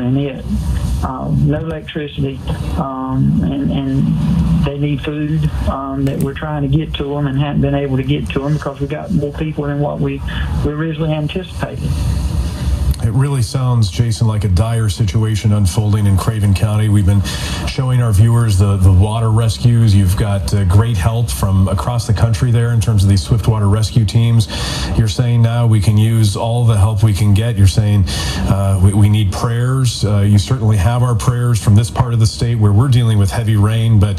in it. No electricity, and they need food that we're trying to get to them and haven't been able to get to them because we got more people than what we originally anticipated. It really sounds, Jason, like a dire situation unfolding in Craven County. We've been showing our viewers the water rescues. You've got great help from across the country there in terms of these swiftwater rescue teams. You're saying now we can use all the help we can get. You're saying we need prayers. You certainly have our prayers from this part of the state where we're dealing with heavy rain, but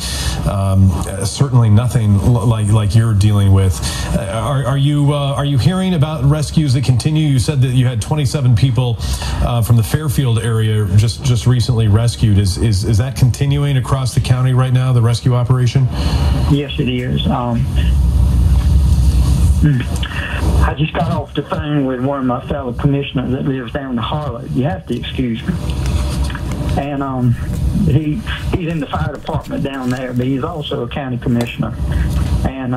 certainly nothing like you're dealing with. Are you hearing about rescues that continue? You said that you had 27 people from the Fairfield area just recently rescued. Is that continuing across the county right now, the rescue operation? Yes, it is. I just got off the phone with one of my fellow commissioners that lives down in Harlow. You have to excuse me. And he's in the fire department down there, but he's also a county commissioner. And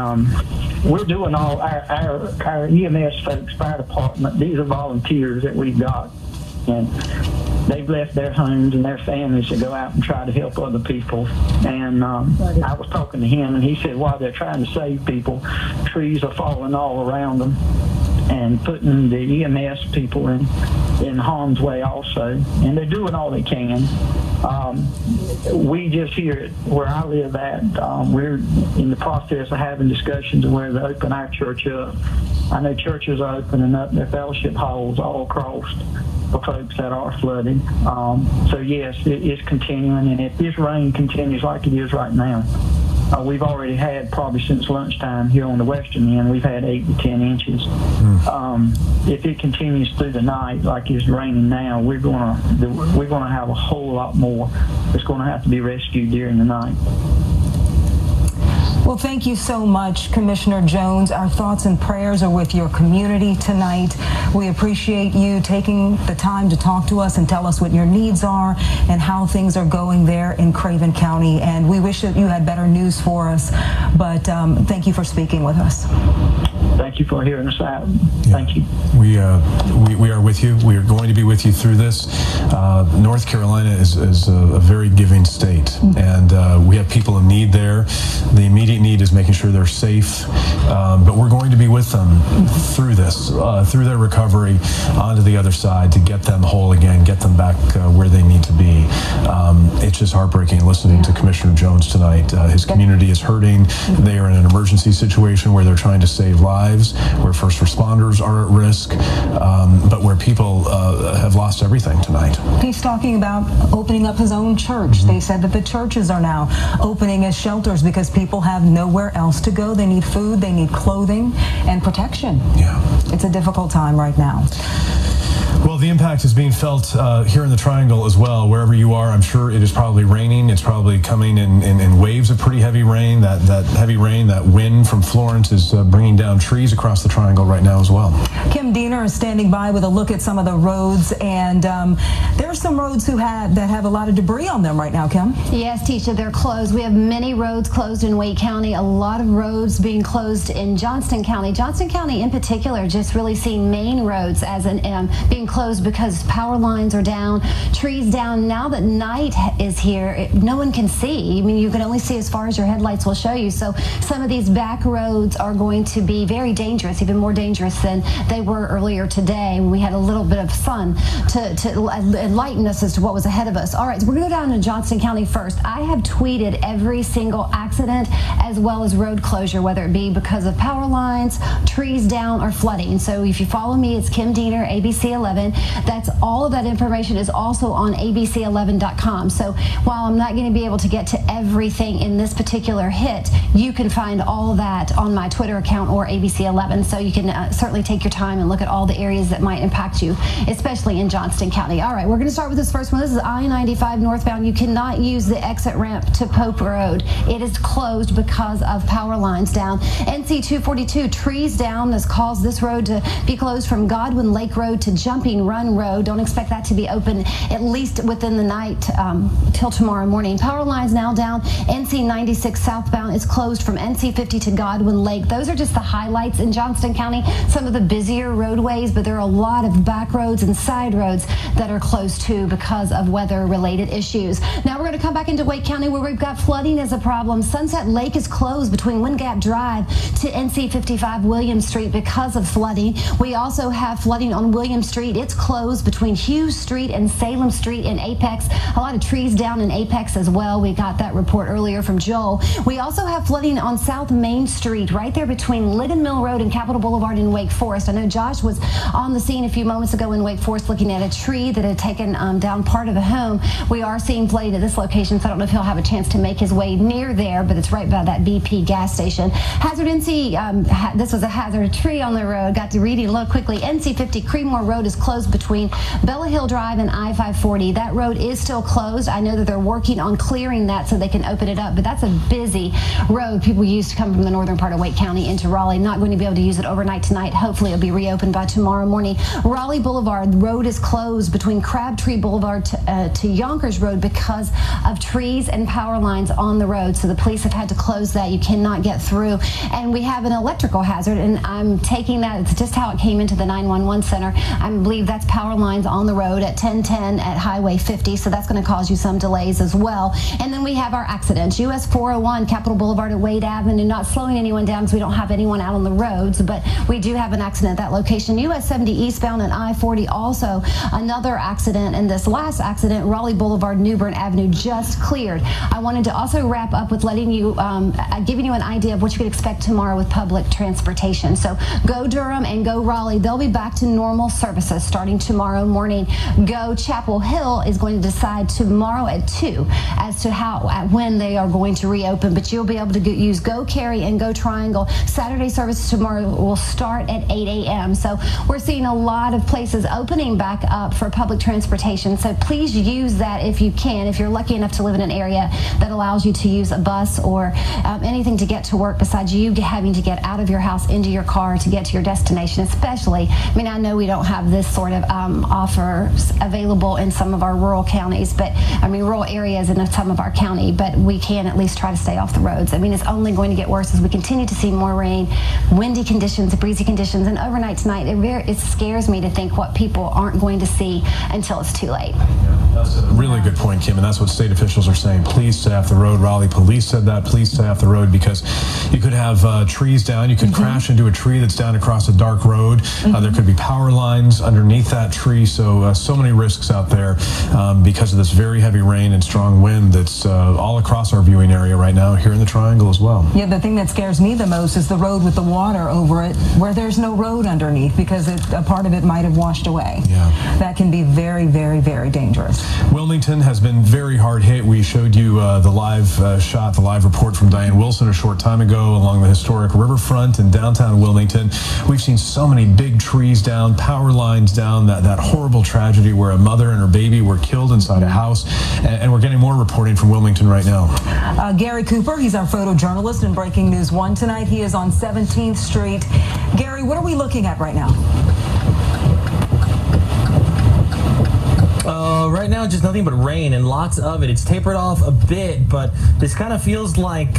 we're doing all our EMS folks, fire department. These are volunteers that we've got, and they've left their homes and their families to go out and try to help other people. And I was talking to him, and he said while they're trying to save people, trees are falling all around them and putting the EMS people in harm's way also. And they're doing all they can. We just here where I live at, we're in the process of having discussions of where to open our church up. I know churches are opening up their fellowship halls all across for folks that are flooded. So yes, it is continuing, and if this rain continues like it is right now, we've already had, probably since lunchtime here on the western end, we've had 8 to 10 inches. If it continues through the night like it's raining now, we're gonna have a whole lot more that's going to have to be rescued during the night. Well, thank you so much, Commissioner Jones. Our thoughts and prayers are with your community tonight. We appreciate you taking the time to talk to us and tell us what your needs are and how things are going there in Craven County. And we wish that you had better news for us, but thank you for speaking with us. Thank you for hearing us out. Thank you. We are with you. We are going to be with you through this. North Carolina is a very giving state, and we have people in need there. The immediate need is making sure they're safe, but we're going to be with them through this, through their recovery, onto the other side to get them whole again, get them back where they need to be. It's just heartbreaking listening to Commissioner Jones tonight. His community is hurting. They are in an emergency situation where they're trying to save lives, where first responders are at risk, but where people have lost everything tonight. He's talking about opening up his own church. They said that the churches are now opening as shelters because people have nowhere else to go. They need food, they need clothing, and protection. Yeah. It's a difficult time right now. Well, the impact is being felt here in the Triangle as well. Wherever you are, I'm sure it is probably raining. It's probably coming in waves of pretty heavy rain. That heavy rain, that wind from Florence is bringing down trees across the Triangle right now as well. Kim Diener is standing by with a look at some of the roads, and there are some roads that have a lot of debris on them right now, Kim. Yes, Tisha, they're closed. We have many roads closed in Wake County, a lot of roads being closed in Johnston County. Johnston County in particular just really seeing main roads as being closed because power lines are down, trees down. Now that night is here, no one can see. I mean, you can only see as far as your headlights will show you. So some of these back roads are going to be very dangerous, even more dangerous than they were earlier today when we had a little bit of sun to enlighten us as to what was ahead of us. All right, so we're going to go down to Johnston County first. I have tweeted every single accident as well as road closure, whether it be because of power lines, trees down, or flooding. So if you follow me, it's Kim Diener, ABC 11. That's all of that information is also on abc11.com. So while I'm not going to be able to get to everything in this particular hit, you can find all of that on my Twitter account or ABC11. So you can certainly take your time and look at all the areas that might impact you, especially in Johnston County. All right, we're going to start with this first one. This is I-95 northbound. You cannot use the exit ramp to Pope Road. It is closed because of power lines down. NC 242, trees down. This caused this road to be closed from Godwin Lake Road to Jumping Run Road. Don't expect that to be open at least within the night till tomorrow morning. Power lines now down. NC 96 southbound is closed from NC 50 to Godwin Lake. Those are just the highlights in Johnston County, some of the busier roadways, but there are a lot of back roads and side roads that are closed too because of weather-related issues. Now we're going to come back into Wake County where we've got flooding as a problem. Sunset Lake is closed between Wind Gap Drive to NC 55 Williams Street because of flooding. We also have flooding on Williams Street. It's closed between Hughes Street and Salem Street in Apex. A lot of trees down in Apex as well. We got that report earlier from Joel. We also have flooding on South Main Street, right there between Ligon Mill Road and Capitol Boulevard in Wake Forest. I know Josh was on the scene a few moments ago in Wake Forest looking at a tree that had taken down part of a home. We are seeing flooding at this location, so I don't know if he'll have a chance to make his way near there, but it's right by that BP gas station. Hazard NC, this was a hazard tree on the road. Got to read it a little quickly. NC 50 Creedmoor Road is closed between Bella Hill Drive and I-540. That road is still closed. I know that they're working on clearing that so they can open it up, but that's a busy road people use to come from the northern part of Wake County into Raleigh. Not going to be able to use it overnight tonight. Hopefully it'll be reopened by tomorrow morning. Raleigh Boulevard road is closed between Crabtree Boulevard to Yonkers Road because of trees and power lines on the road. So the police have had to close that. You cannot get through. And we have an electrical hazard, and I'm taking that. It's just how it came into the 911 center. I believe that's power lines on the road at 1010 at Highway 50. So that's going to cause you some delays as well. And then we have our accidents. US 401 Capitol Boulevard at Wade Avenue, not slowing anyone down because we don't have anyone out on the roads, but we do have an accident at that location. US 70 eastbound and I-40 also another accident, and this last accident, Raleigh Boulevard, New Bern Avenue, just cleared. I wanted to also wrap up with letting you, giving you an idea of what you could expect tomorrow with public transportation. So go Durham and go Raleigh. They'll be back to normal services starting tomorrow morning. Go Chapel Hill is going to decide tomorrow at 2 as to when they are going to reopen, but you'll be able to use Go Cary and Go Triangle. Saturday services tomorrow will start at 8 a.m. So we're seeing a lot of places opening back up for public transportation. So please use that if you can, if you're lucky enough to live in an area that allows you to use a bus or anything to get to work besides you having to get out of your house into your car to get to your destination, especially. I mean, I know we don't have this sort of offers available in some of our rural counties, but I mean rural areas in some of our county, but we can at least try to stay off the roads. I mean, it's only going to get worse as we continue to see more rain, windy conditions, breezy conditions, and overnight tonight, it scares me to think what people aren't going to see until it's too late. That's a really good point, Kim, and that's what state officials are saying. Please stay off the road. Raleigh police said that. Please stay off the road because you could have trees down. You could crash into a tree that's down across a dark road. There could be power lines underneath that tree. So many risks out there because of this very heavy rain and strong wind that's all across our viewing area right now here in the Triangle as well. Yeah, the thing that scares me the most is the road with the water over it where there's no road underneath because a part of it might have washed away. Yeah. That can be very, very, very dangerous. Wilmington has been very hard hit. We showed you the live shot, the live report from Diane Wilson a short time ago along the historic riverfront in downtown Wilmington. We've seen so many big trees down, power lines down, that horrible tragedy where a mother and her baby were killed inside a house. And we're getting more reporting from Wilmington right now. Gary Cooper, he's our photojournalist in Breaking News 1 tonight. He is on 17th Street. Gary, what are we looking at right now? Right now, just nothing but rain and lots of it. It's tapered off a bit, but this kind of feels like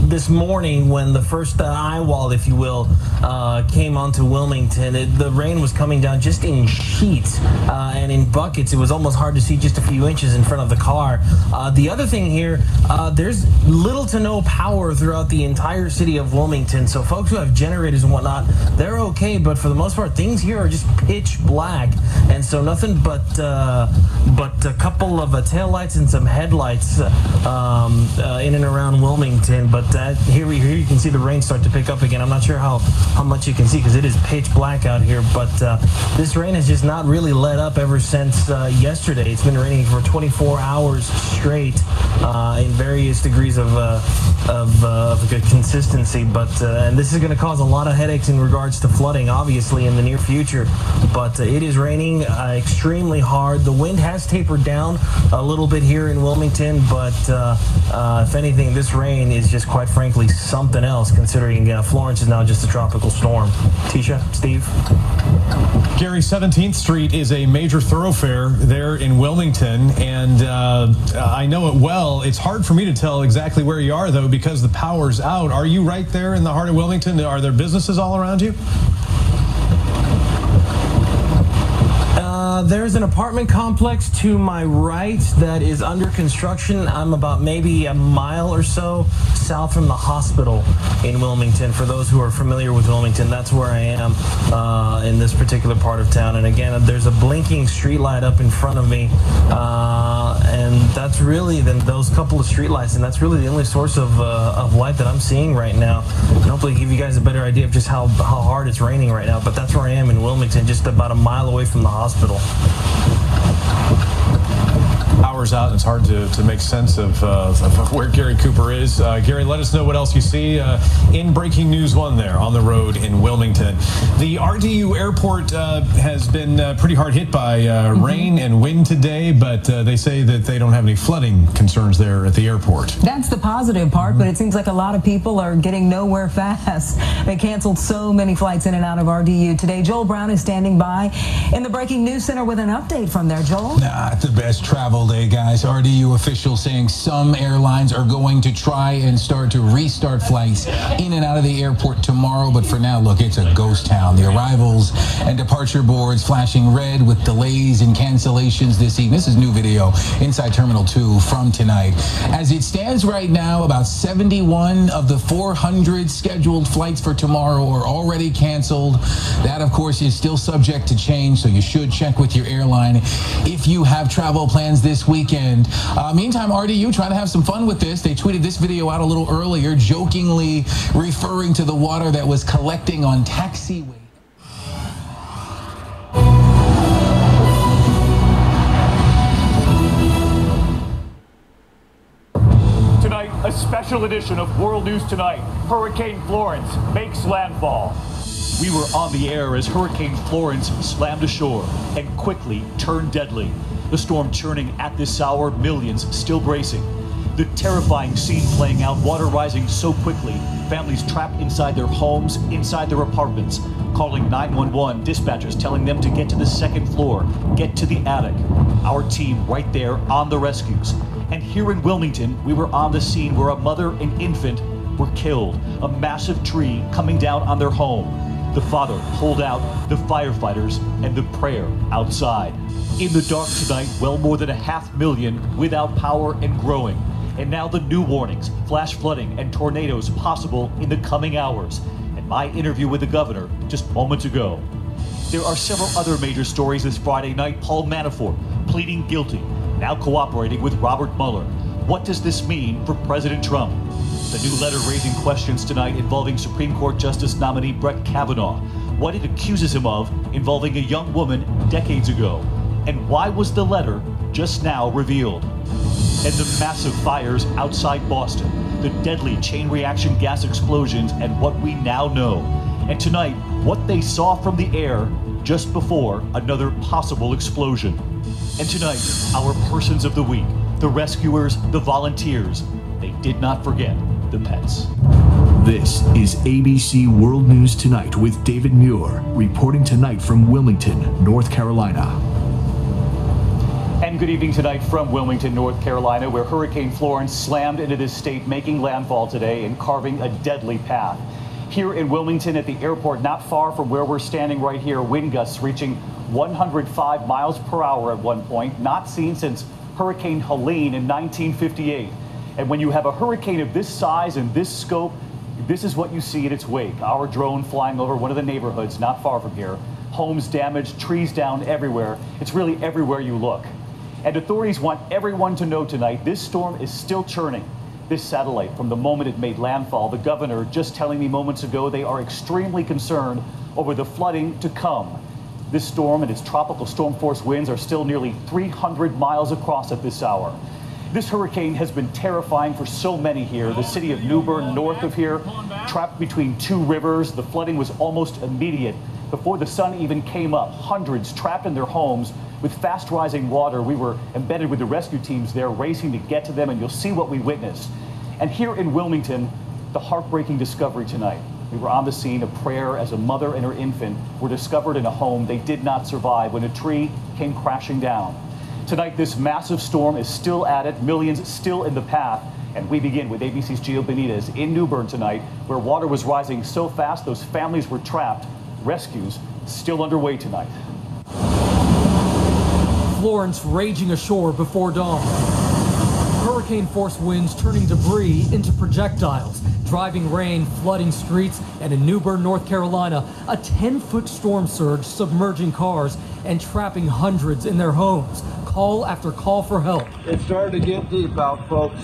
this morning when the first eye wall, if you will, came onto Wilmington. The rain was coming down just in sheets and in buckets. It was almost hard to see just a few inches in front of the car. The other thing here, there's little to no power throughout the entire city of Wilmington, so folks who have generators and whatnot, they're okay, but for the most part, things here are just pitch black, and so nothing but a couple of taillights and some headlights in and around Wilmington. But here you can see the rain start to pick up again. I'm not sure how much you can see because it is pitch black out here, but this rain has just not really let up ever since yesterday. It's been raining for 24 hours straight in various degrees of good consistency, but and this is going to cause a lot of headaches in regards to flooding, obviously, in the near future. But it is raining extremely hard. The wind has tapered down a little bit here in Wilmington, but if anything, this rain is just quite frankly something else, considering Florence is now just a tropical storm. Tisha, Steve? Gary, 17th Street is a major thoroughfare there in Wilmington, and I know it well. It's hard for me to tell exactly where you are, though, because the power's out. Are you right there in the heart of Wilmington? Are there businesses all around you? There's an apartment complex to my right that is under construction. I'm about maybe a mile or so south from the hospital in Wilmington. For those who are familiar with Wilmington, that's where I am in this particular part of town. And again, there's a blinking street light up in front of me, and that's really those couple of street lights, and that's really the only source of light that I'm seeing right now. And hopefully give you guys a better idea of just how hard it's raining right now. But that's where I am in Wilmington, just about a mile away from the hospital. Power's out, and it's hard to make sense of where Gary Cooper is. Gary, let us know what else you see in Breaking News 1 there on the road in Wilmington. The RDU airport has been pretty hard hit by rain and wind today, but they say that they don't have any flooding concerns there at the airport. That's the positive part, but it seems like a lot of people are getting nowhere fast. They canceled so many flights in and out of RDU today. Joel Brown is standing by in the Breaking News Center with an update from there. Joel? Not the best travel day, guys. RDU officials saying some airlines are going to try and start to restart flights in and out of the airport tomorrow, but for now, look, it's a ghost town. The arrivals and departure boards flashing red with delays and cancellations this evening. This is new video inside Terminal 2 from tonight. As it stands right now, about 71 of the 400 scheduled flights for tomorrow are already canceled. That, of course, is still subject to change, so you should check with your airline if you have travel plans this weekend. Meantime, RDU trying to have some fun with this. They tweeted this video out a little earlier, jokingly referring to the water that was collecting on taxiway. Tonight, a special edition of World News Tonight. Hurricane Florence makes landfall. We were on the air as Hurricane Florence slammed ashore and quickly turned deadly. The storm churning at this hour, millions still bracing. The terrifying scene playing out, water rising so quickly, families trapped inside their homes, inside their apartments, calling 911, dispatchers telling them to get to the second floor, get to the attic. Our team right there on the rescues. And here in Wilmington, we were on the scene where a mother and infant were killed. A massive tree coming down on their home. The father pulled out, the firefighters, and the prayer outside. In the dark tonight, well more than 500,000 without power and growing. And now the new warnings, flash flooding and tornadoes possible in the coming hours. And my interview with the governor just moments ago. There are several other major stories this Friday night. Paul Manafort pleading guilty, now cooperating with Robert Mueller. What does this mean for President Trump? The new letter raising questions tonight involving Supreme Court Justice nominee Brett Kavanaugh. What it accuses him of involving a young woman decades ago. And why was the letter just now revealed? And the massive fires outside Boston, the deadly chain reaction gas explosions, and what we now know. And tonight, what they saw from the air just before another possible explosion. And tonight, our persons of the week, the rescuers, the volunteers, they did not forget the pets. This is ABC World News Tonight with David Muir, reporting tonight from Wilmington, North Carolina. And good evening tonight from Wilmington, North Carolina, where Hurricane Florence slammed into this state, making landfall today and carving a deadly path. Here in Wilmington at the airport, not far from where we're standing right here, wind gusts reaching 105 miles per hour at one point, not seen since Hurricane Helene in 1958. And when you have a hurricane of this size and this scope, this is what you see in its wake. Our drone flying over one of the neighborhoods not far from here. Homes damaged, trees down everywhere. It's really everywhere you look. And authorities want everyone to know tonight, this storm is still churning. This satellite, from the moment it made landfall, the governor just telling me moments ago they are extremely concerned over the flooding to come. This storm and its tropical storm force winds are still nearly 300 miles across at this hour. This hurricane has been terrifying for so many here. The city of New Bern, north of here, trapped between two rivers. The flooding was almost immediate. Before the sun even came up, hundreds trapped in their homes With fast rising water, we were embedded with the rescue teams there, racing to get to them, and you'll see what we witnessed. And here in Wilmington, the heartbreaking discovery tonight. We were on the scene of prayer as a mother and her infant were discovered in a home. They did not survive when a tree came crashing down. Tonight, this massive storm is still at it, millions still in the path. And we begin with ABC's Gio Benitez in New Bern tonight, where water was rising so fast those families were trapped. Rescues still underway tonight. Florence raging ashore before dawn. Hurricane-force winds turning debris into projectiles, driving rain, flooding streets, and in New Bern, North Carolina, a 10-foot storm surge submerging cars and trapping hundreds in their homes. Call after call for help. It's starting to get deep out, folks.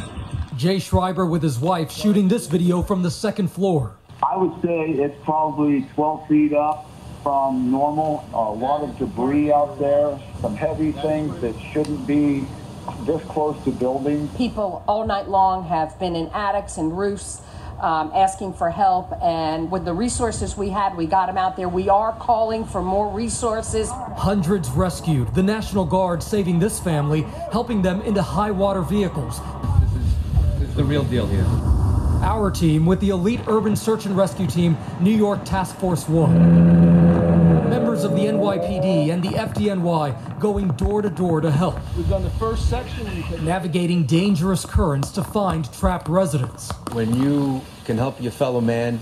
Jay Schreiber with his wife shooting this video from the second floor. I would say it's probably 12 feet up from normal. A lot of debris out there, some heavy things that shouldn't be this close to buildings. People all night long have been in attics and roofs asking for help, and with the resources we had, we got them out there. We are calling for more resources. Hundreds rescued. The National Guard saving this family, helping them into high water vehicles. This is the real deal here. Our team with the elite urban search and rescue team, New York Task Force 1. Members of the NYPD and the FDNY going door to door to help. We've done the first section. Navigating dangerous currents to find trapped residents. When you can help your fellow man,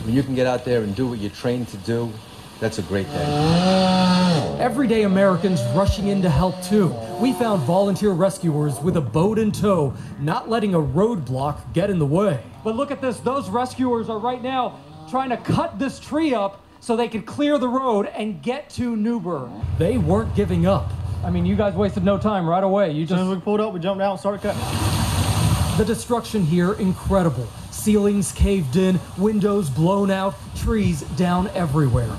when you can get out there and do what you're trained to do, that's a great day. Everyday Americans rushing in to help too. We found volunteer rescuers with a boat in tow, not letting a roadblock get in the way. But look at this, those rescuers are right now trying to cut this tree up so they could clear the road and get to New Bern. They weren't giving up. I mean, you guys wasted no time right away. As soon as we pulled up, we jumped out and started cutting. The destruction here, incredible. Ceilings caved in, windows blown out, trees down everywhere.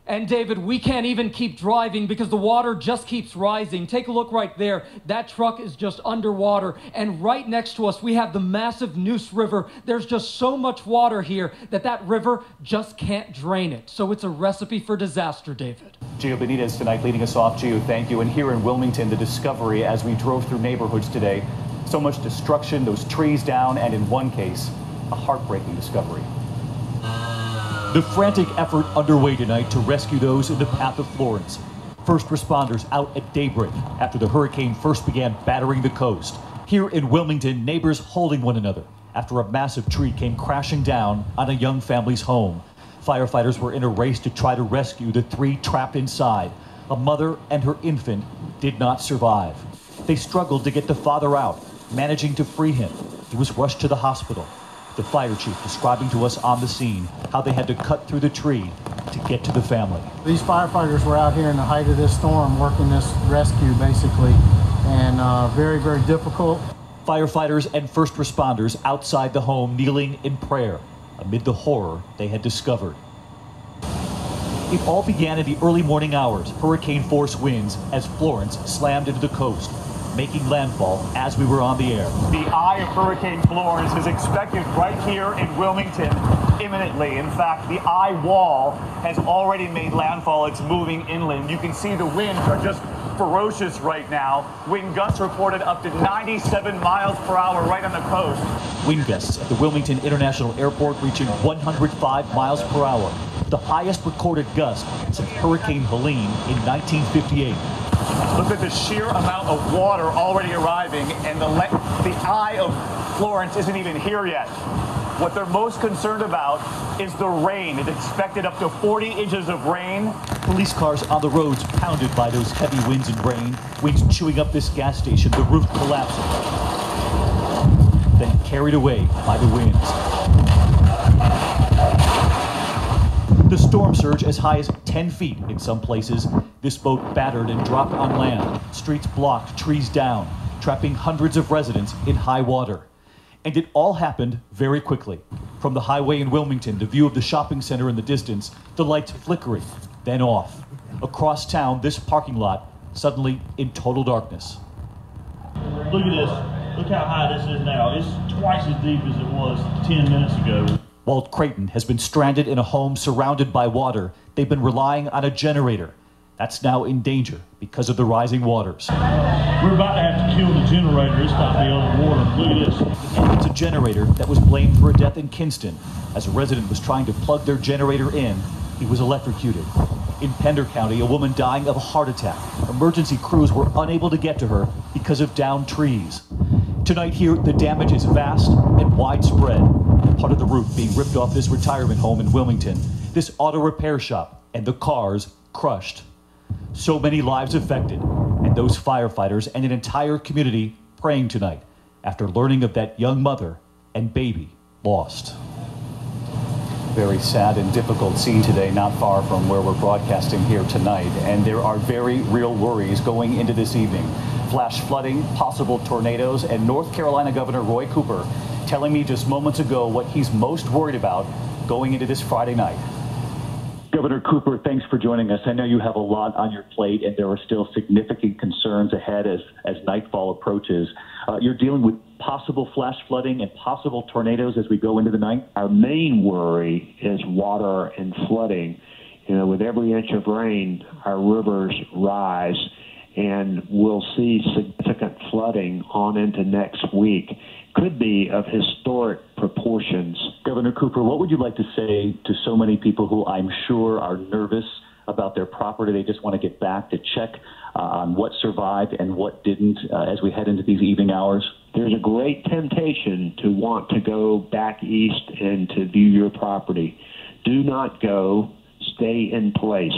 And David, we can't even keep driving because the water just keeps rising. Take a look right there. That truck is just underwater. And right next to us, we have the massive Neuse River. There's just so much water here that river just can't drain it. So it's a recipe for disaster, David. Gio Benitez tonight leading us off. Gio, thank you. And here in Wilmington, the discovery as we drove through neighborhoods today. So much destruction, those trees down, and in one case, a heartbreaking discovery. The frantic effort underway tonight to rescue those in the path of Florence. First responders out at daybreak after the hurricane first began battering the coast. Here in Wilmington, neighbors holding one another after a massive tree came crashing down on a young family's home. Firefighters were in a race to try to rescue the three trapped inside. A mother and her infant did not survive. They struggled to get the father out, managing to free him. He was rushed to the hospital. The fire chief describing to us on the scene how they had to cut through the tree to get to the family. These firefighters were out here in the height of this storm working this rescue basically, and very, very difficult. Firefighters and first responders outside the home kneeling in prayer amid the horror they had discovered. It all began in the early morning hours, hurricane-force winds as Florence slammed into the coast, making landfall as we were on the air. The eye of Hurricane Florence is expected right here in Wilmington imminently. In fact, the eye wall has already made landfall. It's moving inland. You can see the winds are just ferocious right now. Wind gusts reported up to 97 miles per hour right on the coast. Wind gusts at the Wilmington International Airport reaching 105 miles per hour, the highest recorded gust since Hurricane Helene in 1958. Look at the sheer amount of water already arriving, and the eye of Florence isn't even here yet. What they're most concerned about is the rain. It's expected up to 40 inches of rain. Police cars on the roads pounded by those heavy winds and rain, winds chewing up this gas station, the roof collapsing, then carried away by the winds. The storm surge as high as 10 feet in some places. This boat battered and dropped on land. Streets blocked, trees down, trapping hundreds of residents in high water. And it all happened very quickly. From the highway in Wilmington, the view of the shopping center in the distance, the lights flickering, then off. Across town, this parking lot suddenly in total darkness. Look at this. Look how high this is now. It's twice as deep as it was 10 minutes ago. Walt Creighton has been stranded in a home surrounded by water. They've been relying on a generator. That's now in danger because of the rising waters. We're about to have to kill the generator. It's not the underwater. Look at this. It's a generator that was blamed for a death in Kinston. As a resident was trying to plug their generator in, he was electrocuted. In Pender County, a woman dying of a heart attack. Emergency crews were unable to get to her because of downed trees. Tonight here, the damage is vast and widespread. Part of the roof being ripped off this retirement home in Wilmington, this auto repair shop, and the cars crushed. So many lives affected, and those firefighters and an entire community praying tonight after learning of that young mother and baby lost. Very sad and difficult scene today, not far from where we're broadcasting here tonight, and there are very real worries going into this evening. Flash flooding, possible tornadoes, and North Carolina Governor Roy Cooper telling me just moments ago what he's most worried about going into this Friday night. Governor Cooper, thanks for joining us. I know you have a lot on your plate, and there are still significant concerns ahead as nightfall approaches. You're dealing with possible flash flooding and possible tornadoes as we go into the night? Our main worry is water and flooding. You know, with every inch of rain, our rivers rise, and we'll see significant flooding on into next week. Could be of historic proportions. Governor Cooper, what would you like to say to so many people who I'm sure are nervous about their property? They just want to get back to check on what survived and what didn't as we head into these evening hours? There's a great temptation to want to go back east and to view your property. Do not go. Stay in place.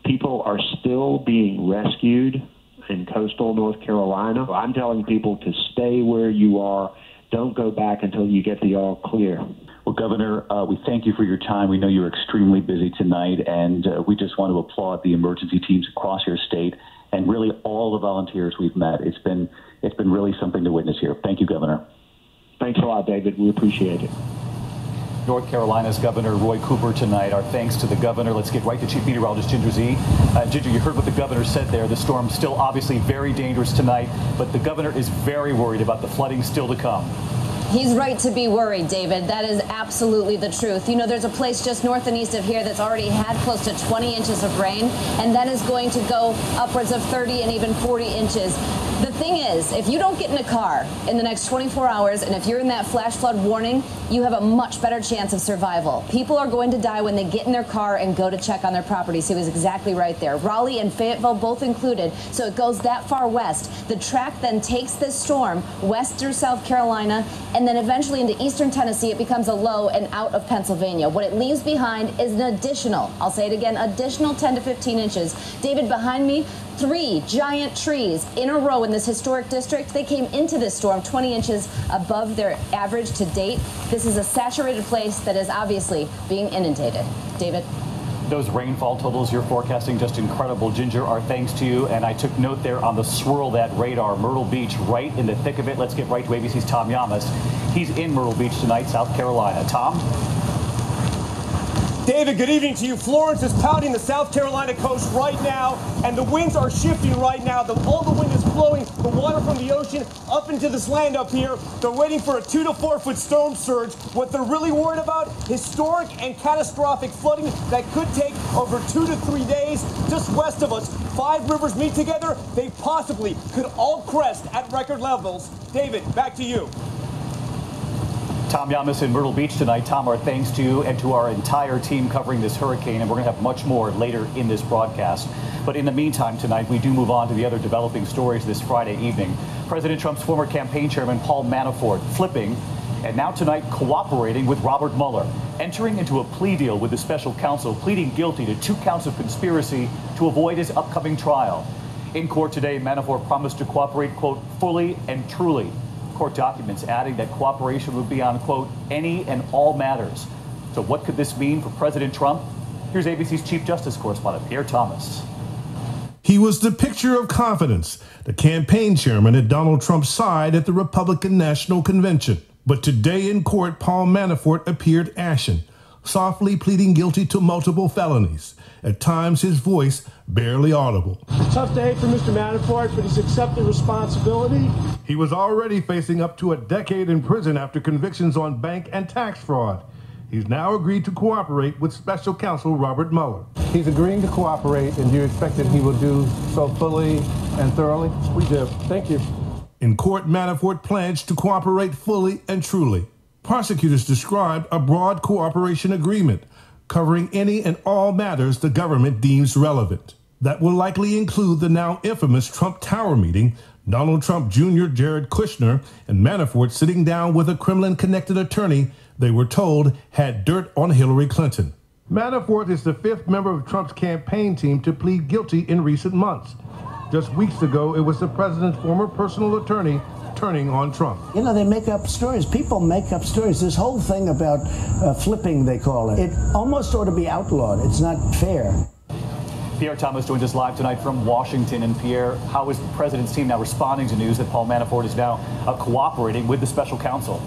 People are still being rescued in coastal North Carolina. I'm telling people to stay where you are. Don't go back until you get the all clear. Well, Governor, we thank you for your time. We know you're extremely busy tonight, and we just want to applaud the emergency teams across your state and really all the volunteers we've met. It's been really something to witness here. Thank you, Governor. Thanks a lot, David. We appreciate it. North Carolina's Governor Roy Cooper tonight. Our thanks to the governor. Let's get right to Chief Meteorologist Ginger Z. Ginger, you heard what the governor said there. The storm's still obviously very dangerous tonight, but the governor is very worried about the flooding still to come. He's right to be worried, David. That is absolutely the truth. You know, there's a place just north and east of here that's already had close to 20 inches of rain, and that is going to go upwards of 30 and even 40 inches. The thing is, if you don't get in a car in the next 24 hours, and if you're in that flash flood warning, you have a much better chance of survival. People are going to die when they get in their car and go to check on their properties. He was exactly right there. Raleigh and Fayetteville both included, so it goes that far west. The track then takes this storm west through South Carolina, and then eventually into eastern Tennessee. It becomes a low and out of Pennsylvania. What it leaves behind is an additional, I'll say it again, additional 10 to 15 inches. David, behind me, 3 giant trees in a row in this historic district. They came into this storm 20 inches above their average to date. This is a saturated place that is obviously being inundated. David? Those rainfall totals you're forecasting, just incredible. Ginger, our thanks to you. And I took note there on the swirl that radar, Myrtle Beach, right in the thick of it. Let's get right to ABC's Tom Yamas. He's in Myrtle Beach tonight, South Carolina. Tom? David, good evening to you. Florence is pounding the South Carolina coast right now, and the winds are shifting right now. All the wind is blowing the water from the ocean up into this land up here. They're waiting for a 2 to 4 foot storm surge. What they're really worried about, historic and catastrophic flooding that could take over 2 to 3 days. Just west of us, 5 rivers meet together. They possibly could all crest at record levels. David, back to you. Tom Yamas in Myrtle Beach tonight. Tom, our thanks to you and to our entire team covering this hurricane, and we're going to have much more later in this broadcast. But in the meantime tonight, we do move on to the other developing stories this Friday evening. President Trump's former campaign chairman, Paul Manafort, flipping and now tonight cooperating with Robert Mueller, entering into a plea deal with the special counsel, pleading guilty to 2 counts of conspiracy to avoid his upcoming trial. In court today, Manafort promised to cooperate, quote, fully and truly. Court documents adding that cooperation would be on, quote, any and all matters. So what could this mean for President Trump? Here's ABC's Chief Justice correspondent, Pierre Thomas. He was the picture of confidence, the campaign chairman at Donald Trump's side at the Republican National Convention. But today in court, Paul Manafort appeared ashen, softly pleading guilty to multiple felonies. At times, his voice barely audible. Tough day for Mr. Manafort, but he's accepted responsibility. He was already facing up to a decade in prison after convictions on bank and tax fraud. He's now agreed to cooperate with special counsel Robert Mueller. He's agreeing to cooperate, and do you expect that he will do so fully and thoroughly? We do. Thank you. In court, Manafort pledged to cooperate fully and truly. Prosecutors described a broad cooperation agreement covering any and all matters the government deems relevant. That will likely include the now infamous Trump Tower meeting, Donald Trump Jr., Jared Kushner, and Manafort sitting down with a Kremlin-connected attorney they were told had dirt on Hillary Clinton. Manafort is the fifth member of Trump's campaign team to plead guilty in recent months. Just weeks ago, it was the president's former personal attorney turning on Trump. You know, they make up stories. People make up stories. This whole thing about flipping, they call it, it almost ought to be outlawed. It's not fair. Pierre Thomas joins us live tonight from Washington. And Pierre, how is the president's team now responding to news that Paul Manafort is now cooperating with the special counsel?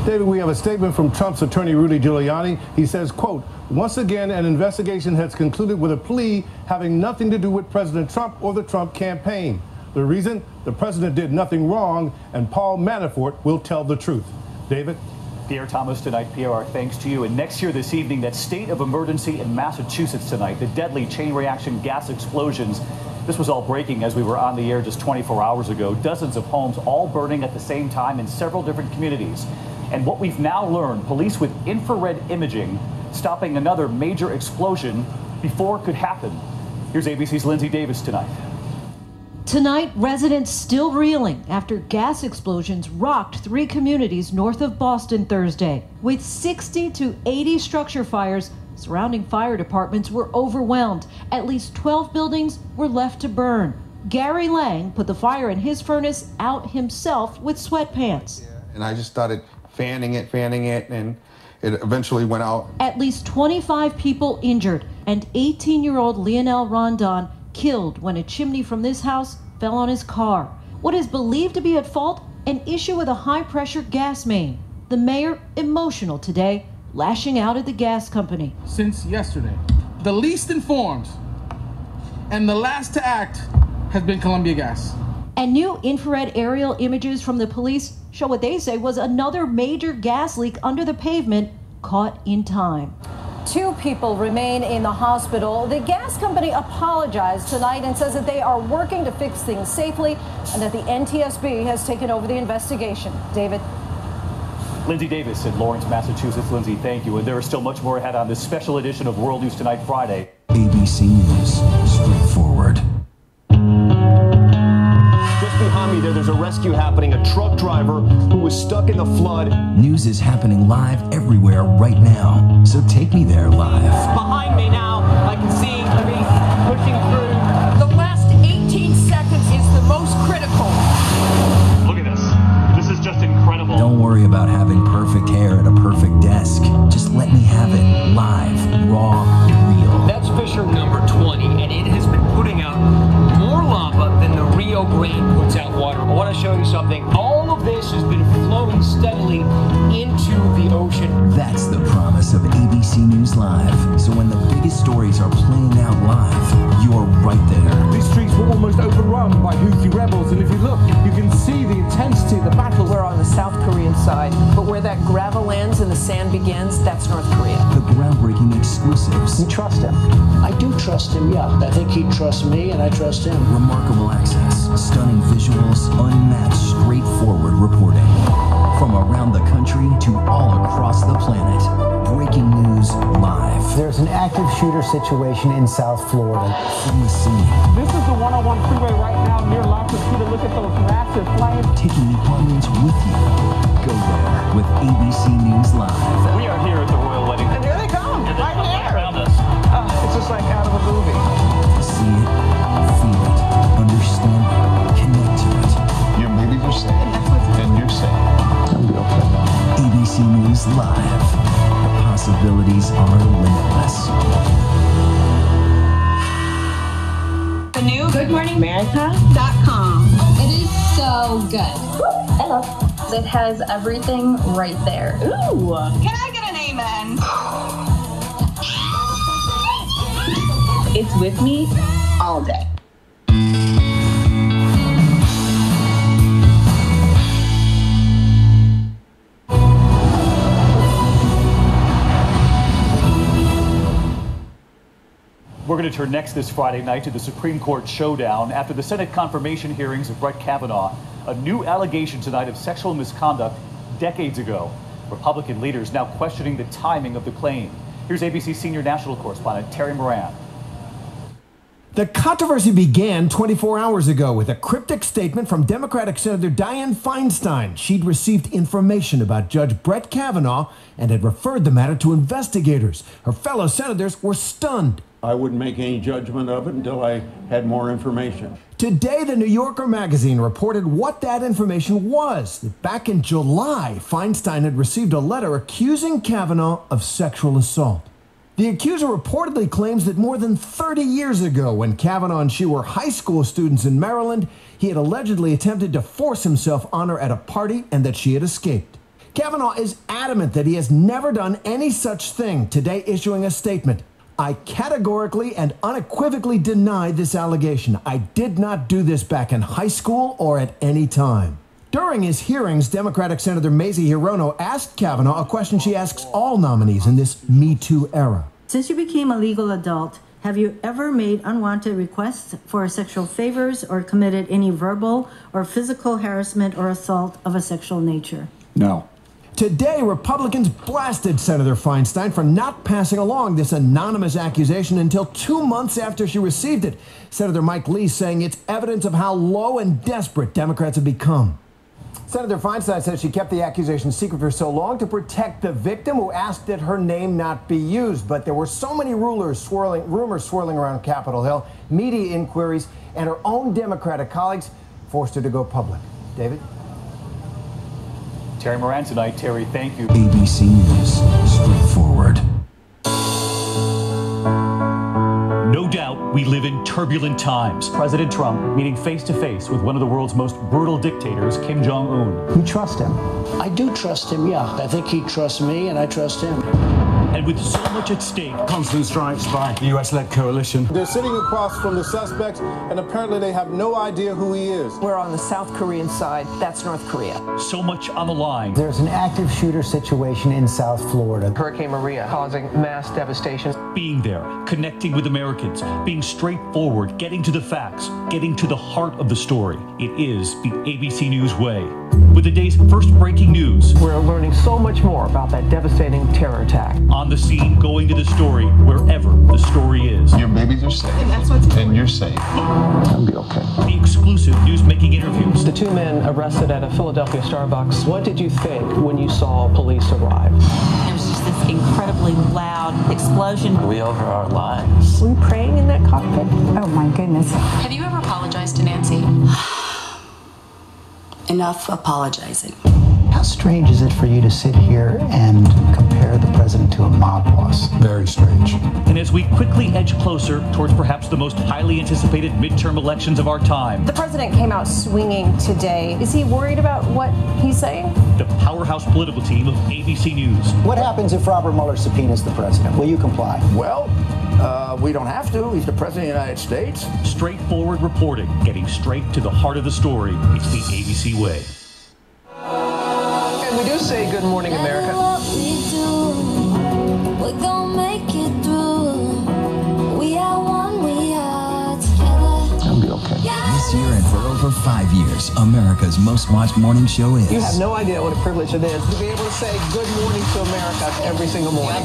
David, we have a statement from Trump's attorney, Rudy Giuliani. He says, quote, once again, an investigation has concluded with a plea having nothing to do with President Trump or the Trump campaign. The reason? The president did nothing wrong, and Paul Manafort will tell the truth. David? Pierre Thomas tonight. Pierre, our thanks to you. And next year this evening, that state of emergency in Massachusetts tonight, the deadly chain reaction gas explosions. This was all breaking as we were on the air just 24 hours ago. Dozens of homes all burning at the same time in several different communities. And what we've now learned, police with infrared imaging stopping another major explosion before it could happen. Here's ABC's Lindsay Davis tonight. Tonight, residents still reeling after gas explosions rocked 3 communities north of Boston Thursday. With 60 to 80 structure fires, surrounding fire departments were overwhelmed. At least 12 buildings were left to burn. Gary Lang put the fire in his furnace out himself with sweatpants. And I just started fanning it, and it eventually went out. At least 25 people injured, and 18-year-old Lionel Rondon killed when a chimney from this house fell on his car. What is believed to be at fault? An issue with a high-pressure gas main. The mayor emotional today, lashing out at the gas company. Since yesterday, the least informed and the last to act has been Columbia Gas. And new infrared aerial images from the police show what they say was another major gas leak under the pavement caught in time. 2 people remain in the hospital. The gas company apologized tonight and says that they are working to fix things safely and that the NTSB has taken over the investigation. David? Lindsay Davis in Florence, Massachusetts. Lindsay, thank you. And there is still much more ahead on this special edition of World News Tonight, Friday. ABC News, straightforward. Just behind me there's a rescue happening. A truck driver who was stuck in the flood. News is happening live everywhere right now, so take me there live. Behind me now, I can see me pushing through. The last 18 seconds is the most critical. Look at this. This is just incredible. Don't worry about having perfect hair at a perfect desk. Just let me have it live, raw, real. That's Fisher number 20, and it has been putting out more lava than the Rio Grande puts out water. I want to show you something. All of this has been flowing steadily into the ocean. That's the promise of ABC News Live. So when the biggest stories are playing out live, you're right there. These streets were almost overrun by Houthi rebels, and if you look, you can see the intensity of the battle. We're on the South Korean side, but where that gravel ends and the sand begins, that's North Korea. The groundbreaking exclusives. You trust him? I do trust him, yeah. I think he trusts me, and I trust him. Remarkable access, stunning visuals, unmatched, straightforward reporting. From around the country to all across the planet. Breaking news live. There's an active shooter situation in South Florida. From the scene. This is the 101 freeway right now near La Crescita. Look at those massive flames. Taking the audience with you. Go there with ABC News Live. We are here at the royal wedding. And here they come, right there. Around us. It's just like out of a movie. See it, feel it, understand it, connect to it. Maybe you're safe, and you're safe. I'll be okay. ABC News Live. The possibilities are limitless. The new GoodMorningAmerica.com. It is so good. Hello. It has everything right there. Ooh. Can I get an amen? It's with me all day. going to turn next this Friday night to the Supreme Court showdown after the Senate confirmation hearings of Brett Kavanaugh. A new allegation tonight of sexual misconduct decades ago. Republican leaders now questioning the timing of the claim. Here's ABC senior national correspondent Terry Moran. The controversy began 24 hours ago with a cryptic statement from Democratic Senator Dianne Feinstein. She'd received information about Judge Brett Kavanaugh and had referred the matter to investigators. Her fellow senators were stunned. I wouldn't make any judgment of it until I had more information. Today, the New Yorker magazine reported what that information was. Back in July, Feinstein had received a letter accusing Kavanaugh of sexual assault. The accuser reportedly claims that more than 30 years ago, when Kavanaugh and she were high school students in Maryland, he had allegedly attempted to force himself on her at a party and that she had escaped. Kavanaugh is adamant that he has never done any such thing, today issuing a statement. I categorically and unequivocally deny this allegation. I did not do this back in high school or at any time. During his hearings, Democratic Senator Mazie Hirono asked Kavanaugh a question she asks all nominees in this Me Too era. Since you became a legal adult, have you ever made unwanted requests for sexual favors or committed any verbal or physical harassment or assault of a sexual nature? No. Today, Republicans blasted Senator Feinstein for not passing along this anonymous accusation until 2 months after she received it. Senator Mike Lee saying it's evidence of how low and desperate Democrats have become. Senator Feinstein says she kept the accusation secret for so long to protect the victim, who asked that her name not be used. But there were so many rumors swirling around Capitol Hill, media inquiries, and her own Democratic colleagues forced her to go public. David? Terry Moran tonight. Terry, thank you. ABC News, straightforward. No doubt we live in turbulent times. President Trump meeting face-to-face with one of the world's most brutal dictators, Kim Jong-un. You trust him? I do trust him, yeah. I think he trusts me, and I trust him. And with so much at stake. Constant strikes by the US-led coalition. They're sitting across from the suspects, and apparently they have no idea who he is. We're on the South Korean side. That's North Korea. So much on the line. There's an active shooter situation in South Florida. Hurricane Maria causing mass devastation. Being there, connecting with Americans, being straightforward, getting to the facts, getting to the heart of the story. It is the ABC News way. With the day's first breaking news. We're learning so much more about that devastating terror attack. On the scene, going to the story, wherever the story is. Your babies are safe. And that's what's And you're safe. I'll be okay. The exclusive news-making interviews. The two men arrested at a Philadelphia Starbucks. What did you think when you saw police arrive? There was just this incredibly loud explosion. We over our lives. Were you praying in that cockpit? Oh my goodness. Have you ever apologized to Nancy? Enough apologizing. How strange is it for you to sit here and compare the president to a mob boss? Very strange. And as we quickly edge closer towards perhaps the most highly anticipated midterm elections of our time. The president came out swinging today. Is he worried about what he's saying? The powerhouse political team of ABC News. What happens if Robert Mueller subpoenas the president? Will you comply? Well, we don't have to. He's the president of the United States. Straightforward reporting, getting straight to the heart of the story. It's the ABC way. And we do say good morning, America. We're gonna make it through. We are one, we are together. I'll be okay. This year and for over 5 years, America's most watched morning show is... You have no idea what a privilege it is to be able to say good morning to America every single morning.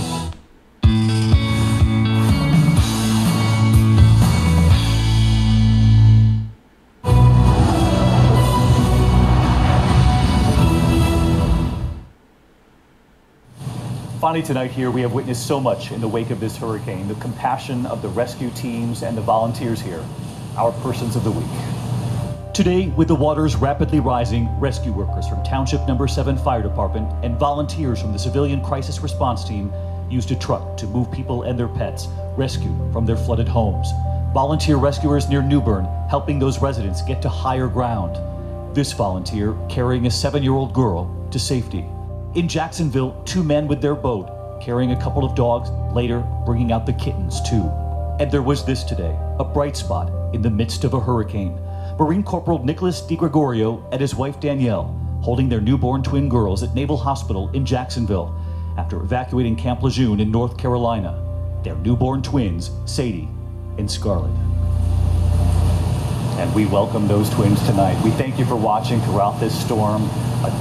Finally tonight here, we have witnessed so much in the wake of this hurricane. The compassion of the rescue teams and the volunteers here, our persons of the week. Today, with the waters rapidly rising, rescue workers from Township Number 7 Fire Department and volunteers from the Civilian Crisis Response Team used a truck to move people and their pets rescued from their flooded homes. Volunteer rescuers near Newbern helping those residents get to higher ground. This volunteer carrying a 7-year-old girl to safety. In Jacksonville, 2 men with their boat, carrying a couple of dogs, later bringing out the kittens too. And there was this today, a bright spot in the midst of a hurricane. Marine Corporal Nicholas DiGregorio and his wife Danielle holding their newborn twin girls at Naval Hospital in Jacksonville after evacuating Camp Lejeune in North Carolina. Their newborn twins, Sadie and Scarlett. And we welcome those twins tonight. We thank you for watching throughout this storm.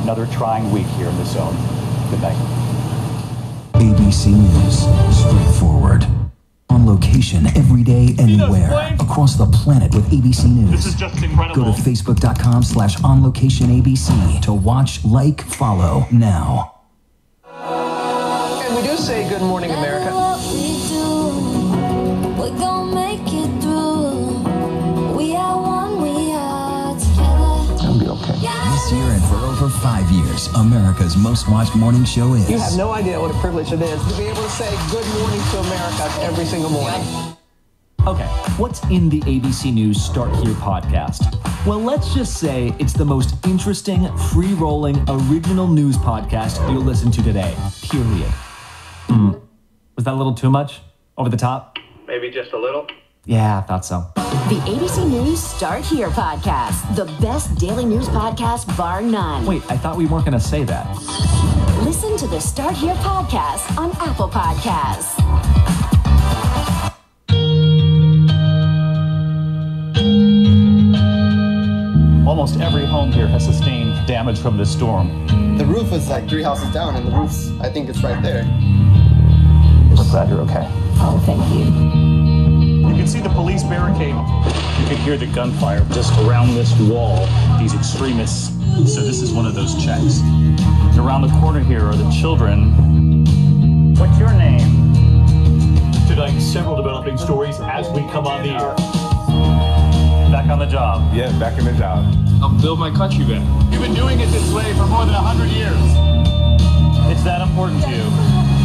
Another trying week here in the zone. Good night. ABC News, straightforward. On location, every day, anywhere, across the planet with ABC News. This is just incredible. Go to facebook.com/onlocationabc to watch, like, follow now. And we do say good morning, America. We're gonna make it through. We are one, we are together. It'll be okay. This year and for over 5 years, America's most watched morning show is... You have no idea what a privilege it is to be able to say good morning to America every single morning. Okay, what's in the ABC News Start Here podcast? Well, let's just say it's the most interesting, free-rolling, original news podcast you'll listen to today, period. Was that a little too much? Over the top? Maybe just a little. Yeah, I thought so. The ABC News Start Here podcast, the best daily news podcast bar none. Wait, I thought we weren't going to say that. Listen to the Start Here podcast on Apple Podcasts. Almost every home here has sustained damage from this storm. The roof is like 3 houses down, and the roof's, I think it's right there. We're glad you're okay. Oh, thank you. You can see the police barricade. You can hear the gunfire just around this wall, these extremists. So this is one of those checks. Around the corner here are the children. What's your name? Tonight, several developing stories as we come on the air. Back on the job. Yeah, back in the job. I'll build my country back. You've been doing it this way for more than 100 years. It's that important to you.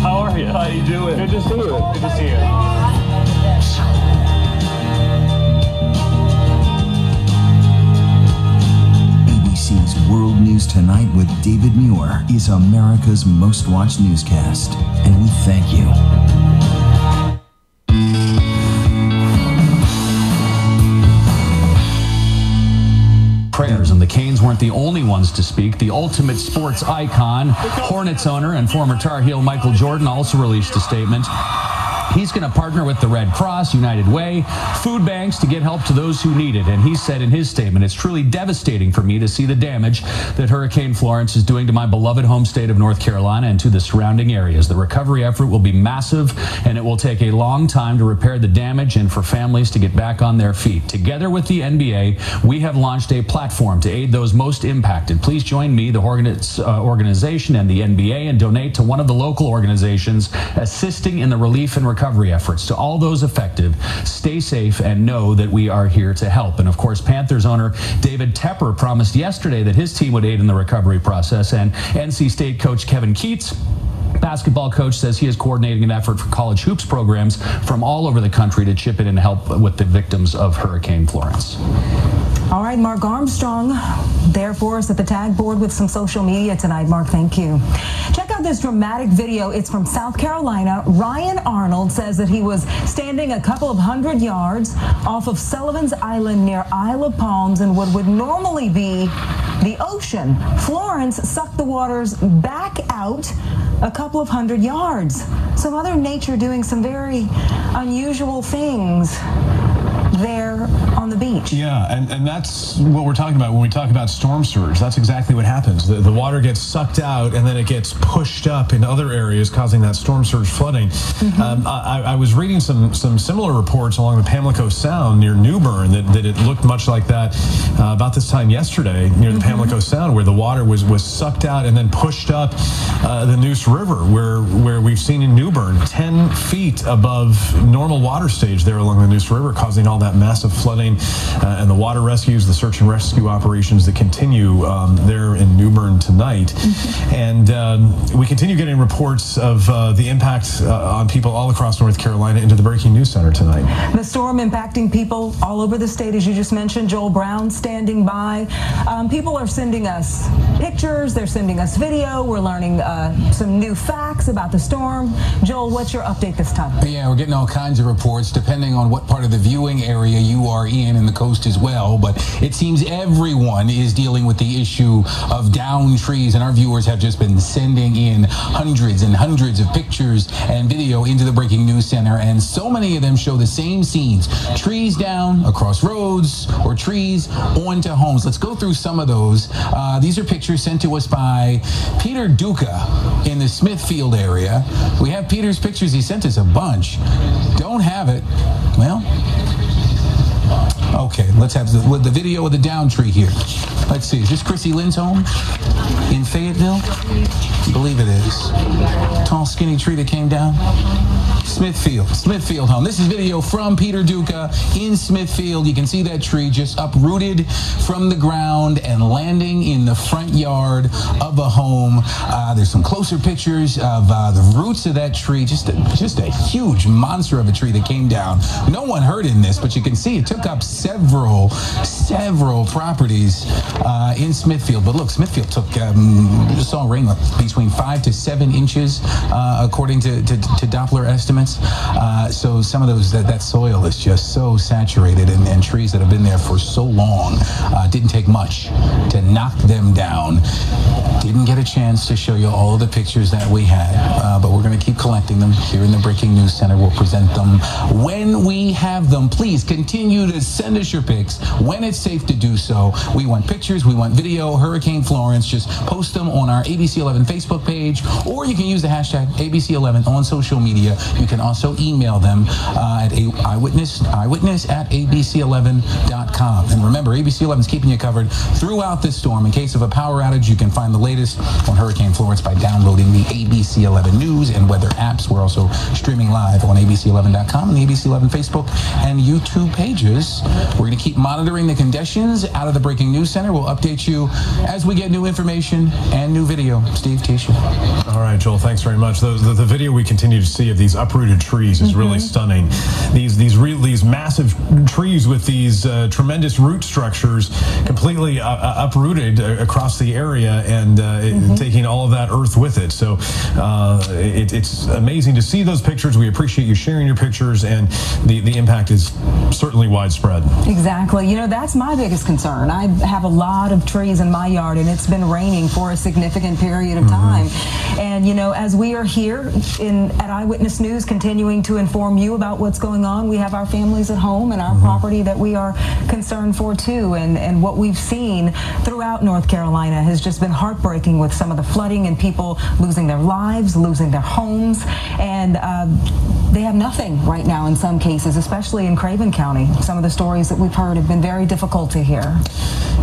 How are you? How you doing? Good to see you. Good to see you. ABC's World News Tonight with David Muir is America's most watched newscast, and we thank you. Prayers, and the Canes weren't the only ones to speak. The ultimate sports icon, Hornets owner, and former Tar Heel Michael Jordan also released a statement. He's going to partner with the Red Cross, United Way, food banks to get help to those who need it. And he said in his statement, it's truly devastating for me to see the damage that Hurricane Florence is doing to my beloved home state of North Carolina and to the surrounding areas. The recovery effort will be massive, and it will take a long time to repair the damage and for families to get back on their feet. Together with the NBA, we have launched a platform to aid those most impacted. Please join me, the organization, and the NBA, and donate to one of the local organizations assisting in the relief and recovery efforts. To all those affected, stay safe and know that we are here to help. And of course, Panthers owner David Tepper promised yesterday that his team would aid in the recovery process. And NC State coach Kevin Keatts, basketball coach, says he is coordinating an effort for college hoops programs from all over the country to chip in and help with the victims of Hurricane Florence. All right, Mark Armstrong there for us at the tag board with some social media tonight. Mark, thank you. Check out this dramatic video. It's from South Carolina. Ryan Arnold says that he was standing a couple of 100 yards off of Sullivan's Island near Isle of Palms in what would normally be the ocean. Florence sucked the waters back out a couple of 100 yards. So Mother Nature doing some very unusual things there on the beach. Yeah, and that's what we're talking about when we talk about storm surge. That's exactly what happens. The water gets sucked out and then it gets pushed up in other areas, causing that storm surge flooding. I was reading some similar reports along the Pamlico Sound near New Bern that it looked much like that about this time yesterday near the Pamlico Sound, where the water was sucked out and then pushed up the Neuse River, where we've seen in New Bern 10 feet above normal water stage there along the Neuse River, causing all that massive flooding, and the water rescues, the search and rescue operations that continue there in New Bern tonight. And we continue getting reports of the impact on people all across North Carolina into the Breaking News Center tonight. The storm impacting people all over the state, as you just mentioned. Joel Brown standing by. People are sending us pictures. They're sending us video. We're learning some new facts. facts about the storm. Joel, what's your update this time? Yeah, we're getting all kinds of reports depending on what part of the viewing area you are in and the coast as well. But it seems everyone is dealing with the issue of downed trees, and our viewers have just been sending in hundreds and hundreds of pictures and video into the Breaking News Center, and so many of them show the same scenes. Trees down across roads or trees onto homes. Let's go through some of those. These are pictures sent to us by Peter Duca in the Smithfield area. We have Peter's pictures. He sent us a bunch. Don't have it. Well, okay, let's have the video of the down tree here. Let's see, is this Chrissy Lynn's home in Fayetteville? I believe it is. Tall, skinny tree that came down. Smithfield home. This is video from Peter Duca in Smithfield. You can see that tree just uprooted from the ground and landing in the front yard of a home. There's some closer pictures of the roots of that tree. Just a huge monster of a tree that came down. No one hurt in this, but you can see it took up several properties in Smithfield. But look, Smithfield took saw rain between 5 to 7 inches, according to Doppler estimates. So some of those that soil is just so saturated, and trees that have been there for so long, didn't take much to knock them down. Didn't get a chance to show you all of the pictures that we had, but we're going to keep collecting them here in the Breaking News Center. We'll present them when we have them. Please continue to send us your pics when it's safe to do so. We want pictures, we want video. Hurricane Florence, just post them on our ABC 11 Facebook page, or you can use the hashtag ABC11 on social media. You can also email them at eyewitness at abc11.com. And remember, ABC11 is keeping you covered throughout this storm. In case of a power outage, you can find the latest on Hurricane Florence by downloading the ABC11 News and weather apps. We're also streaming live on abc11.com and the ABC11 Facebook and YouTube pages. We're going to keep monitoring the conditions out of the Breaking News Center. We'll update you as we get new information and new video. Steve, Tisha. All right, Joel, thanks very much. The video we continue to see of these uprooted trees is really stunning. These massive trees with these tremendous root structures completely uprooted across the area and taking all of that earth with it. So it's amazing to see those pictures. We appreciate you sharing your pictures, and the impact is certainly widespread. Exactly. You know, that's my biggest concern. I have a lot of trees in my yard, and it's been raining for a significant period of time. And, you know, as we are here at Eyewitness News continuing to inform you about what's going on, we have our families at home and our property that we are concerned for too. And what we've seen throughout North Carolina has just been heartbreaking, with some of the flooding and people losing their lives, losing their homes, and they have nothing right now in some cases, especially in Craven County. Some of the stories that we've heard have been very difficult to hear.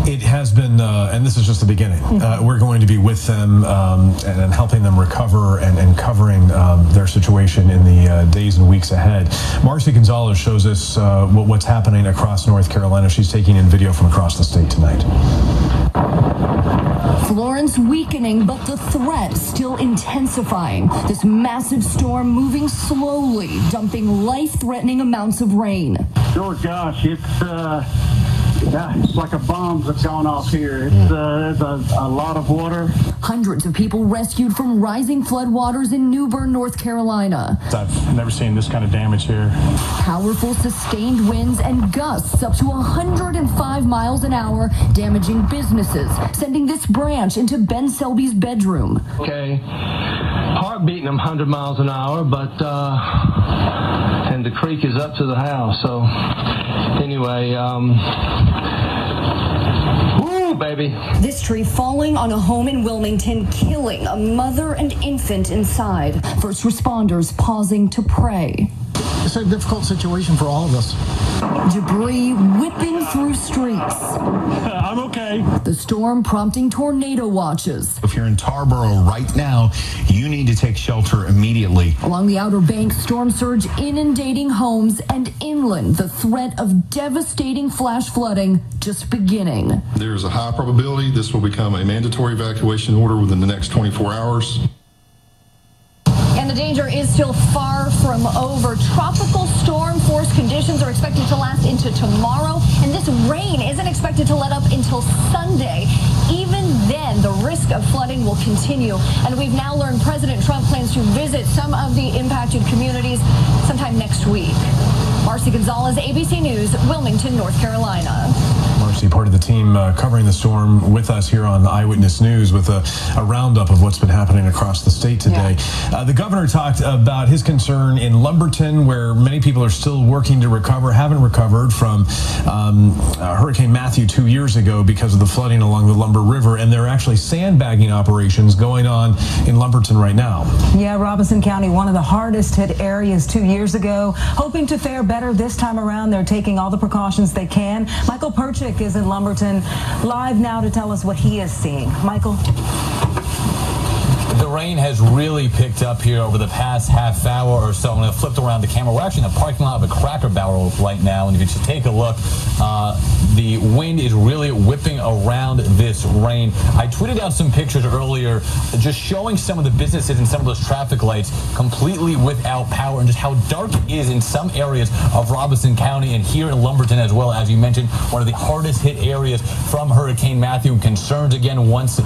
It has been, and this is just the beginning. We're going to be with them and helping them recover and covering their situation in the days and weeks ahead. Marcy Gonzalez shows us what's happening across North Carolina. She's taking in video from across the state tonight. Florence weakening, but the threat still intensifying. This massive storm moving slowly, dumping life-threatening amounts of rain. Oh gosh, it's like a bombs have gone off here. There's a lot of water. Hundreds of people rescued from rising floodwaters in New Bern, North Carolina. I've never seen this kind of damage here. Powerful sustained winds and gusts up to 105 miles an hour, damaging businesses, sending this branch into Ben Selby's bedroom. Okay, heart beating them 100 miles an hour, but and the creek is up to the house. So anyway, woo, baby. This tree falling on a home in Wilmington, killing a mother and infant inside. First responders pausing to pray. It's a difficult situation for all of us. Debris whipping through streets. I'm okay. The storm prompting tornado watches. If you're in Tarboro right now, you need to take shelter immediately. Along the Outer Banks, storm surge inundating homes, and inland, the threat of devastating flash flooding just beginning. There's a high probability this will become a mandatory evacuation order within the next 24 hours. And the danger is still far from over. Tropical storm force conditions are expected to last into tomorrow, and this rain isn't expected to let up until Sunday. Even then, the risk of flooding will continue, and we've now learned President Trump plans to visit some of the impacted communities sometime next week. Marcy Gonzalez, ABC News, Wilmington, North Carolina. Marcy, part of the team covering the storm with us here on Eyewitness News with a roundup of what's been happening across the state today. Yeah. The governor talked about his concern in Lumberton, where many people are still working to recover, haven't recovered from Hurricane Matthew 2 years ago because of the flooding along the Lumber River, and there are actually sandbagging operations going on in Lumberton right now. Yeah, Robeson County, one of the hardest hit areas 2 years ago, hoping to fare better this time around. They're taking all the precautions they can. Michael Perchik is in Lumberton live now to tell us what he is seeing. Michael? The rain has really picked up here over the past half hour or so. I'm going to flip around the camera. We're actually in the parking lot of a Cracker Barrel right now, and if you just take a look, the wind is really whipping around this rain. I tweeted out some pictures earlier just showing some of the businesses and some of those traffic lights completely without power, and just how dark it is in some areas of Robeson County and here in Lumberton as well. As you mentioned, one of the hardest hit areas from Hurricane Matthew. Concerns again once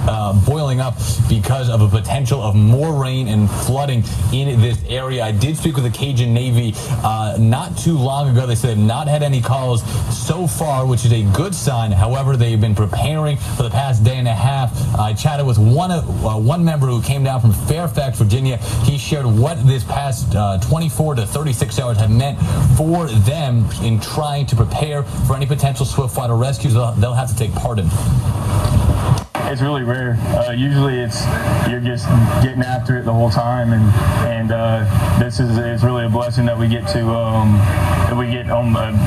boiling up because of a potential of more rain and flooding in this area. I did speak with the Cajun Navy not too long ago. They said they've not had any calls so far, which is a good sign. However, they've been preparing for the past day and a half. I chatted with one member who came down from Fairfax, Virginia. He shared what this past 24 to 36 hours have meant for them in trying to prepare for any potential swiftwater rescues they'll have to take part in. It's really rare. Usually you're just getting after it the whole time, and this is really a blessing that we get to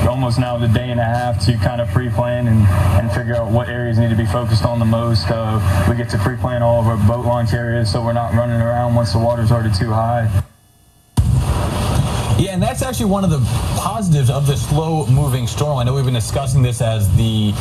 almost now the day and a half to kind of pre-plan and figure out what areas need to be focused on the most. We get to pre-plan all of our boat launch areas so we're not running around once the water's already too high. Yeah, and that's actually one of the positives of the slow-moving storm. I know we've been discussing this as the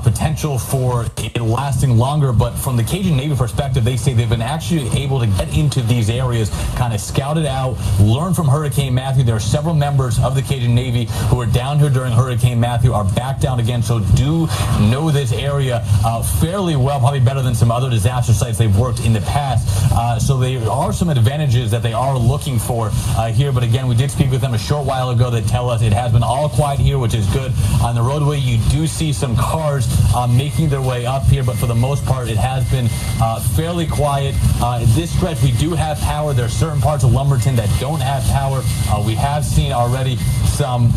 potential for it lasting longer, but from the Cajun Navy perspective, they say they've been actually able to get into these areas, kind of scout it out, learn from Hurricane Matthew. There are several members of the Cajun Navy who were down here during Hurricane Matthew, are back down again, so do know this area fairly well, probably better than some other disaster sites they've worked in the past. So there are some advantages that they are looking for here, but again, we did speak with them a short while ago that tell us it has been all quiet here, which is good. On the roadway, you do see some cars making their way up here, but for the most part, it has been fairly quiet. This stretch, we do have power. There are certain parts of Lumberton that don't have power. We have seen already some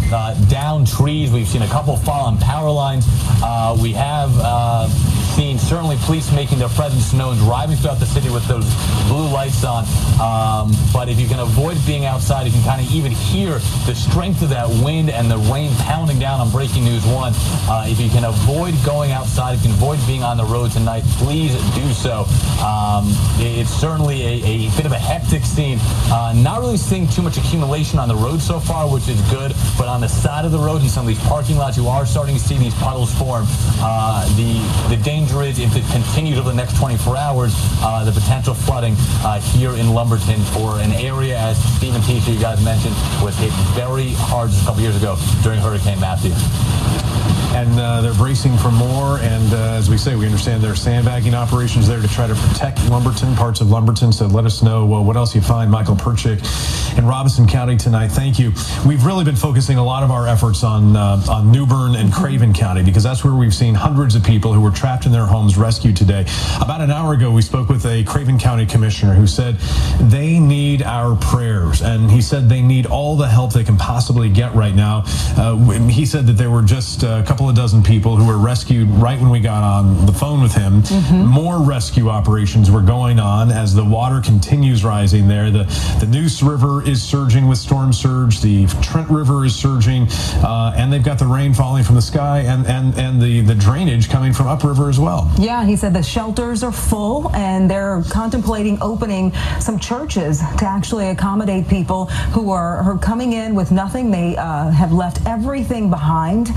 downed trees. We've seen a couple fall on power lines. We have seen certainly police making their presence known, driving throughout the city with those blue lights on. But if you can avoid being outside, you can kind of even hear the strength of that wind and the rain pounding down on Breaking News 1. If you can avoid going outside, if you can avoid being on the road tonight, please do so. It's certainly a bit of a hectic scene. Not really seeing too much accumulation on the road so far, which is good, but on the side of the road in some of these parking lots, you are starting to see these puddles form. The danger is if it continues over the next 24 hours, the potential flooding here in Lumberton for an area, as Stephen Teacher, you guys mentioned, was hit very hard just a couple years ago during Hurricane Matthew. And they're bracing for more, and as we say, we understand there are sandbagging operations there to try to protect Lumberton, parts of Lumberton, so let us know what else you find. Michael Perchik in Robeson County tonight. Thank you. We've really been focusing a lot of our efforts on New Bern and Craven County, because that's where we've seen hundreds of people who were trapped in their homes rescued today. About an hour ago, we spoke with a Craven County commissioner who said they need our prayers, and he said they need all the help they can possibly get right now. He said that there were just a couple of dozen people who were rescued right when we got on the phone with him. More rescue operations were going on as the water continues rising there. The Neuse River is surging with storm surge. The Trent River is surging, and they've got the rain falling from the sky and the drainage coming from upriver as well. Yeah, he said the shelters are full, and they're contemplating opening some churches to actually accommodate people who are coming in with nothing. They have left everything behind.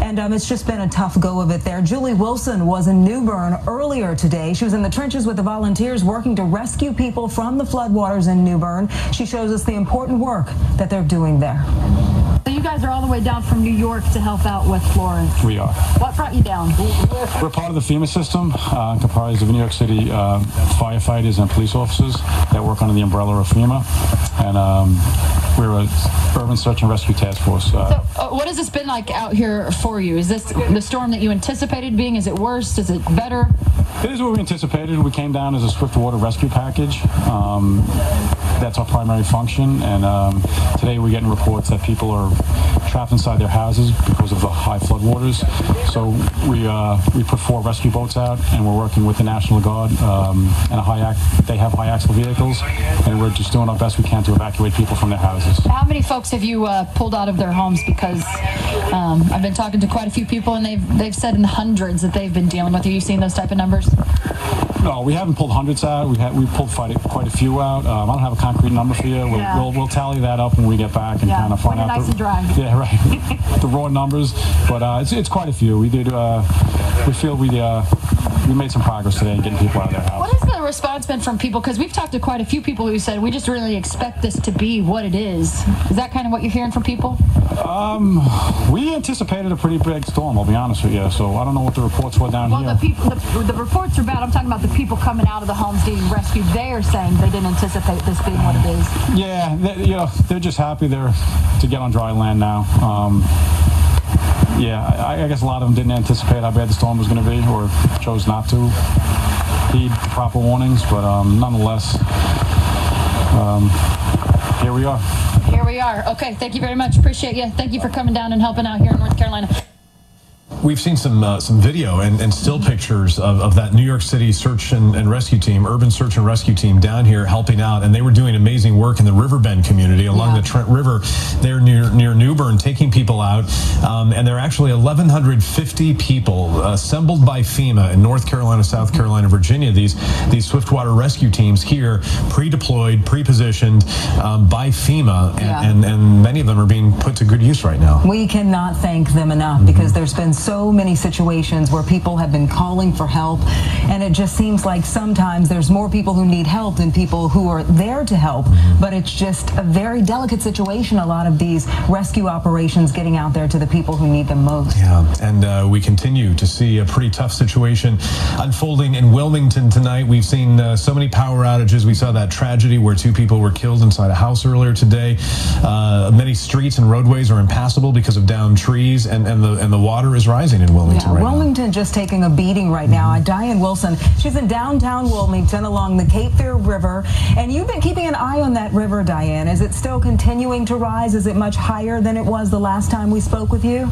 And And it's just been a tough go of it there. Julie Wilson was in New Bern earlier today. She was in the trenches with the volunteers working to rescue people from the floodwaters in New Bern. She shows us the important work that they're doing there. So you guys are all the way down from New York to help out with Florence. We are. What brought you down? We're part of the FEMA system, comprised of New York City firefighters and police officers that work under the umbrella of FEMA. And we're an urban search and rescue task force. So what has this been like out here for you? Is this the storm that you anticipated being? Is it worse? Is it better? It is what we anticipated. We came down as a swift water rescue package. That's our primary function. And today we're getting reports that people are trapped inside their houses because of the high floodwaters. So we put 4 rescue boats out, and we're working with the National Guard and they have high axle vehicles, and we're just doing our best we can to evacuate people from their houses. How many folks have you pulled out of their homes? Because I've been talking to quite a few people, and they've said in the hundreds that they've been dealing with. Are you seeing those type of numbers? No, we haven't pulled hundreds out. We pulled quite a few out. I don't have a concrete number for you. We'll tally that up when we get back and kind of find out. Nice and dry. Yeah, right. The raw numbers, but it's quite a few. We did. We feel we made some progress today in getting people out of their house. What has the response been from people? Because we've talked to quite a few people who said we just really expect this to be what it is. Is that kind of what you're hearing from people? We anticipated a pretty big storm, I'll be honest with you. So I don't know what the reports were down here. Well, the reports are bad. I'm talking about the people coming out of the homes getting rescued. They are saying they didn't anticipate this being what it is. Yeah, they're just happy to get on dry land now. I guess a lot of them didn't anticipate how bad the storm was going to be, or chose not to heed the proper warnings. But nonetheless, here we are. Here we are. Okay, thank you very much. Appreciate you. Thank you for coming down and helping out here in North Carolina. We've seen some video and still pictures of that New York City search and rescue team, urban search and rescue team down here helping out, and they were doing amazing work in the Riverbend community along the Trent River there near New Bern, taking people out, and there are actually 1,150 people assembled by FEMA in North Carolina, South Carolina, Virginia. These swiftwater rescue teams here, pre-deployed, pre-positioned by FEMA, and many of them are being put to good use right now. We cannot thank them enough because there's been so many situations where people have been calling for help, and it just seems like sometimes there's more people who need help than people who are there to help, but it's just a very delicate situation, a lot of these rescue operations getting out there to the people who need them most. Yeah, and we continue to see a pretty tough situation unfolding in Wilmington tonight. We've seen so many power outages. We saw that tragedy where 2 people were killed inside a house earlier today. Many streets and roadways are impassable because of downed trees, and the water is rising in Wilmington right now. Wilmington just taking a beating right now. Diane Wilson, she's in downtown Wilmington along the Cape Fear River, and you've been keeping an eye on that river, Diane. Is it still continuing to rise? Is it much higher than it was the last time we spoke with you?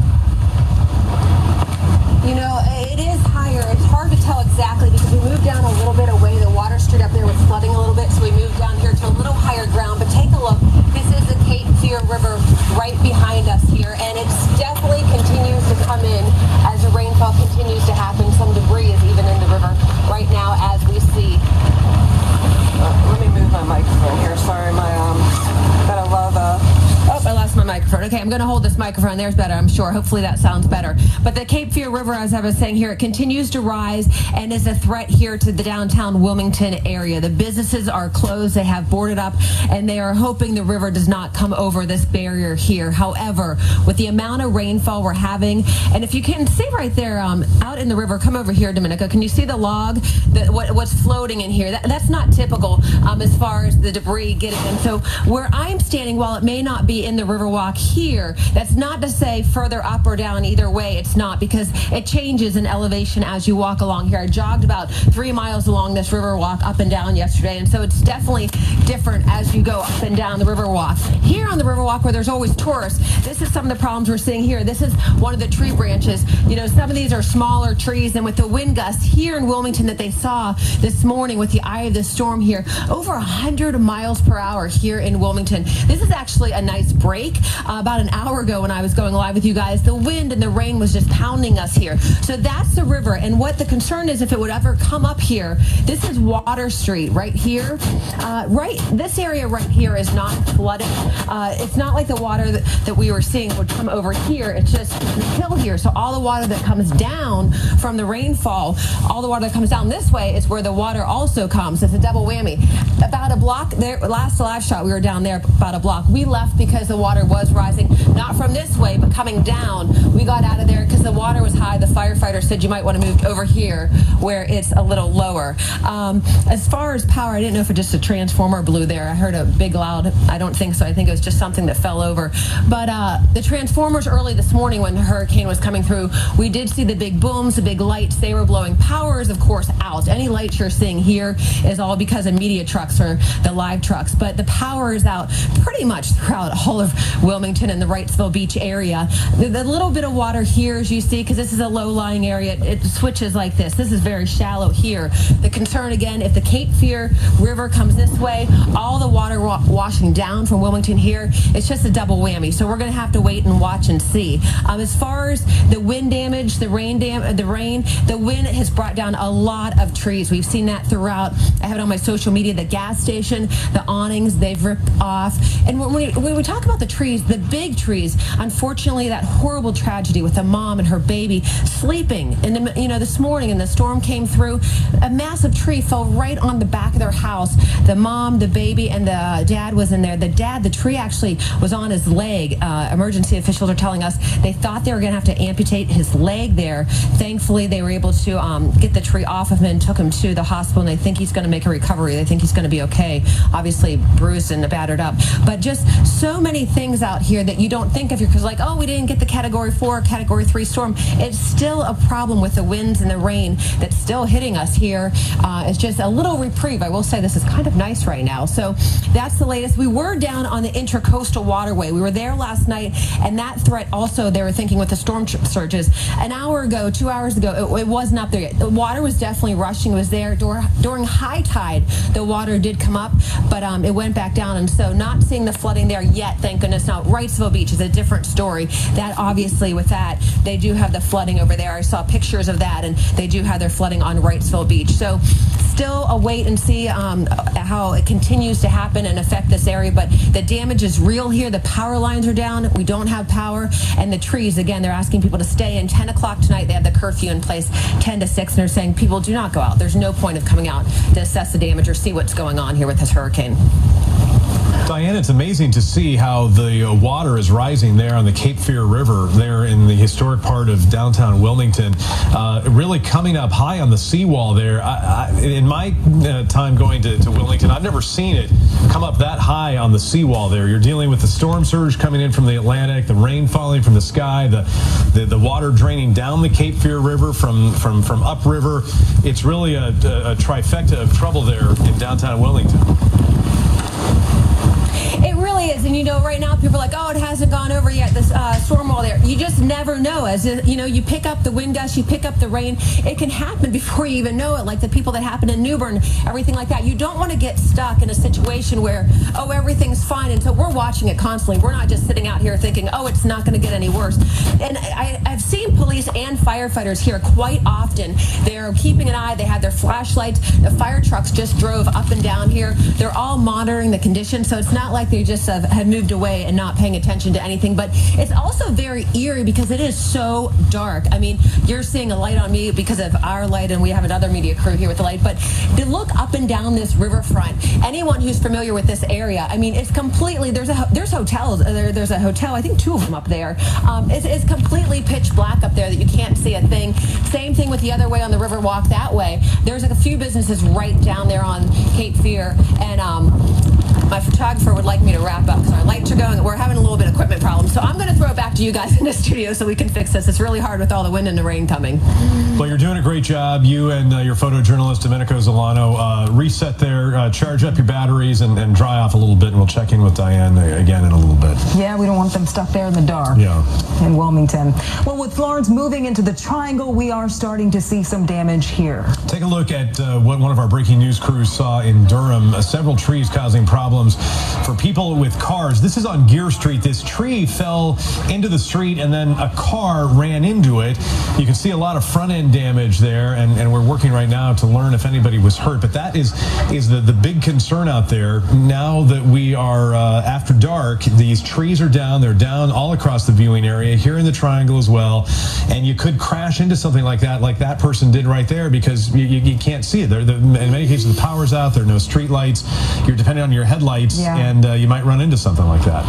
You know, it is higher. It's hard to tell exactly because we moved down a little bit away. The Water Street up there was flooding a little bit, so we moved down here to a little higher ground. But take a look. This is the Cape Fear River right behind us here, and it definitely continues to come in as the rainfall continues to happen. Some debris is even in the river right now as we see. Let me move my microphone here. Sorry, gotta love I lost my microphone. Okay, I'm going to hold this microphone. There's better, I'm sure. Hopefully that sounds better. But the Cape Fear River, as I was saying here, it continues to rise and is a threat here to the downtown Wilmington area. The businesses are closed. They have boarded up, and they are hoping the river does not come over this barrier here. However, with the amount of rainfall we're having, and if you can see right there out in the river, come over here, Dominica. Can you see the log, what's floating in here? That's not typical as far as the debris getting in. So where I'm standing, while it may not be in the Riverwalk here, that's not to say further up or down. Either way, it's not, because it changes in elevation as you walk along here. I jogged about 3 miles along this Riverwalk up and down yesterday, and so it's definitely different as you go up and down the Riverwalk. Here on the Riverwalk, where there's always tourists, this is some of the problems we're seeing here. This is one of the tree branches. You know, some of these are smaller trees, and with the wind gusts here in Wilmington that they saw this morning with the eye of the storm here, over 100 miles per hour here in Wilmington. This is actually a nice break. About about an hour ago when I was going live with you guys, the wind and the rain was just pounding us here. So that's the river. And what the concern is, if it would ever come up here, this is Water Street right here. This area right here is not flooded. It's not like the water that we were seeing would come over here. It's just the hill here. So all the water that comes down from the rainfall, all the water that comes down this way is where the water also comes. It's a double whammy. About a block there, last live shot, we were down there about a block. We left because the water was rising, not from this way, but coming down. We got out of there because the water was high. The firefighter said you might want to move over here where it's a little lower. As far as power, I didn't know if it just a transformer blew there. I heard a big loud. I don't think so. I think it was just something that fell over. But the transformers early this morning when the hurricane was coming through, we did see the big booms, the big lights. They were blowing. Power is, of course, out. Any lights you're seeing here is all because of media trucks or the live trucks. But the power is out pretty much throughout all of Wilmington and the Wrightsville Beach area. The little bit of water here, as you see, because this is a low-lying area, it switches like this. This is very shallow here. The concern, again, if the Cape Fear River comes this way, all the water washing down from Wilmington here, it's just a double whammy. So we're going to have to wait and watch and see. As far as the wind damage, the rain, the wind has brought down a lot of trees. We've seen that throughout. I have it on my social media. The gas station, the awnings, they've ripped off. And when we talk about the trees, the big trees, unfortunately, that horrible tragedy with the mom and her baby sleeping, and this morning, and the storm came through, a massive tree fell right on the back of their house. The mom, the baby, and the dad was in there. The tree actually was on his leg. Emergency officials are telling us they thought they were going to have to amputate his leg there. Thankfully, they were able to get the tree off of him and took him to the hospital, and they think he's going to make a recovery. They think he's going to be okay. Obviously, bruised and battered up. But just so many things out here that you don't think of because like, oh, we didn't get the Category 4, Category 3 storm. It's still a problem with the winds and the rain that's still hitting us here. It's just a little reprieve. I will say this is kind of nice right now. So that's the latest. We were down on the Intracoastal Waterway. We were there last night, and that threat also, they were thinking with the storm surges. An hour ago, 2 hours ago, it wasn't up there yet. The water was definitely rushing. It was there. During high tide, the water did come up, but it went back down, and so not seeing the flooding there yet, thank goodness. Now, Wrightsville Beach is a different story. That obviously, with that, they do have the flooding over there. I saw pictures of that, and they do have their flooding on Wrightsville Beach. So still a wait and see how it continues to happen and affect this area, but the damage is real here. The power lines are down. We don't have power, and the trees, again, they're asking people to stay in. 10 o'clock tonight, they have the curfew in place, 10 to 6, and they're saying people do not go out. There's no point of coming out to assess the damage or see what's going on here with this hurricane. Diane, it's amazing to see how the water is rising there on the Cape Fear River there in the historic part of downtown Wilmington, really coming up high on the seawall there. In my time going to Wilmington, I've never seen it come up that high on the seawall there. You're dealing with the storm surge coming in from the Atlantic, the rain falling from the sky, the water draining down the Cape Fear River from upriver. It's really a trifecta of trouble there in downtown Wilmington. It really is, and right now people are like, oh, it hasn't gone over yet, this storm wall there. You just never know. As you pick up the wind gusts, you pick up the rain. It can happen before you even know it, like the people that happened in New Bern, everything like that. You don't want to get stuck in a situation where, oh, everything's fine, and so we're watching it constantly. We're not just sitting out here thinking, oh, it's not going to get any worse. And I've seen police and firefighters here quite often. They're keeping an eye. They have their flashlights. The fire trucks just drove up and down here. They're all monitoring the conditions, so it's not like they just have moved away and not paying attention to anything. But it's also very eerie because it is so dark. I mean, you're seeing a light on me because of our light, and we have another media crew here with the light. But to look up and down this riverfront, anyone who's familiar with this area, I mean, it's completely, there's hotels. There's a hotel, I think 2 of them up there. It's completely pitch black up there that you can't see a thing. Same thing with the other way on the river walk that way. There's a few businesses right down there on Cape Fear, and my photographer would like me to wrap up because our lights are going. We're having a little bit of equipment problems. So I'm going to throw it back to you guys in the studio so we can fix this. It's really hard with all the wind and the rain coming. Well, you're doing a great job. You and your photojournalist, Domenico Zolano, reset there, charge up your batteries and dry off a little bit, and we'll check in with Diane again in a little bit. Yeah, we don't want them stuck there in the dark in Wilmington. Well, with Florence moving into the Triangle, we are starting to see some damage here. Take a look at what one of our breaking news crews saw in Durham. Several trees causing problems problems for people with cars. This is on Gear Street. This tree fell into the street and then a car ran into it. You can see a lot of front end damage there, and we're working right now to learn if anybody was hurt. But that is the big concern out there. Now that we are after dark, these trees are down. They're down all across the viewing area, here in the triangle as well. And you could crash into something like that person did right there, because you can't see it. In many cases, the power's out. There are no street lights. You're dependent on your headlights, and you might run into something like that.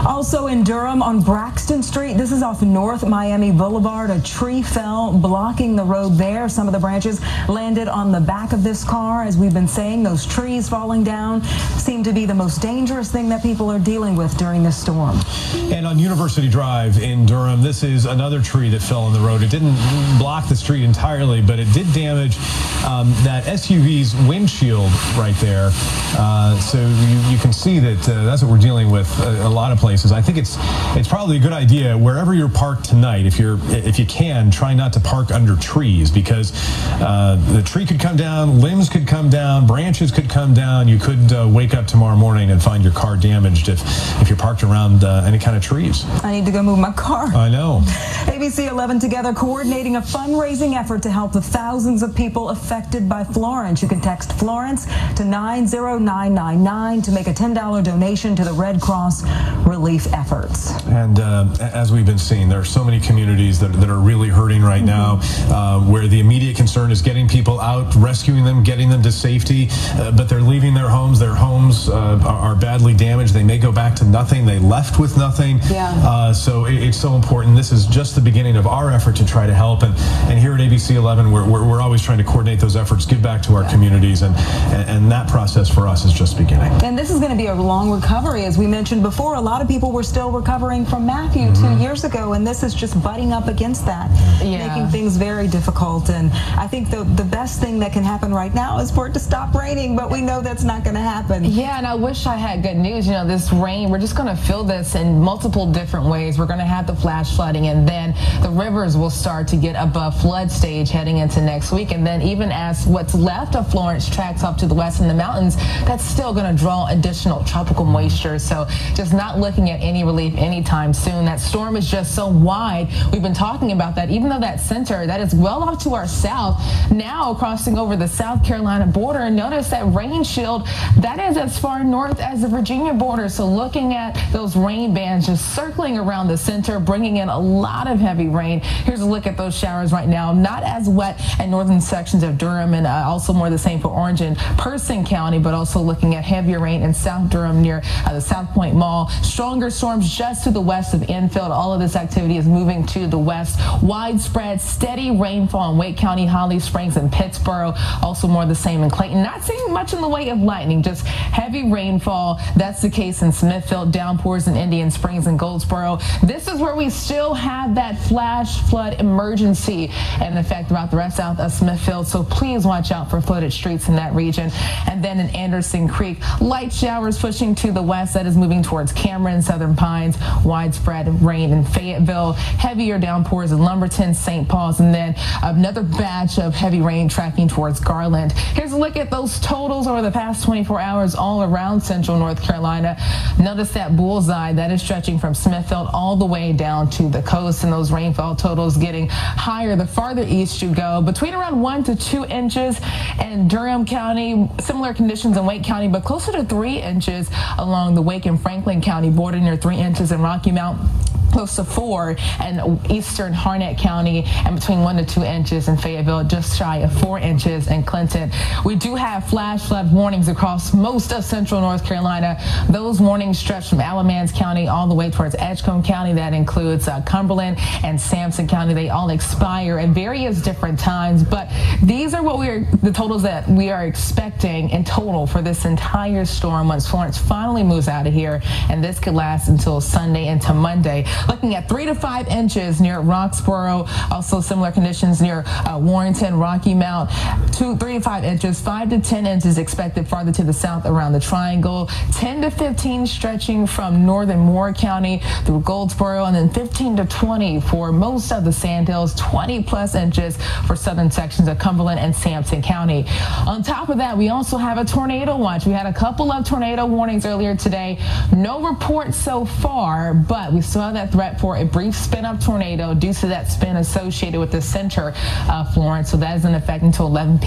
Also in Durham on Braxton Street, this is off North Miami Boulevard. A tree fell, blocking the road there. Some of the branches landed on the back of this car. As we've been saying, those trees falling down seem to be the most dangerous thing that people are dealing with during this storm. And on University Drive in Durham, this is another tree that fell on the road. It didn't block the street entirely, but it did damage that SUV's windshield right there. So you can see that that's what we're dealing with a lot of places. I think it's probably a good idea, wherever you're parked tonight, if you can, try not to park under trees, because the tree could come down, limbs could come down, branches could come down. You could wake up tomorrow morning and find your car damaged if you're parked around any kind of trees. I need to go move my car. I know. ABC 11 Together coordinating a fundraising effort to help the thousands of people affected by Florence. You can text Florence to 90999 to make a $10 donation to the Red Cross relief efforts. And as we've been seeing, there are so many communities that are really hurting right now, where the immediate concern is getting people out, rescuing them, getting them to safety, but they're leaving their homes. Their homes are badly damaged. They may go back to nothing. They left with nothing. So it's so important. This is just the beginning of our effort to try to help. And here at ABC 11, we're always trying to coordinate those efforts, give back to our communities, and that process for us is just beginning. And this is going to be a long recovery. As we mentioned before, a lot of people were still recovering from Matthew 2 years ago, and this is just butting up against that, making things very difficult. And I think the best thing that can happen right now is for it to stop raining, but we know that's not going to happen. Yeah, and I wish I had good news. You know, this rain, we're just going to feel this in multiple different ways. We're going to have the flash flooding, and then the rivers will start to get above flood stage heading into next week. And then even as what's left of Florence tracks off to the west in the mountains, that's still going to draw additional tropical moisture. So just not looking at any relief anytime soon. That storm is just so wide. We've been talking about that, even though that center, that is well off to our south, now crossing over the South Carolina border. And notice that rain shield, that is as far north as the Virginia border. So looking at those rain bands just circling around the center, bringing in a lot of heavy rain. Here's a look at those showers right now. Not as wet in northern sections of Durham, and also more the same for Orange and Person County, but also looking at heavier rain in South Durham near the South Point Mall. Stronger storms just to the west of Enfield. All of this activity is moving to the west. Widespread steady rainfall in Wake County, Holly Springs, and Pittsboro. Also more the same in Clayton. Not seeing much in the way of lightning, just heavy rainfall. That's the case in Smithfield, downpours in Indian Springs and Goldsboro. This is where we still have that flash flood emergency in effect throughout the rest south of Smithfield. So please watch out for flooded streets in that region. And then in Anderson Creek, light showers pushing to the west. That is moving towards Cameron, Southern Pines. Widespread rain in Fayetteville. Heavier downpours in Lumberton, St. Paul's, and then another batch of heavy rain tracking towards Garland. Here's a look at those totals over the past 24 hours all around central North Carolina. Notice that bullseye that is stretching from Smithfield all the way down to the coast, and those rainfall totals getting higher the farther east you go, between around 1 to 2 inches in Durham County. Similar conditions in Wake County, but closer to 3 inches along the Wake and Franklin County border, near 3 inches in Rocky Mount. Close to 4 in eastern Harnett County, and between 1 to 2 inches in Fayetteville, just shy of 4 inches in Clinton. We do have flash flood warnings across most of central North Carolina. Those warnings stretch from Alamance County all the way towards Edgecombe County. That includes Cumberland and Sampson County. They all expire at various different times, but these are the totals that we are expecting in total for this entire storm once Florence finally moves out of here, and this could last until Sunday into Monday. Looking at 3 to 5 inches near Roxborough. Also similar conditions near Warrenton, Rocky Mount. 3 to 5 inches. 5 to 10 inches expected farther to the south around the Triangle. 10 to 15 stretching from northern Moore County through Goldsboro, and then 15 to 20 for most of the Sandhills. 20 plus inches for southern sections of Cumberland and Sampson County. On top of that, we also have a tornado watch. We had a couple of tornado warnings earlier today. No reports so far, but we still have that threat for a brief spin-up tornado due to that spin associated with the center of Florence. So that is in effect until 11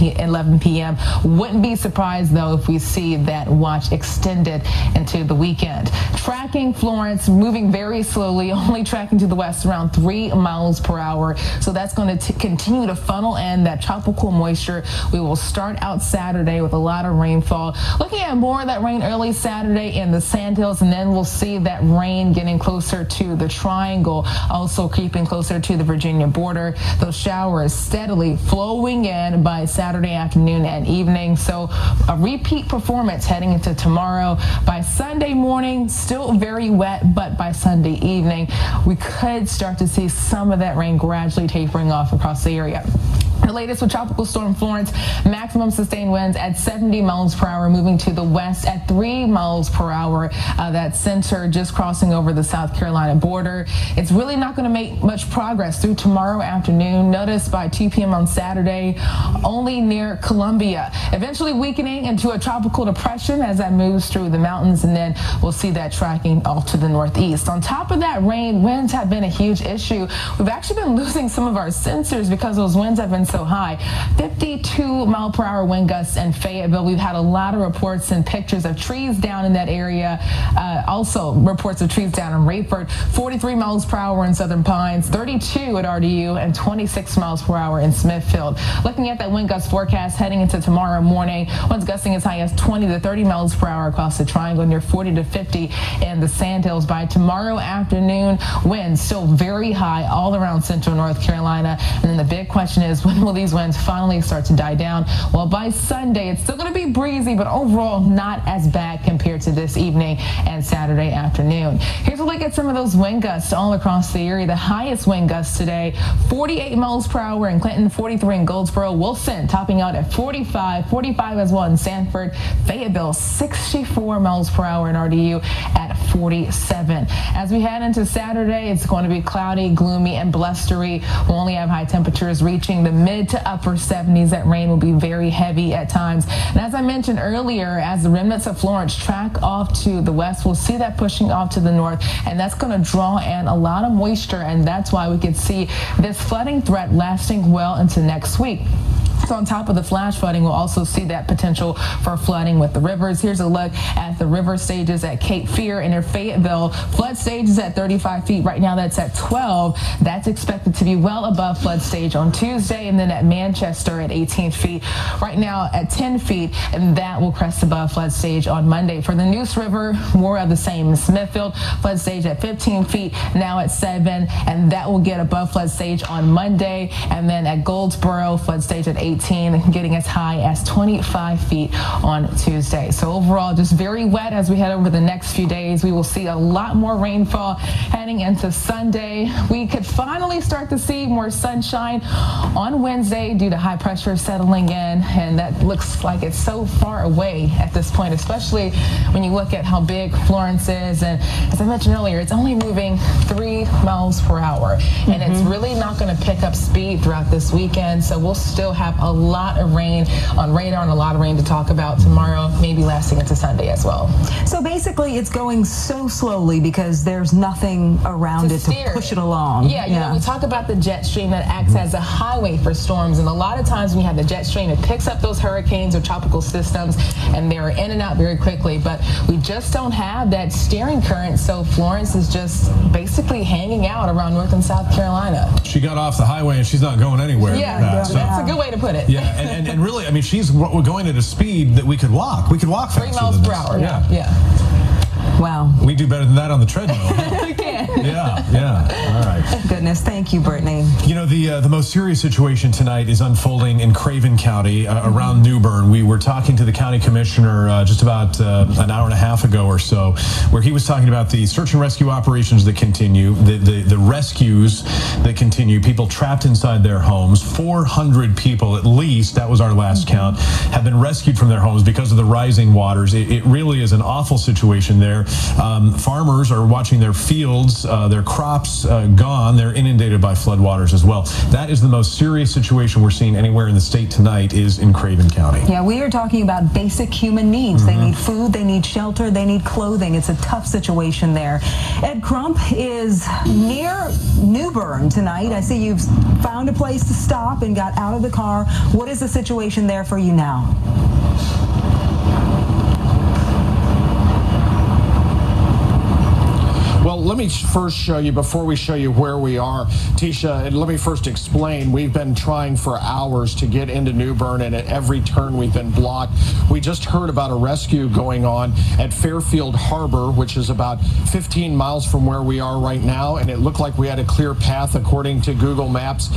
p.m. Wouldn't be surprised, though, if we see that watch extended into the weekend. Tracking Florence, moving very slowly, only tracking to the west around 3 miles per hour. So that's going to continue to funnel in that tropical moisture. We will start out Saturday with a lot of rainfall. Looking at more of that rain early Saturday in the Sandhills, and then we'll see that rain getting closer to the Triangle, also creeping closer to the Virginia border. Those showers steadily flowing in by Saturday afternoon and evening. So a repeat performance heading into tomorrow. By Sunday morning, still very wet, but by Sunday evening, we could start to see some of that rain gradually tapering off across the area. The latest with Tropical Storm Florence, maximum sustained winds at 70 miles per hour, moving to the west at 3 miles per hour. That center just crossing over the South Carolina border. It's really not going to make much progress through tomorrow afternoon. Notice by 2 p.m. on Saturday, only near Columbia. Eventually weakening into a tropical depression as that moves through the mountains, and then we'll see that tracking off to the northeast. On top of that, rain, winds have been a huge issue. We've actually been losing some of our sensors because those winds have been so high. 52 mile per hour wind gusts in Fayetteville. We've had a lot of reports and pictures of trees down in that area. Also reports of trees down in Rayford. 43 miles per hour in Southern Pines, 32 at RDU, and 26 miles per hour in Smithfield. Looking at that wind gust forecast heading into tomorrow morning, winds gusting as high as 20 to 30 miles per hour across the Triangle, near 40 to 50 in the Sandhills. By tomorrow afternoon, winds still very high all around central North Carolina. And then the big question is, when will these winds finally start to die down? Well, by Sunday, it's still going to be breezy, but overall not as bad compared to this evening and Saturday afternoon. Here's a look at some of those wind gusts all across the area. The highest wind gusts today, 48 miles per hour in Clinton, 43 in Goldsboro, Wilson topping out at 45 as well in Sanford, Fayetteville, 64 miles per hour in RDU at 47. As we head into Saturday, it's going to be cloudy, gloomy, and blustery. We'll only have high temperatures reaching the mid to upper 70s. That rain will be very heavy at times. And as I mentioned earlier, as the remnants of Florence track off to the west, we'll see that pushing off to the north, and that's going to draw in a lot of moisture, and that's why we could see this flooding threat lasting well into next week. So on top of the flash flooding, we'll also see that potential for flooding with the rivers. Here's a look at the river stages at Cape Fear and near Fayetteville. Flood stage is at 35 feet. Right now that's at 12. That's expected to be well above flood stage on Tuesday, and then at Manchester at 18 feet. Right now at 10 feet, and that will crest above flood stage on Monday. For the Neuse River, more of the same. Smithfield, flood stage at 15 feet, now at 7, and that will get above flood stage on Monday. And then at Goldsboro, flood stage at 18, getting as high as 25 feet on Tuesday. So overall, just very wet as we head over the next few days. We will see a lot more rainfall heading into Sunday. We could finally start to see more sunshine on Wednesday due to high pressure settling in, and that looks like it's so far away at this point, especially when you look at how big Florence is. And as I mentioned earlier, it's only moving 3 miles per hour, and it's really not going to pick up speed throughout this weekend. So we'll still have a lot of rain on radar and a lot of rain to talk about tomorrow, maybe lasting into Sunday as well. So basically it's going so slowly because there's nothing around it to push it along. Yeah, you know, we talk about the jet stream that acts as a highway for storms, and a lot of times when you have the jet stream, it picks up those hurricanes or tropical systems, and they're in and out very quickly, but we just don't have that steering current, so Florence is just basically hanging out around North and South Carolina. She got off the highway and she's not going anywhere. Yeah, that's a good way to put it. Yeah, and really, I mean, we're going at a speed that we could walk. We could walk 3 miles per hour. Yeah. Wow. We do better than that on the treadmill. We can. Yeah. All right. Goodness, thank you, Brittany. You know, the most serious situation tonight is unfolding in Craven County, around New Bern. We were talking to the county commissioner just about an hour and a half ago or so, where he was talking about the search and rescue operations that continue, the rescues that continue, people trapped inside their homes. 400 people, at least, that was our last count, have been rescued from their homes because of the rising waters. It really is an awful situation there. Farmers are watching their fields, their crops gone. They're inundated by floodwaters as well. That is the most serious situation we're seeing anywhere in the state tonight, is in Craven County. Yeah, we are talking about basic human needs. They need food, they need shelter, they need clothing. It's a tough situation there. Ed Crump is near New Bern tonight. I see you've found a place to stop and got out of the car. What is the situation there for you now? Well, let me first show you, before we show you where we are, Tisha, and let me first explain. We've been trying for hours to get into New Bern, and at every turn we've been blocked. We just heard about a rescue going on at Fairfield Harbor, which is about 15 miles from where we are right now, and it looked like we had a clear path according to Google Maps.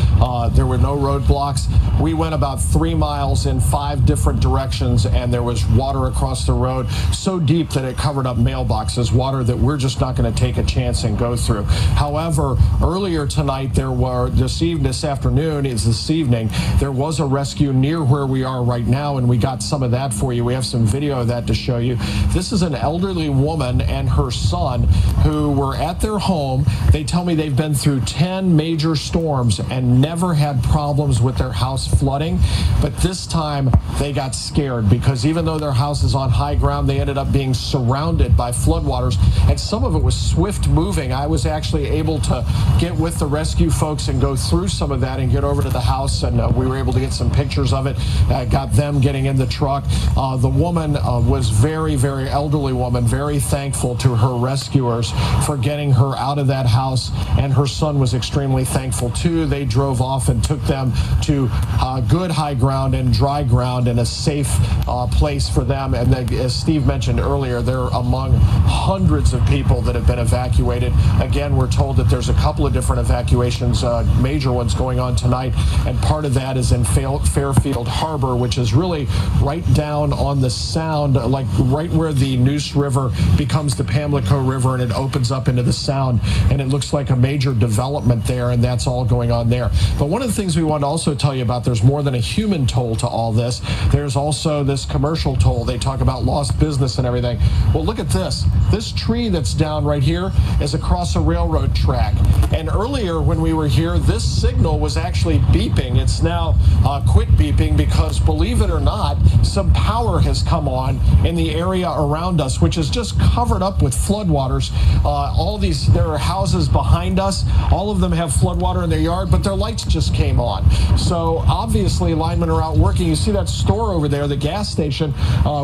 There were no roadblocks. We went about 3 miles in 5 different directions, and there was water across the road so deep that it covered up mailboxes, water that we're just not going to take a chance and go through. However, earlier tonight, there was this evening, there was a rescue near where we are right now, and we got some of that for you. We have some video of that to show you. This is an elderly woman and her son who were at their home. They tell me they've been through 10 major storms and never had problems with their house flooding, but this time they got scared because even though their house is on high ground, they ended up being surrounded by floodwaters, and some of it was swift moving. I was actually able to get with the rescue folks and go through some of that and get over to the house, and we were able to get some pictures of it. Got them getting in the truck. The woman was very elderly woman, very thankful to her rescuers for getting her out of that house, and her son was extremely thankful too. They drove off and took them to good high ground and dry ground and a safe place for them. And as Steve mentioned earlier, they're among hundreds of people that have been evacuated. Again, we're told that there's a couple of different evacuations, major ones going on tonight, and part of that is in Fairfield Harbor, which is really right down on the Sound, like right where the Neuse River becomes the Pamlico River, and it opens up into the Sound, and it looks like a major development there, and that's all going on there. But one of the things we want to also tell you about, there's more than a human toll to all this. There's also this commercial toll. They talk about lost business and everything. Well, look at this. This tree that's down right here is across a railroad track. And earlier when we were here, this signal was actually beeping. It's now quit beeping because, believe it or not, some power has come on in the area around us, which is just covered up with floodwaters. There are houses behind us. All of them have floodwater in their yard, but their lights just came on. So obviously linemen are out working. You see that store over there, the gas station.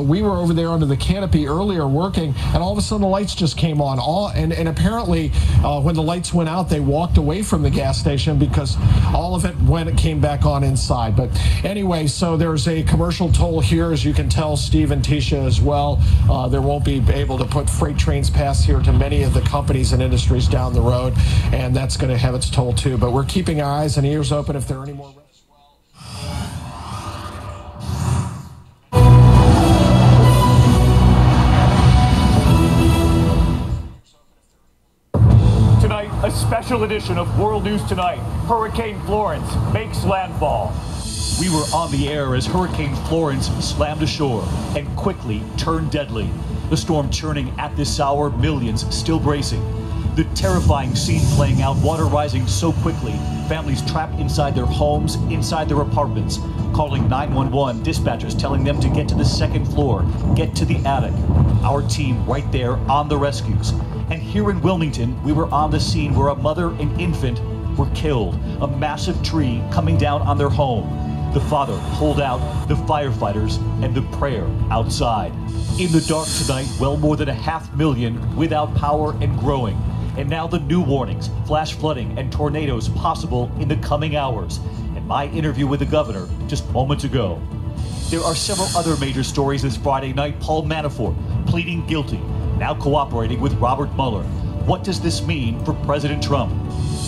We were over there under the canopy earlier working, and all of a sudden the lights just came on. And apparently when the lights went out, they walked away from the gas station because all of it came back on inside. But anyway, so there's a commercial toll here, as you can tell, Steve and Tisha as well. There won't be able to put freight trains past here to many of the companies and industries down the road, and that's going to have its toll too. But we're keeping our eyes and ears open if there are any more. Tonight, a special edition of World News Tonight. Hurricane Florence makes landfall. We were on the air as Hurricane Florence slammed ashore and quickly turned deadly. The storm churning at this hour, millions still bracing. The terrifying scene playing out, water rising so quickly, families trapped inside their homes, inside their apartments, calling 911, dispatchers telling them to get to the second floor, get to the attic. Our team right there on the rescues. And here in Wilmington, we were on the scene where a mother and infant were killed. A massive tree coming down on their home. The father pulled out, the firefighters, and the prayer outside. In the dark tonight, well more than 500,000 without power and growing. And now the new warnings, flash flooding and tornadoes possible in the coming hours. And my interview with the governor just moments ago. There are several other major stories this Friday night. Paul Manafort pleading guilty, now cooperating with Robert Mueller. What does this mean for President Trump?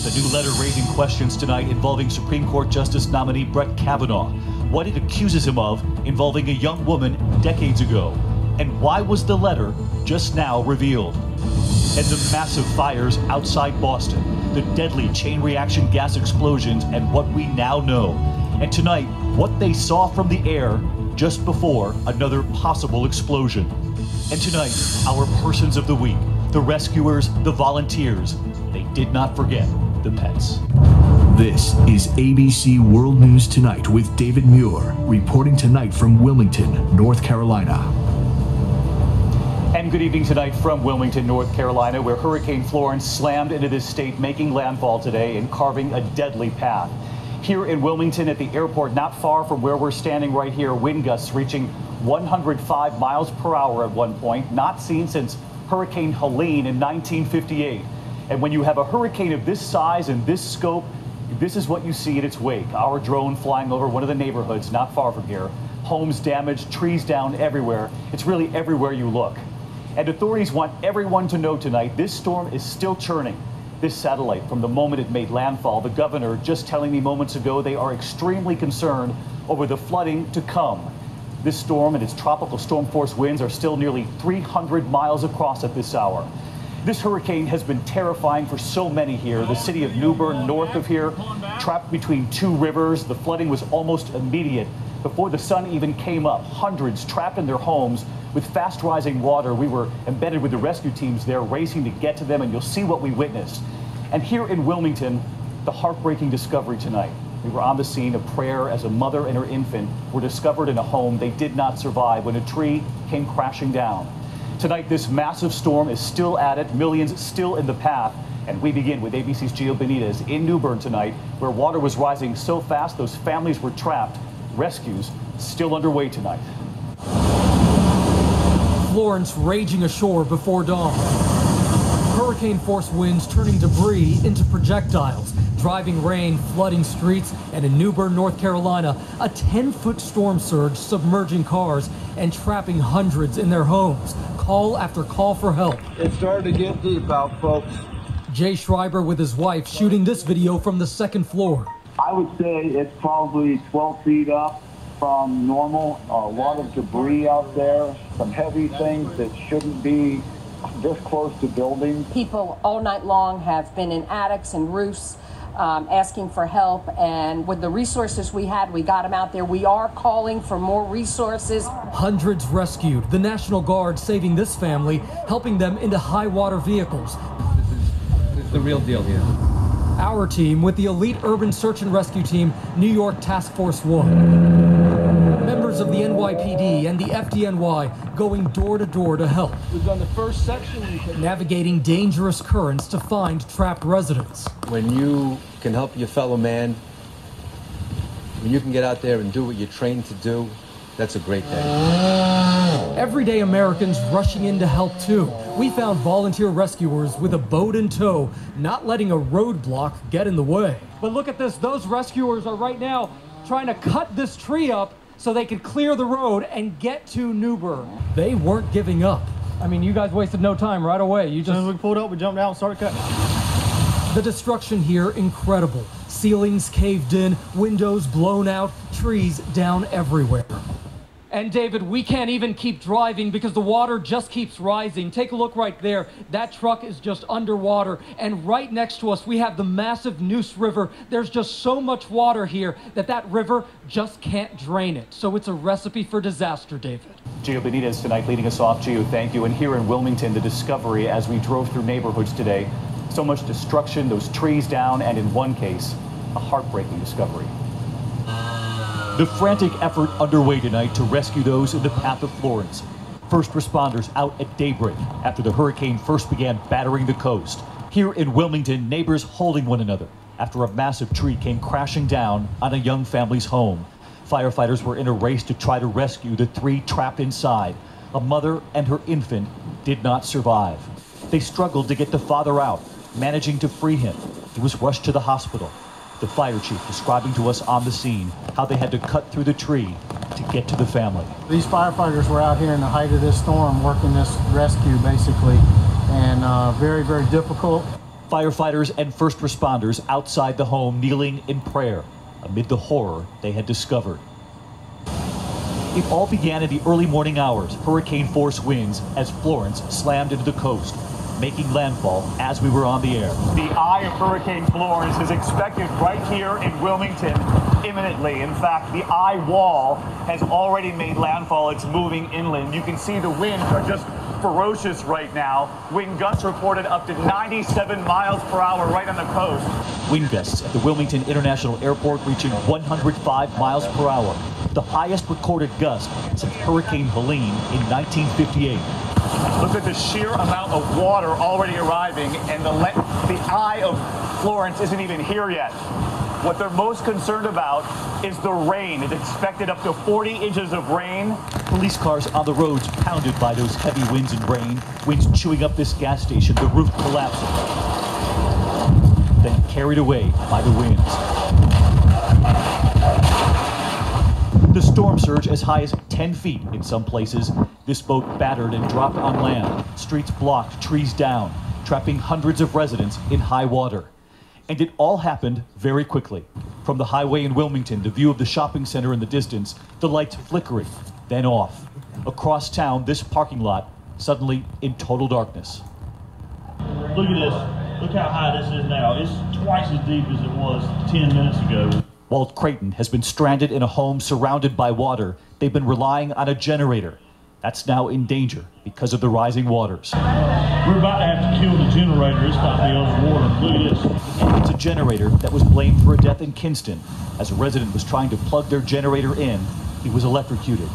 The new letter raising questions tonight involving Supreme Court Justice nominee Brett Kavanaugh, what it accuses him of involving a young woman decades ago, and why was the letter just now revealed? And the massive fires outside Boston, the deadly chain reaction gas explosions, and what we now know. And tonight, what they saw from the air just before another possible explosion. And tonight, our persons of the week, the rescuers, the volunteers. They did not forget the pets. This is ABC World News Tonight with David Muir, reporting tonight from Wilmington, North Carolina. And good evening tonight from Wilmington, North Carolina, where Hurricane Florence slammed into this state, making landfall today and carving a deadly path. Here in Wilmington at the airport, not far from where we're standing right here, wind gusts reaching 105 miles per hour at one point, not seen since Hurricane Helene in 1958. And when you have a hurricane of this size and this scope, this is what you see in its wake. Our drone flying over one of the neighborhoods not far from here. Homes damaged, trees down everywhere. It's really everywhere you look. And authorities want everyone to know tonight this storm is still churning. This satellite, from the moment it made landfall, the governor just telling me moments ago they are extremely concerned over the flooding to come. This storm and its tropical storm force winds are still nearly 300 miles across at this hour. This hurricane has been terrifying for so many here. The city of New Bern, north of here, trapped between two rivers. The flooding was almost immediate. Before the sun even came up, hundreds trapped in their homes with fast rising water. We were embedded with the rescue teams there, racing to get to them, and you'll see what we witnessed. And here in Wilmington, the heartbreaking discovery tonight. We were on the scene of prayer as a mother and her infant were discovered in a home. They did not survive when a tree came crashing down. Tonight, this massive storm is still at it, millions still in the path. And we begin with ABC's Gio Benitez in New Bern tonight, where water was rising so fast those families were trapped. Rescues still underway tonight. Florence raging ashore before dawn. Hurricane force winds turning debris into projectiles, driving rain, flooding streets, and in New Bern, North Carolina, a 10-foot storm surge submerging cars and trapping hundreds in their homes. Call after call for help. It's starting to get deep out, folks. Jay Schreiber with his wife shooting this video from the second floor. I would say it's probably 12 feet up from normal. A lot of debris out there, some heavy things that shouldn't be this close to buildings. People all night long have been in attics and roofs asking for help, and with the resources we had, we got them out there. We are calling for more resources. Hundreds rescued. The National Guard saving this family, helping them into high water vehicles. This is the real deal here. Our team with the elite urban search and rescue team, New York Task Force 1. Members of the NYPD and the FDNY going door to door to help. We've done the first section. Navigating dangerous currents to find trapped residents. When you can help your fellow man, when you can get out there and do what you're trained to do, that's a great day. Everyday Americans rushing in to help too. We found volunteer rescuers with a boat in tow, not letting a roadblock get in the way. But look at this, those rescuers are right now trying to cut this tree up so they could clear the road and get to New Bern. They weren't giving up. I mean, you guys wasted no time right away. As soon as we pulled up, we jumped out and started cutting. The destruction here, incredible. Ceilings caved in, windows blown out, trees down everywhere. And David, we can't even keep driving because the water just keeps rising. Take a look right there. That truck is just underwater. And right next to us, we have the massive Neuse River. There's just so much water here that river just can't drain it. So it's a recipe for disaster, David. Gio Benitez tonight leading us off. Gio, thank you. And here in Wilmington, the discovery as we drove through neighborhoods today. So much destruction, those trees down, and in one case, a heartbreaking discovery. The frantic effort underway tonight to rescue those in the path of Florence. First responders out at daybreak after the hurricane first began battering the coast. Here in Wilmington, neighbors holding one another after a massive tree came crashing down on a young family's home. Firefighters were in a race to try to rescue the three trapped inside. A mother and her infant did not survive. They struggled to get the father out, managing to free him. He was rushed to the hospital. The fire chief describing to us on the scene how they had to cut through the tree to get to the family. These firefighters were out here in the height of this storm working this rescue basically and very, very difficult. Firefighters and first responders outside the home kneeling in prayer amid the horror they had discovered. It all began in the early morning hours, hurricane force winds as Florence slammed into the coast, making landfall as we were on the air. The eye of Hurricane Florence is expected right here in Wilmington imminently. In fact, the eye wall has already made landfall. It's moving inland. You can see the winds are just ferocious right now. Wind gusts reported up to 97 miles per hour right on the coast. Wind gusts at the Wilmington International Airport reaching 105 miles per hour, the highest recorded gust since Hurricane Helene in 1958. Look at the sheer amount of water already arriving, and the eye of Florence isn't even here yet. What they're most concerned about is the rain. It's expected up to 40 inches of rain. Police cars on the roads pounded by those heavy winds and rain, winds chewing up this gas station, the roof collapsing, then carried away by the winds. The storm surge as high as 10 feet in some places. This boat battered and dropped on land. Streets blocked, trees down, trapping hundreds of residents in high water. And it all happened very quickly. From the highway in Wilmington, the view of the shopping center in the distance, the lights flickering, then off. Across town, this parking lot suddenly in total darkness. Look at this. Look how high this is now. It's twice as deep as it was 10 minutes ago. Walt Creighton has been stranded in a home surrounded by water. They've been relying on a generator. That's now in danger because of the rising waters. We're about to have to kill the generator. It's about to be underwater. Look at this. And it's a generator that was blamed for a death in Kinston. As a resident was trying to plug their generator in, he was electrocuted.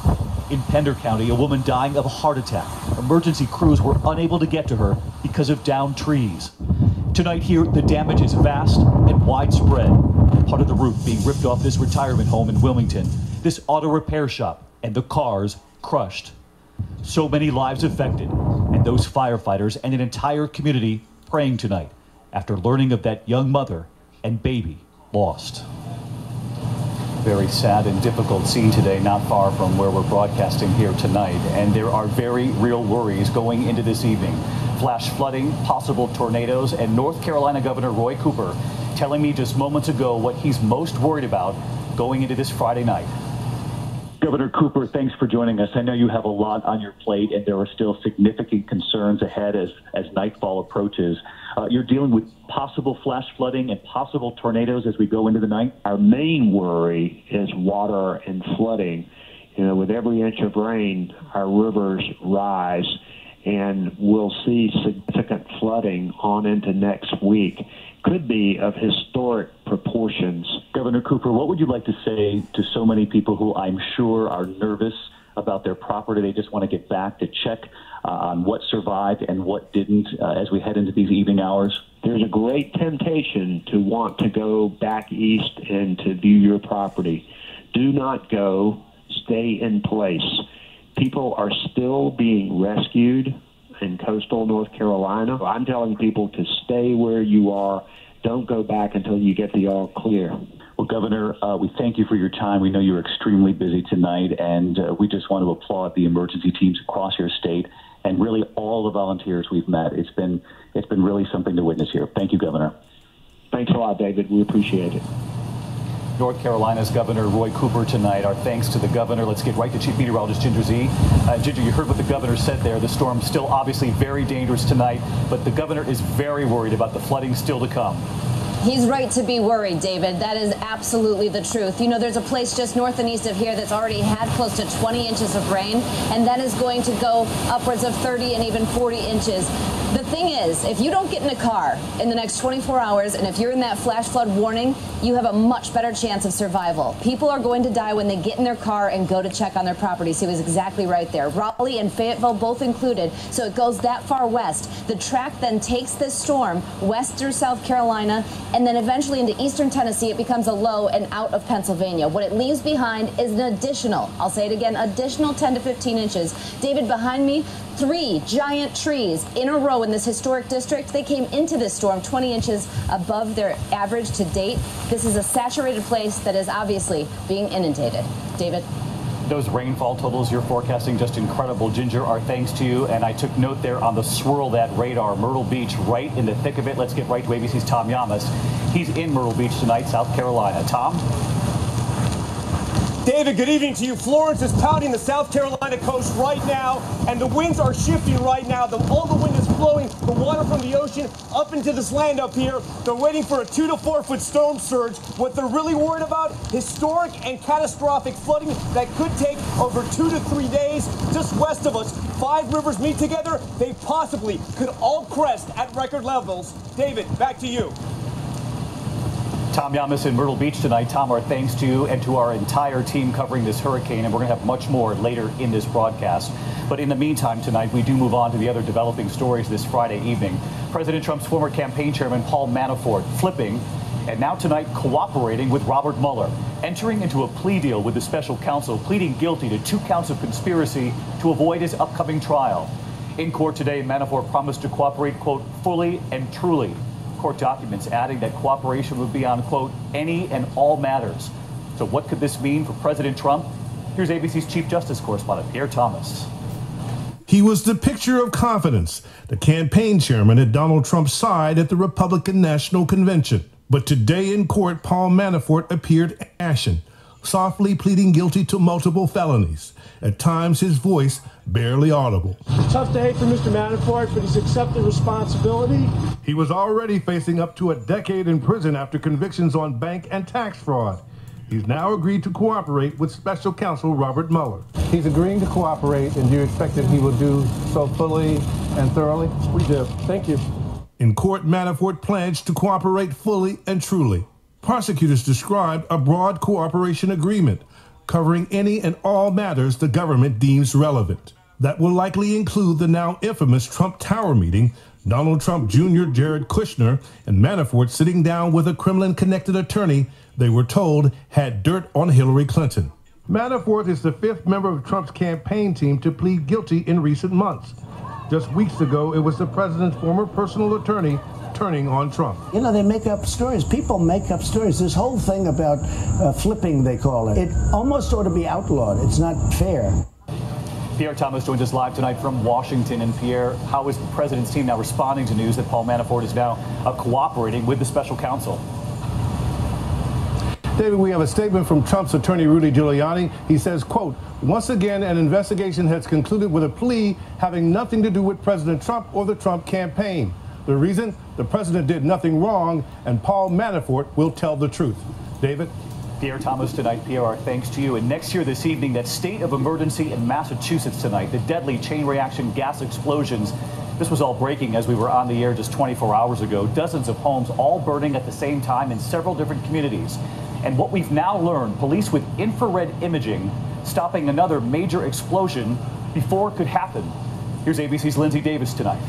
In Pender County, a woman dying of a heart attack. Emergency crews were unable to get to her because of downed trees. Tonight here, the damage is vast and widespread. Part of the roof being ripped off this retirement home in Wilmington, this auto repair shop, and the cars crushed. So many lives affected, and those firefighters and an entire community praying tonight after learning of that young mother and baby lost. Very sad and difficult scene today, not far from where we're broadcasting here tonight, and there are very real worries going into this evening. Flash flooding, possible tornadoes, and North Carolina Governor Roy Cooper telling me just moments ago what he's most worried about going into this Friday night. Governor Cooper, thanks for joining us. I know you have a lot on your plate, and there are still significant concerns ahead as nightfall approaches. You're dealing with possible flash flooding and possible tornadoes as we go into the night? Our main worry is water and flooding. You know, with every inch of rain, our rivers rise, and we'll see significant flooding on into next week. Could be of historic proportions. Governor Cooper, what would you like to say to so many people who I'm sure are nervous about their property? They just want to get back to check on what survived and what didn't as we head into these evening hours? There's a great temptation to want to go back east and to view your property. Do not go. Stay in place. People are still being rescued in coastal North Carolina. I'm telling people to stay where you are. Don't go back until you get the all clear. Well, Governor, we thank you for your time. We know you're extremely busy tonight, and we just want to applaud the emergency teams across your state and really all the volunteers we've met. It's been really something to witness here. Thank you, Governor. Thanks a lot, David. We appreciate it. North Carolina's Governor Roy Cooper tonight. Our thanks to the governor. Let's get right to Chief Meteorologist Ginger Z. Ginger, you heard what the governor said there. The storm's still obviously very dangerous tonight, but the governor is very worried about the flooding still to come. He's right to be worried, David. That is absolutely the truth. You know, there's a place just north and east of here that's already had close to 20 inches of rain, and that is going to go upwards of 30 and even 40 inches. The thing is, if you don't get in a car in the next 24 hours, and if you're in that flash flood warning, you have a much better chance of survival. People are going to die when they get in their car and go to check on their properties. He was exactly right there. Raleigh and Fayetteville both included, so it goes that far west. The track then takes this storm west through South Carolina, and then eventually into eastern Tennessee. It becomes a low and out of Pennsylvania. What it leaves behind is an additional, I'll say it again, additional 10 to 15 inches. David, behind me, 3 giant trees in a row in this historic district. They came into this storm 20 inches above their average to date. This is a saturated place that is obviously being inundated. David? Those rainfall totals you're forecasting, just incredible. Ginger, our thanks to you. And I took note there on the swirl that radar, Myrtle Beach, right in the thick of it. Let's get right to ABC's Tom Yamas. He's in Myrtle Beach tonight, South Carolina. Tom? David, good evening to you. Florence is pounding the South Carolina coast right now, and the winds are shifting right now. All the wind is blowing the water from the ocean up into this land up here. They're waiting for a 2 to 4 foot storm surge. What they're really worried about, historic and catastrophic flooding that could take over 2 to 3 days. Just west of us, 5 rivers meet together. They possibly could all crest at record levels. David, back to you. Tom Yamas in Myrtle Beach tonight. Tom, our thanks to you and to our entire team covering this hurricane, and we're going to have much more later in this broadcast. But in the meantime tonight, we do move on to the other developing stories this Friday evening. President Trump's former campaign chairman, Paul Manafort, flipping, and now tonight cooperating with Robert Mueller, entering into a plea deal with the special counsel, pleading guilty to 2 counts of conspiracy to avoid his upcoming trial. In court today, Manafort promised to cooperate, quote, fully and truly. Court documents adding that cooperation would be on, quote, any and all matters. So what could this mean for President Trump? Here's ABC's Chief Justice correspondent, Pierre Thomas. He was the picture of confidence, the campaign chairman at Donald Trump's side at the Republican National Convention. But today in court, Paul Manafort appeared ashen, softly pleading guilty to multiple felonies. At times, his voice barely audible. It's tough day for Mr. Manafort, but he's accepted responsibility. He was already facing up to a decade in prison after convictions on bank and tax fraud. He's now agreed to cooperate with special counsel Robert Mueller. He's agreeing to cooperate, and do you expect that he will do so fully and thoroughly? We do. Thank you. In court, Manafort pledged to cooperate fully and truly. Prosecutors described a broad cooperation agreement covering any and all matters the government deems relevant. That will likely include the now infamous Trump Tower meeting, Donald Trump Jr., Jared Kushner, and Manafort sitting down with a Kremlin-connected attorney they were told had dirt on Hillary Clinton. Manafort is the 5th member of Trump's campaign team to plead guilty in recent months. Just weeks ago, it was the president's former personal attorney turning on Trump. You know, they make up stories. People make up stories. This whole thing about flipping, they call it. It almost ought to be outlawed. It's not fair. Pierre Thomas joins us live tonight from Washington. And Pierre, how is the president's team now responding to news that Paul Manafort is now cooperating with the special counsel? David, we have a statement from Trump's attorney, Rudy Giuliani. He says, quote, once again, an investigation has concluded with a plea having nothing to do with President Trump or the Trump campaign. The reason? The president did nothing wrong, and Paul Manafort will tell the truth. David? Pierre Thomas tonight. Pierre, our thanks to you. And next year this evening, that state of emergency in Massachusetts tonight, the deadly chain reaction gas explosions. This was all breaking as we were on the air just 24 hours ago. Dozens of homes all burning at the same time in several different communities. And what we've now learned, police with infrared imaging stopping another major explosion before it could happen. Here's ABC's Lindsay Davis tonight.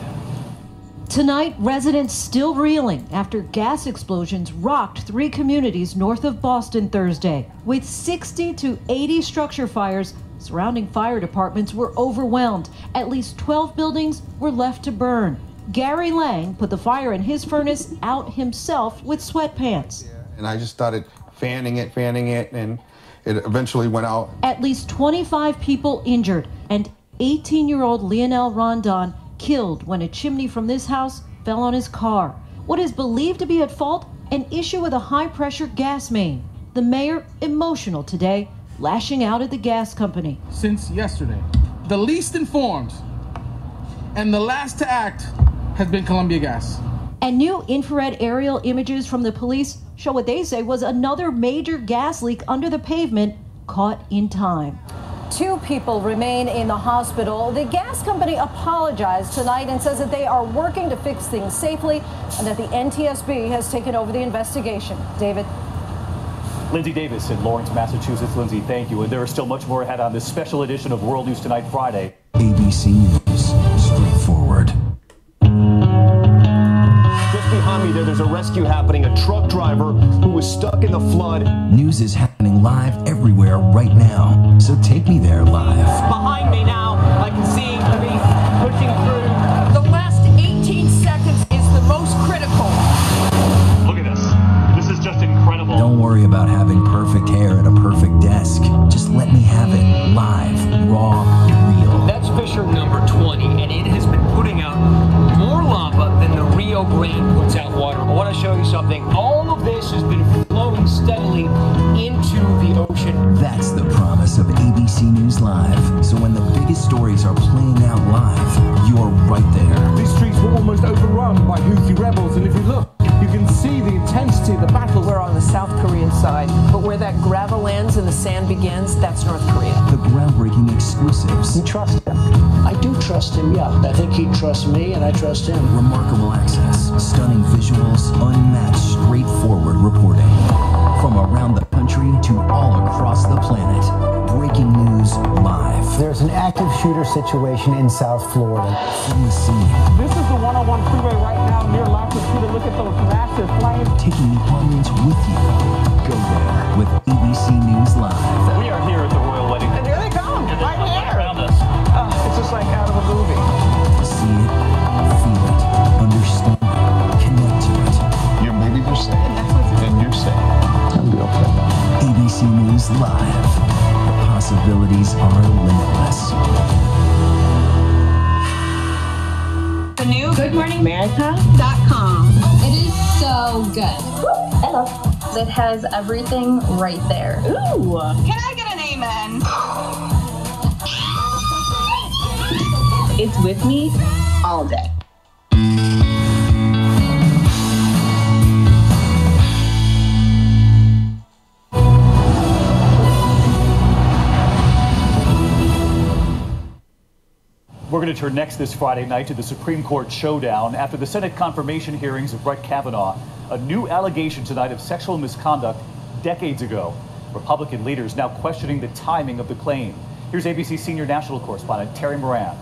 Tonight, residents still reeling after gas explosions rocked 3 communities north of Boston Thursday. With 60 to 80 structure fires, surrounding fire departments were overwhelmed. At least 12 buildings were left to burn. Gary Lang put the fire in his furnace out himself with sweatpants. And I just started fanning it, and it eventually went out. At least 25 people injured, and 18-year-old Lionel Rondon killed when a chimney from this house fell on his car. What is believed to be at fault? An issue with a high-pressure gas main. The mayor emotional today, lashing out at the gas company. Since yesterday, the least informed and the last to act has been Columbia Gas. And new infrared aerial images from the police show what they say was another major gas leak under the pavement caught in time. 2 people remain in the hospital. The gas company apologized tonight and says that they are working to fix things safely and that the NTSB has taken over the investigation. David? Lindsay Davis in Lawrence, Massachusetts. Lindsay, thank you. And there is still much more ahead on this special edition of World News Tonight, Friday. ABC News, straightforward. Just behind me there's a rescue happening. A truck driver who was stuck in the flood. News is happening live everywhere right now, so take me there live. Behind me now, I can see police pushing through. The last 18 seconds is the most critical. Look at this. This is just incredible. Don't worry about having perfect hair at a perfect desk. Just let me have it. Live. So when the biggest stories are playing out live, you're right there. These streets were almost overrun by Houthi rebels, and if you look, you can see the intensity of the battle. We're on the South Korean side, but where that gravel lands and the sand begins, that's North Korea. The groundbreaking exclusives. You trust him? I do trust him, yeah. I think he trusts me, and I trust him. Remarkable access, stunning visuals, unmatched, straightforward reporting. From around the country to all across the planet. Breaking news live. There's an active shooter situation in South Florida. From the scene. This is the 101 freeway right now near Lacus City. Look at those massive flames. Taking the audience with you. Go there with ABC News Live. We are here at the royal wedding. And here they come, right here. Around us. It's just like out of a movie. See it, feel it, understand it, connect to it. Your babies are safe. And you're safe. I'll be okay. ABC News Live. The possibilities are limitless. The new GoodMorningAmerica.com. It is so good. Hello. It has everything right there. Ooh. Can I get an amen? It's with me all day. We're going to turn next this Friday night to the Supreme Court showdown after the Senate confirmation hearings of Brett Kavanaugh. A new allegation tonight of sexual misconduct decades ago. Republican leaders now questioning the timing of the claim. Here's ABC senior national correspondent Terry Moran.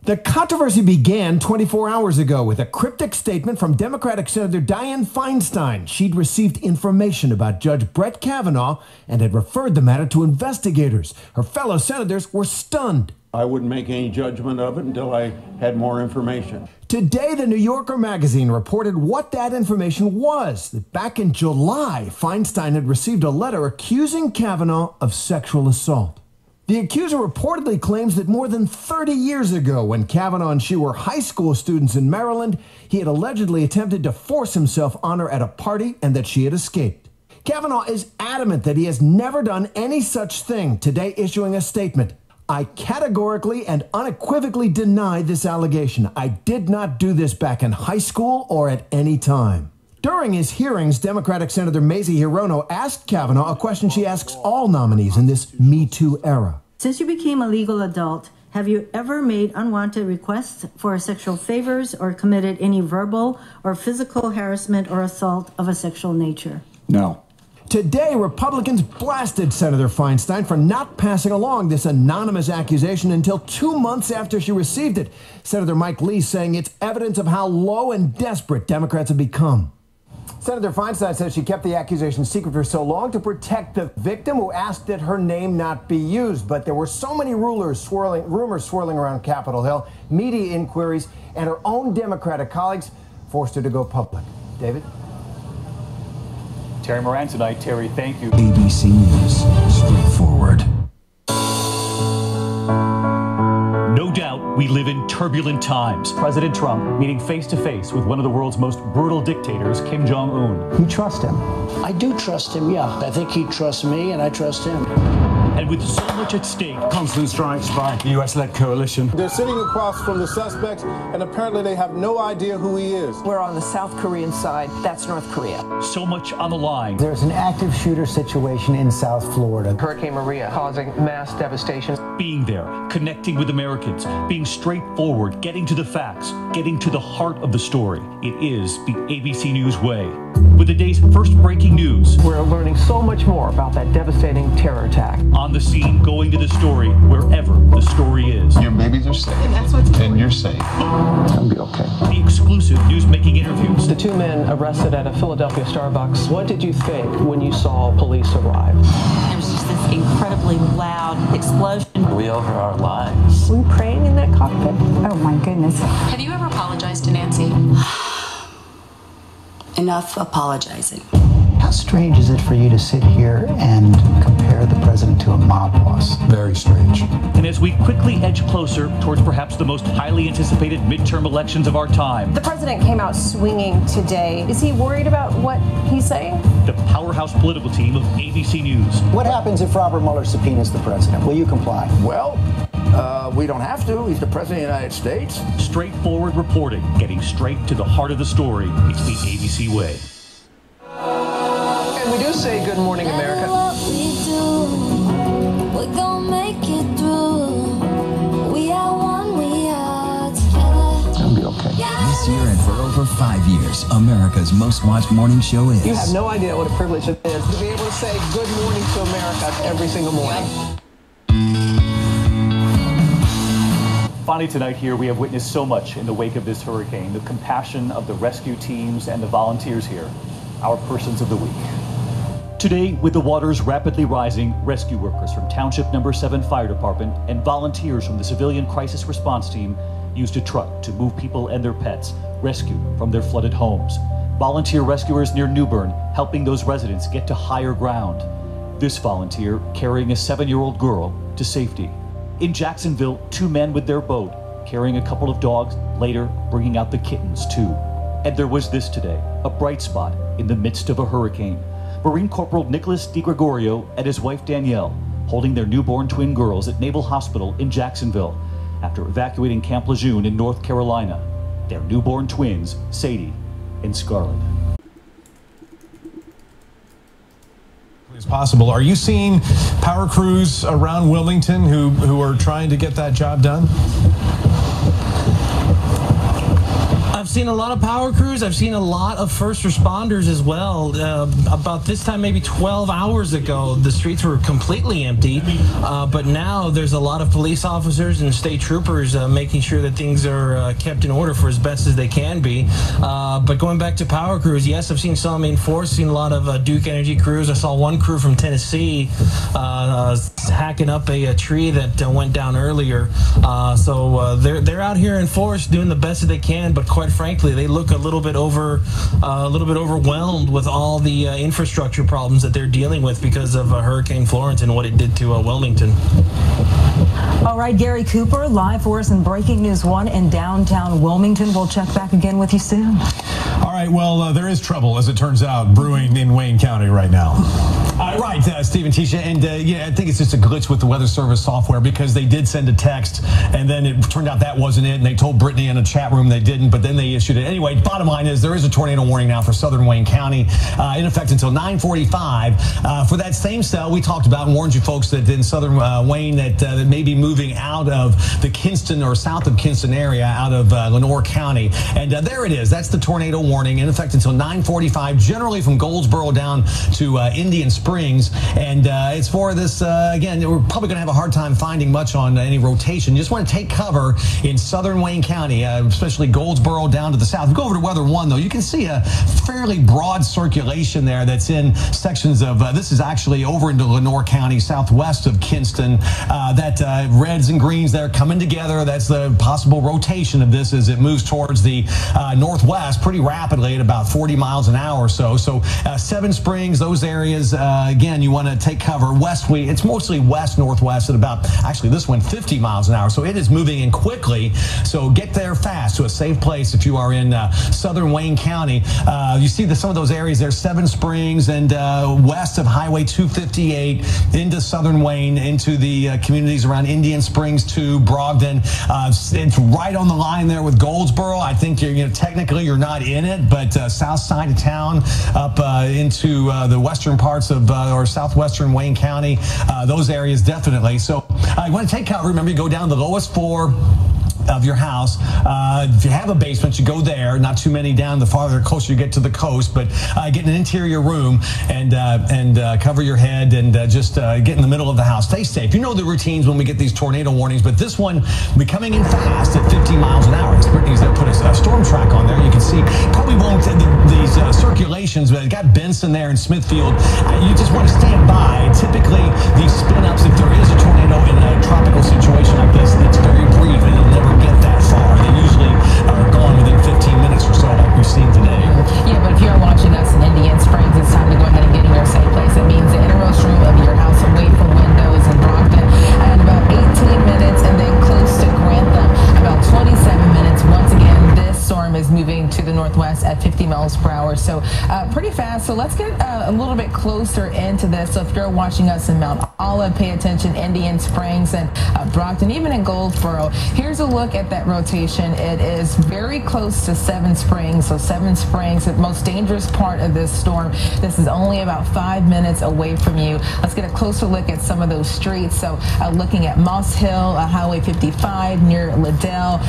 The controversy began 24 hours ago with a cryptic statement from Democratic Senator Dianne Feinstein. She'd received information about Judge Brett Kavanaugh and had referred the matter to investigators. Her fellow senators were stunned. I wouldn't make any judgment of it until I had more information. Today, the New Yorker magazine reported what that information was. That back in July, Feinstein had received a letter accusing Kavanaugh of sexual assault. The accuser reportedly claims that more than 30 years ago, when Kavanaugh and she were high school students in Maryland, he had allegedly attempted to force himself on her at a party and that she had escaped. Kavanaugh is adamant that he has never done any such thing, today issuing a statement. I categorically and unequivocally deny this allegation. I did not do this back in high school or at any time. During his hearings, Democratic Senator Mazie Hirono asked Kavanaugh a question she asks all nominees in this Me Too era. Since you became a legal adult, have you ever made unwanted requests for sexual favors or committed any verbal or physical harassment or assault of a sexual nature? No. Today, Republicans blasted Senator Feinstein for not passing along this anonymous accusation until 2 months after she received it. Senator Mike Lee saying it's evidence of how low and desperate Democrats have become. Senator Feinstein says she kept the accusation secret for so long to protect the victim, who asked that her name not be used. But there were so many rumors swirling around Capitol Hill, media inquiries, and her own Democratic colleagues forced her to go public. David? Terry Moran tonight. Terry, thank you. ABC News, straightforward. No doubt we live in turbulent times. President Trump meeting face-to-face with one of the world's most brutal dictators, Kim Jong-un. You trust him? I do trust him, yeah. I think he trusts me, and I trust him. And with so much at stake, constant strikes by the U.S.-led coalition. They're sitting across from the suspects, and apparently they have no idea who he is. We're on the South Korean side, that's North Korea. So much on the line. There's an active shooter situation in South Florida. Hurricane Maria causing mass devastation. Being there, connecting with Americans, being straightforward, getting to the facts, getting to the heart of the story. It is the ABC News way. With the day's first breaking news, we're learning so much more about that devastating terror attack. On the scene, going to the story, wherever the story is. Your babies are safe. And you're safe. I'll be okay. The exclusive news-making interviews. The two men arrested at a Philadelphia Starbucks. What did you think when you saw police arrive? There was just this incredibly loud explosion. We over our lives. Were you praying in that cockpit? Oh my goodness. Have you ever apologized to Nancy? Enough apologizing. How strange is it for you to sit here and compare compare the president to a mob boss. Very strange. And as we quickly edge closer towards perhaps the most highly anticipated midterm elections of our time, the president came out swinging today. Is he worried about what he's saying? the powerhouse political team of ABC News. What happens if Robert Mueller subpoenas the president? Will you comply? Well, we don't have to. He's the president of the United States. Straightforward reporting, getting straight to the heart of the story. It's the ABC way. And we do say good morning, America. We're gonna make it through. We are one, we are together. It's gonna be okay. This year and for over 5 years, America's most watched morning show is. You have no idea what a privilege it is to be able to say good morning to America every single morning. Finally tonight here, we have witnessed so much in the wake of this hurricane. The compassion of the rescue teams and the volunteers here, our persons of the week. Today, with the waters rapidly rising, rescue workers from Township Number 7 Fire Department and volunteers from the Civilian Crisis Response Team used a truck to move people and their pets rescued from their flooded homes. Volunteer rescuers near Newbern helping those residents get to higher ground. This volunteer carrying a 7-year-old girl to safety. In Jacksonville, 2 men with their boat carrying a couple of dogs, later bringing out the kittens too. And there was this today, a bright spot in the midst of a hurricane. Marine Corporal Nicholas DiGregorio and his wife Danielle holding their newborn twin girls at Naval Hospital in Jacksonville after evacuating Camp Lejeune in North Carolina. Their newborn twins, Sadie and Scarlett. As possible. Are you seeing power crews around Wilmington who are trying to get that job done? I've seen a lot of power crews. I've seen a lot of first responders as well. About this time, maybe 12 hours ago, the streets were completely empty. But now there's a lot of police officers and state troopers making sure that things are kept in order for as best as they can be. But going back to power crews, yes, I've seen some in force, seen a lot of Duke Energy crews. I saw one crew from Tennessee hacking up a tree that went down earlier. So they're out here in force doing the best that they can, but quite frankly, they look a little bit overwhelmed with all the infrastructure problems that they're dealing with because of Hurricane Florence and what it did to Wilmington. All right, Gary Cooper, live for us in Breaking News 1 in downtown Wilmington. We'll check back again with you soon. All right, well, there is trouble, as it turns out, brewing in Wayne County right now. Right, Stephen, Tisha, and yeah, I think it's just a glitch with the Weather Service software because they did send a text, and then it turned out that wasn't it, and they told Brittany in a chat room they didn't, but then they issued it. Anyway, bottom line is there is a tornado warning now for southern Wayne County, in effect until 9:45. For that same cell, we talked about and warned you folks that in southern Wayne that may be moving out of the Kinston or south of Kinston area, out of Lenoir County, and there it is. That's the tornado warning in effect until 9:45, generally from Goldsboro down to Indian Springs, and it's for this, again, we're probably going to have a hard time finding much on any rotation. You just want to take cover in southern Wayne County, especially Goldsboro down to the south. If you go over to Weather 1, though, you can see a fairly broad circulation there that's in sections of, this is actually over into Lenoir County, southwest of Kinston, that reds and greens there coming together. That's the possible rotation of this as it moves towards the northwest pretty rapidly at about 40 miles an hour or so. So Seven Springs, those areas, again, you want to take cover. Westward, it's mostly west-northwest at about, actually this one, 50 miles an hour. So it is moving in quickly. So get there fast to a safe place if you are in southern Wayne County. You see some of those areas there, Seven Springs and west of Highway 258 into southern Wayne, into the communities around Indian Springs to Brogdon. It's right on the line there with Goldsboro. I think technically you're not in it, but south side of town up into the western parts of or southwestern Wayne County, those areas definitely. So you want to take cover. Remember, you go down the lowest floor of your house. If you have a basement, you go there. Not too many down. The farther closer you get to the coast, but get an interior room and cover your head and just get in the middle of the house. Stay safe. You know the routines when we get these tornado warnings, but this one will be coming in fast at 15 miles an hour. Brittany's put a storm track on there. You can see probably won't these circulations, but got Benson there in Smithfield. You just want to stand by. Typically, these spin-ups, if there is a tornado in a tropical situation like this, it's very brief and it'll never get that far. They usually are gone within 15 minutes or so, like we've seen today. Yeah, but if you're watching us in Indian Springs, it's time to go ahead and get in your safe place. It means the innermost room of your house away from So pretty fast. So let's get a little bit closer into this. So if you're watching us in Mount Olive, pay attention, Indian Springs and Brockton, even in Goldsboro. Here's a look at that rotation. It is very close to Seven Springs. So Seven Springs, the most dangerous part of this storm. This is only about 5 minutes away from you. Let's get a closer look at some of those streets. So looking at Moss Hill, Highway 55 near Liddell,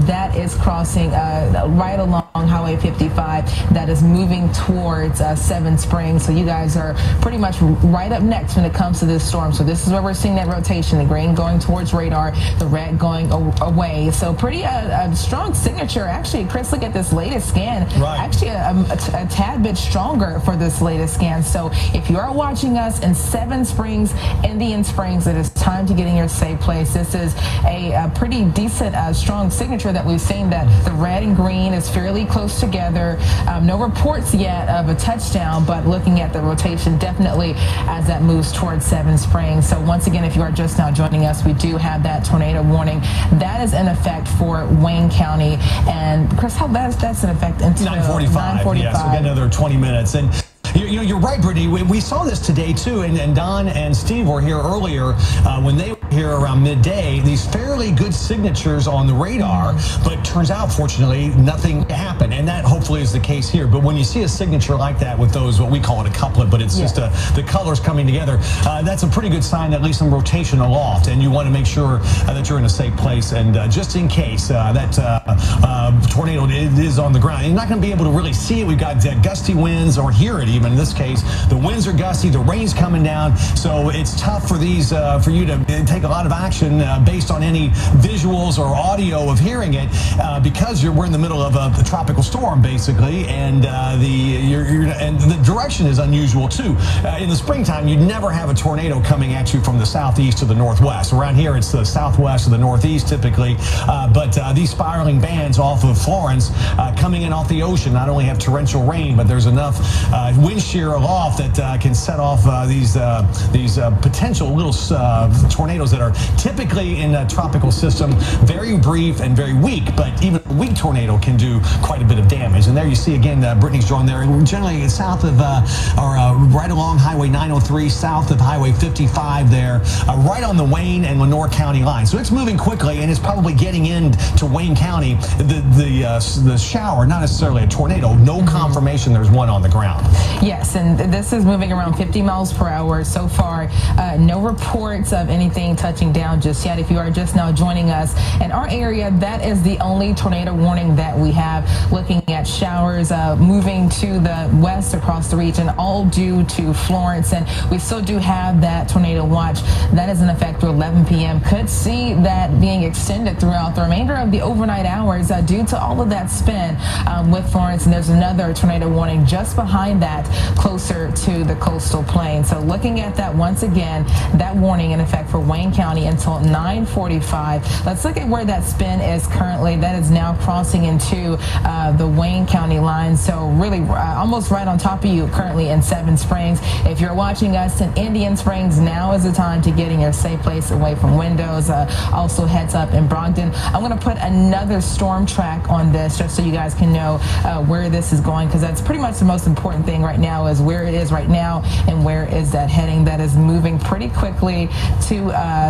that is crossing right along Highway 55. That is moving towards Seven Springs. So you guys are pretty much right up next when it comes to this storm. So this is where we're seeing that rotation, the green going towards radar, the red going away. So pretty a strong signature. Actually, Chris, look at this latest scan. Right. Actually, a tad bit stronger for this latest scan. So if you are watching us in Seven Springs, Indian Springs, it is time to get in your safe place. This is a pretty decent, strong signature that we've seen, that the red and green is fairly close together. No reports yet of a touchdown, but looking at the rotation definitely as that moves towards Seven Springs. So once again, if you are just now joining us, we do have that tornado warning that is in effect for Wayne County. And Chris, how that's in effect until 9:45. Yeah, so we got another 20 minutes. And you're right, Brittany. We saw this today too, and Don and Steve were here earlier when they were here around midday. These fairly good signatures on the radar, but it turns out, fortunately, nothing happened, and that hopefully is the case here. But when you see a signature like that with those, what we call it a couplet, but it's just the colors coming together, that's a pretty good sign that at least some rotation aloft, and you want to make sure that you're in a safe place. And just in case that tornado is on the ground, you're not going to be able to really see it. We've got gusty winds, or hear it even. In this case, the winds are gusty, the rain's coming down, so it's tough for these for you to take a lot of action based on any visuals or audio of hearing it, because we're in the middle of a tropical storm basically, and the direction is unusual too. In the springtime, you'd never have a tornado coming at you from the southeast to the northwest. Around here, it's the southwest or the northeast typically, but these spiraling bands off of Florence coming in off the ocean not only have torrential rain, but there's enough wind shear aloft that can set off these potential little tornadoes that are typically in a tropical system very brief and very weak, but even a weak tornado can do quite a bit of damage. And there you see again, Brittany's drawn there, generally south of right along Highway 903, south of Highway 55 there, right on the Wayne and Lenore County line. So it's moving quickly, and it's probably getting into Wayne County. The shower, not necessarily a tornado, no confirmation there's one on the ground. Yes, and this is moving around 50 miles per hour so far. No reports of anything touching down just yet. If you are just now joining us in our area, that is the only tornado warning that we have. Looking at showers moving to the west across the region, all due to Florence, and we still do have that tornado watch that is in effect through 11 p.m. Could see that being extended throughout the remainder of the overnight hours due to all of that spin with Florence. And there's another tornado warning just behind that, closer to the coastal plain. So looking at that once again, that warning in effect for Wayne County until 9:45. Let's look at where that spin is currently. That is now crossing into the Wayne County line. So really almost right on top of you currently in Seven Springs. If you're watching us in Indian Springs, now is the time to get in your safe place away from windows. Also heads up in Brockton. I'm going to put another storm track on this just so you guys can know where this is going, because that's pretty much the most important thing right now, is where it is right now and where is that heading. That is moving pretty quickly to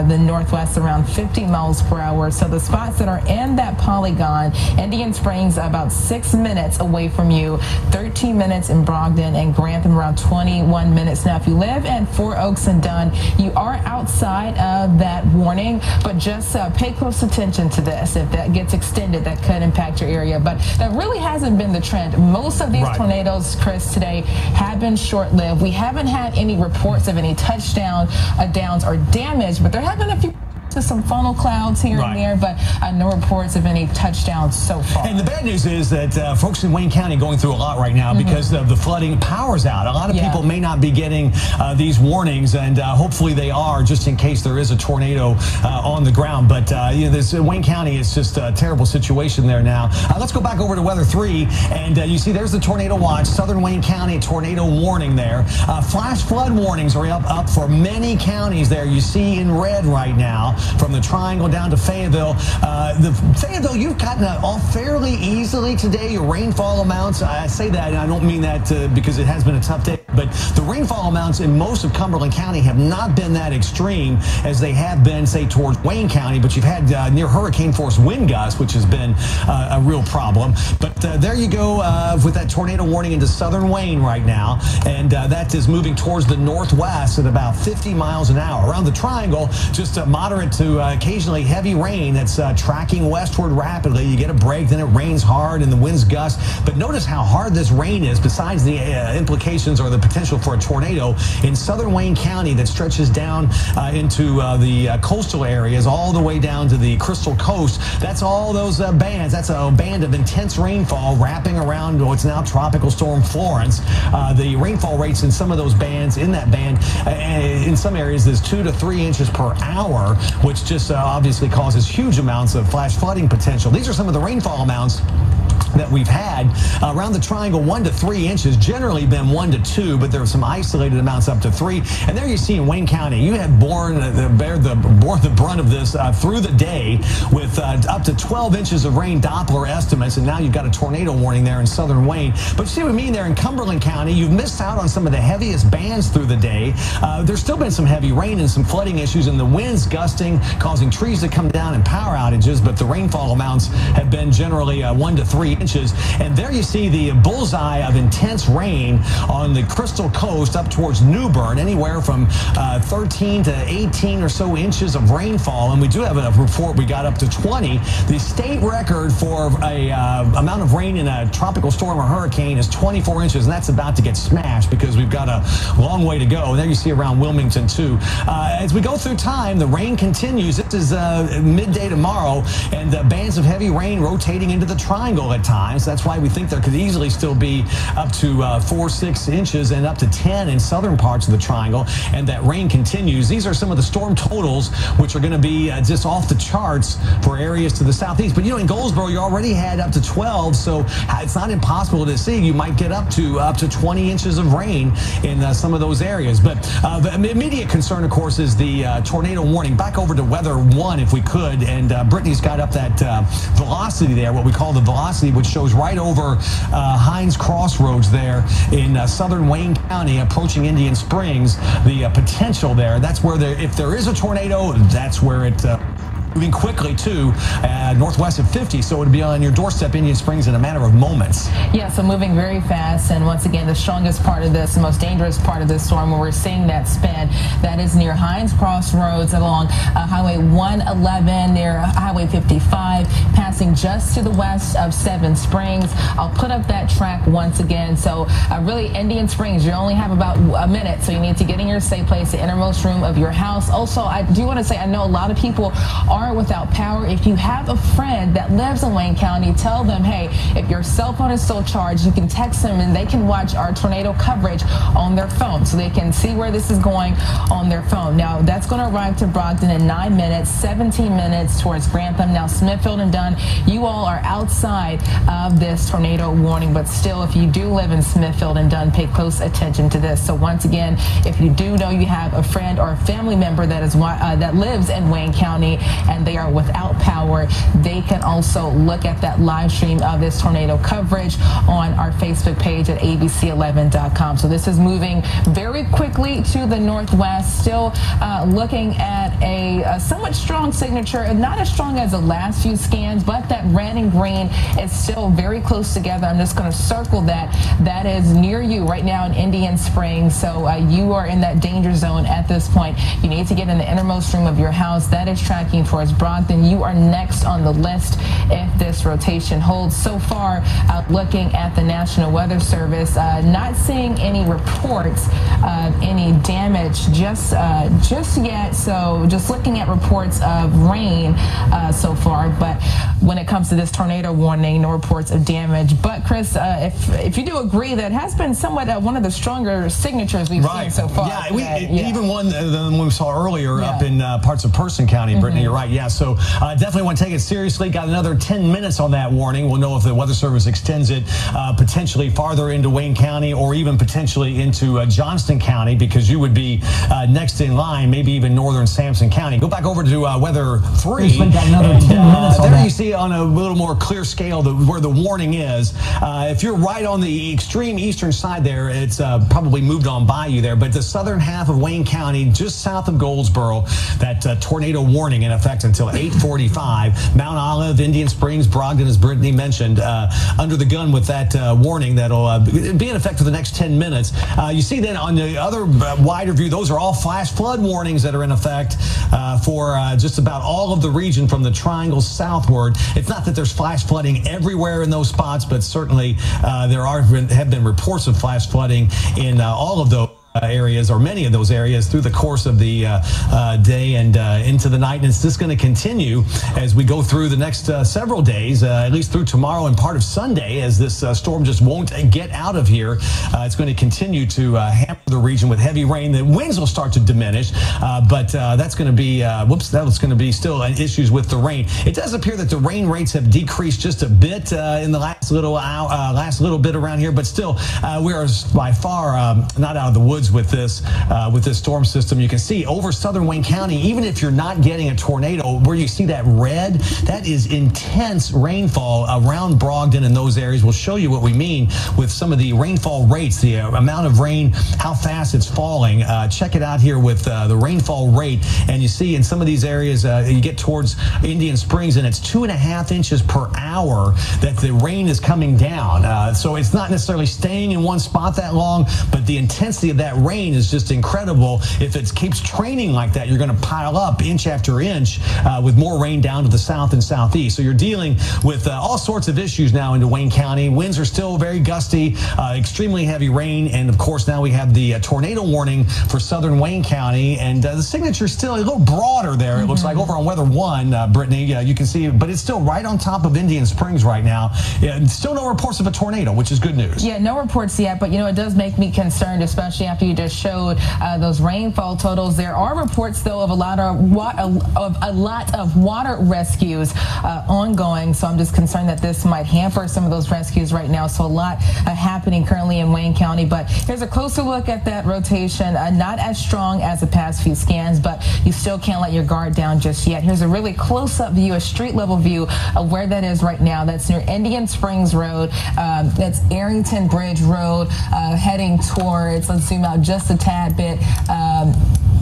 the northwest around 50 miles per hour. So the spots that are in that polygon, Indian Springs about 6 minutes away from you, 13 minutes in Brogdon, and Grantham around 21 minutes. Now if you live in Four Oaks and Dunn, you are outside of that warning, but just pay close attention to this. If that gets extended, that could impact your area, but that really hasn't been the trend. Most of these tornadoes, Chris, today have been short-lived. We haven't had any reports of any downs or damage, but there have been a few to some funnel clouds here and there, but no reports of any touchdowns so far. And the bad news is that folks in Wayne County are going through a lot right now because of the flooding. Power's out. A lot of people may not be getting these warnings, and hopefully they are, just in case there is a tornado on the ground. But you know, this Wayne County is just a terrible situation there now. Let's go back over to Weather 3, and you see there's the tornado watch, Southern Wayne County tornado warning there. Flash flood warnings are up for many counties there. You see in red right now. from the Triangle down to Fayetteville. Fayetteville, you've gotten off fairly easily today. Your rainfall amounts, I say that, and I don't mean that because it has been a tough day, but the rainfall amounts in most of Cumberland County have not been that extreme as they have been, say, towards Wayne County, but you've had near hurricane force wind gusts, which has been a real problem. But there you go with that tornado warning into southern Wayne right now, and that is moving towards the northwest at about 50 miles an hour. Around the Triangle, just a moderate to occasionally heavy rain that's tracking westward rapidly. You get a break, then it rains hard and the winds gust. But notice how hard this rain is, besides the implications or the potential for a tornado in southern Wayne County that stretches down into the coastal areas all the way down to the Crystal Coast. That's all those bands. That's a band of intense rainfall wrapping around what's now Tropical Storm Florence. The rainfall rates in some of those bands, in that band, in some areas is 2 to 3 inches per hour, which just obviously causes huge amounts of flash flooding potential. These are some of the rainfall amounts that we've had around the Triangle. 1 to 3 inches, generally been 1 to 2, but there were some isolated amounts up to 3. And there you see in Wayne County, you have borne the brunt of this through the day with up to 12 inches of rain Doppler estimates, and now you've got a tornado warning there in southern Wayne. But you see what I mean there in Cumberland County, you've missed out on some of the heaviest bands through the day. There's still been some heavy rain and some flooding issues, and the winds gusting, causing trees to come down and power outages, but the rainfall amounts have been generally 1 to 3 inches. And there you see the bullseye of intense rain on the Crystal Coast up towards New Bern, anywhere from 13 to 18 or so inches of rainfall. And we do have a report we got up to 20. The state record for a amount of rain in a tropical storm or hurricane is 24 inches, and that's about to get smashed because we've got a long way to go. And there you see around Wilmington too. As we go through time, the rain continues. This is midday tomorrow, and bands of heavy rain rotating into the Triangle at times. That's why we think there could easily still be up to 4, 6 inches and up to 10 in southern parts of the Triangle, and that rain continues. These are some of the storm totals, which are going to be just off the charts for areas to the southeast. But you know, in Goldsboro, you already had up to 12, so it's not impossible to see. You might get up to 20 inches of rain in some of those areas. But the immediate concern, of course, is the tornado warning. Back over to Weather 1, if we could, and Brittany's got up that velocity there, what we call the velocity, which shows right over Hines Crossroads there in southern Wayne County, approaching Indian Springs. The potential there, that's where if there is a tornado, that's where it moving quickly to northwest of 50, so it would be on your doorstep, Indian Springs, in a matter of moments. Yeah, so moving very fast, and once again, the strongest part of this, the most dangerous part of this storm, where we're seeing that spin, that is near Hines Crossroads along Highway 111, near Highway 55, passing just to the west of Seven Springs. I'll put up that track once again. So really, Indian Springs, you only have about a minute, so you need to get in your safe place, the innermost room of your house. Also, I do want to say, I know a lot of people are without power. If you have a friend that lives in Wayne County, tell them, hey, if your cell phone is still charged, you can text them and they can watch our tornado coverage on their phone, so they can see where this is going on their phone. Now, that's going to arrive to Brockton in 9 minutes, 17 minutes towards Grantham. Now, Smithfield and Dunn, you all are outside of this tornado warning, but still, if you do live in Smithfield and Dunn, pay close attention to this. So once again, if you do know you have a friend or a family member that lives in Wayne County and they are without power, they can also look at that live stream of this tornado coverage on our Facebook page at abc11.com. So this is moving very quickly to the northwest, still looking at a somewhat strong signature, not as strong as the last few scans, but that red and green is still very close together. I'm just going to circle that. That is near you right now in Indian Springs. So you are in that danger zone at this point. You need to get in the innermost room of your house. That is tracking towards Brockton. You are next on the list if this rotation holds. So far, looking at the National Weather Service, not seeing any reports of any damage just yet. So just looking at reports of rain so far, but when it comes to this tornado warning, no reports of damage. But Chris, if you do agree, that has been somewhat one of the stronger signatures we've seen so far. Yeah, even one than we saw earlier up in parts of Person County. Brittany, you're right. right. Yeah, so definitely want to take it seriously. Got another 10 minutes on that warning. We'll know if the Weather Service extends it potentially farther into Wayne County or even potentially into Johnston County, because you would be next in line, maybe even northern Sampson County. Go back over to Weather 3. Got another 10 minutes on there you see on a little more clear scale where the warning is. If you're right on the extreme eastern side there, it's probably moved on by you there. But the southern half of Wayne County, just south of Goldsboro, that tornado warning in effect until 8:45. Mount Olive, Indian Springs, Brogdon, as Brittany mentioned, under the gun with that warning that'll be in effect for the next 10 minutes. You see then on the other wider view, those are all flash flood warnings that are in effect for just about all of the region from the triangle southward. It's not that there's flash flooding everywhere in those spots, but certainly there have been reports of flash flooding in all of those areas, or many of those areas, through the course of the day and into the night. And it's just going to continue as we go through the next several days, at least through tomorrow and part of Sunday, as this storm just won't get out of here. It's going to continue to hamper the region with heavy rain. The winds will start to diminish, but that's going to be that's going to be still issues with the rain. It does appear that the rain rates have decreased just a bit in the last little bit around here, but still we are by far not out of the woods with this storm system. You can see over southern Wayne County, even if you're not getting a tornado, where you see that red, that is intense rainfall around Brogdon and those areas. We'll show you what we mean with some of the rainfall rates, the amount of rain, how fast it's falling. Check it out here with the rainfall rate, and you see in some of these areas, you get towards Indian Springs, and it's 2.5 inches per hour that the rain is coming down. So it's not necessarily staying in one spot that long, but the intensity of that rain is just incredible. If it keeps training like that, you're going to pile up inch after inch with more rain down to the south and southeast. So you're dealing with all sorts of issues now into Wayne County. Winds are still very gusty, extremely heavy rain, and of course now we have the tornado warning for southern Wayne County, and the signature's still a little broader there. It looks like over on Weather 1, Brittany, you can see, but it's still right on top of Indian Springs right now. Still no reports of a tornado, which is good news. Yeah, no reports yet, but it does make me concerned, especially after you just showed those rainfall totals. There are reports, though, of a lot of water rescues ongoing. So I'm just concerned that this might hamper some of those rescues right now. So a lot happening currently in Wayne County. But here's a closer look at that rotation. Not as strong as the past few scans, but you still can't let your guard down just yet. Here's a really close-up view, a street-level view of where that is right now. That's near Indian Springs Road. That's Arrington Bridge Road, heading towards, let's zoom out just a tad bit,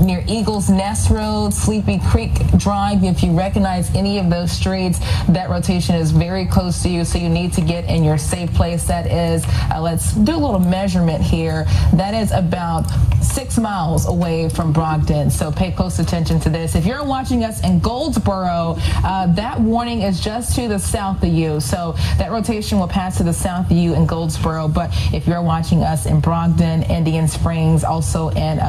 near Eagles Nest Road, Sleepy Creek Drive. If you recognize any of those streets, that rotation is very close to you, so you need to get in your safe place. That is, let's do a little measurement here. That is about 6 miles away from Brogdon, so pay close attention to this. If you're watching us in Goldsboro, that warning is just to the south of you, so that rotation will pass to the south of you in Goldsboro. But if you're watching us in Brogdon, Indian Springs, also in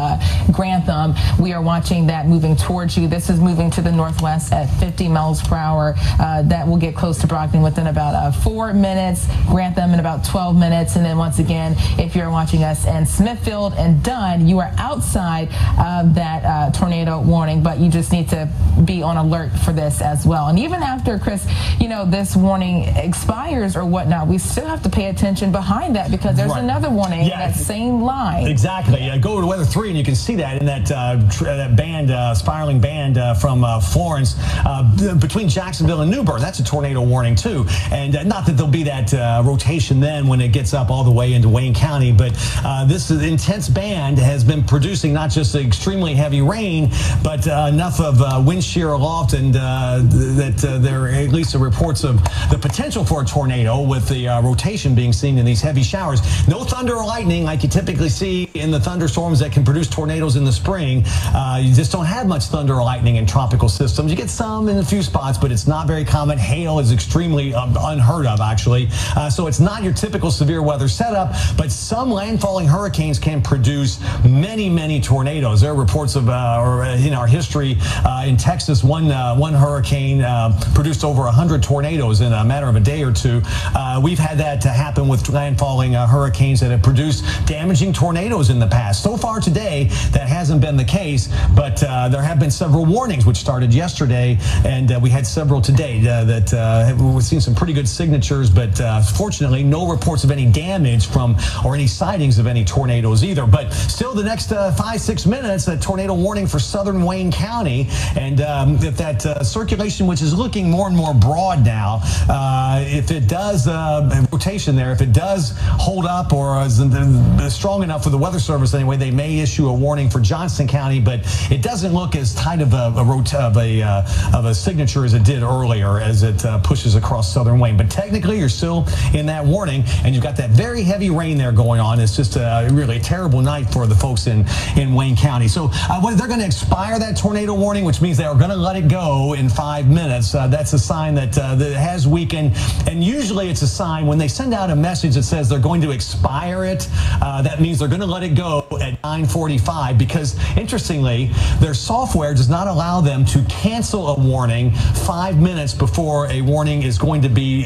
Grantham, we are watching that moving towards you. This is moving to the northwest at 50 miles per hour. That will get close to Brogdon within about 4 minutes, Grantham in about 12 minutes. And then once again, if you're watching us in Smithfield and Dunn, you are outside of that tornado warning, but you just need to be on alert for this as well. And even after, Chris, this warning expires or whatnot, we still have to pay attention behind that, because there's another warning in that same line. Exactly. Go to Weather 3 and you can see that in that band, spiraling band from Florence between Jacksonville and New Bern. That's a tornado warning too. And not that there'll be that rotation then when it gets up all the way into Wayne County, but this intense band has been producing not just extremely heavy rain, but enough of wind shear aloft, and that there are at least reports of the potential for a tornado, with the rotation being seen in these heavy showers. No thunder or lightning like you typically see in the thunderstorms that can produce tornadoes in the spring. You just don't have much thunder or lightning in tropical systems. You get some in a few spots, but it's not very common. Hail is extremely unheard of, actually. So it's not your typical severe weather setup, but some landfalling hurricanes can produce many, many tornadoes. There are reports of, in our history in Texas, one hurricane produced over 100 tornadoes in a matter of a day or two. We've had that to happen with landfalling hurricanes that have produced damaging tornadoes in the past. So far today, that hasn't been the case, but there have been several warnings which started yesterday, and we had several today that we're seeing some pretty good signatures, but fortunately no reports of any damage from or any sightings of any tornadoes either. But still, the next 5-6 minutes, a tornado warning for southern Wayne County, and if that circulation, which is looking more and more broad now, if it does rotation there, if it does hold up or is strong enough for the Weather Service anyway, they may issue a warning for Johnston County, but it doesn't look as tight of a signature as it did earlier as it pushes across southern Wayne. But technically, you're still in that warning, and you've got that very heavy rain there going on. It's just really a terrible night for the folks in Wayne County. So they're going to expire that tornado warning, which means they are going to let it go in 5 minutes. That's a sign that it has weakened, and usually it's a sign when they send out a message that says they're going to expire it. That means they're going to let it go at 9:45, because interestingly, their software does not allow them to cancel a warning 5 minutes before a warning is going to be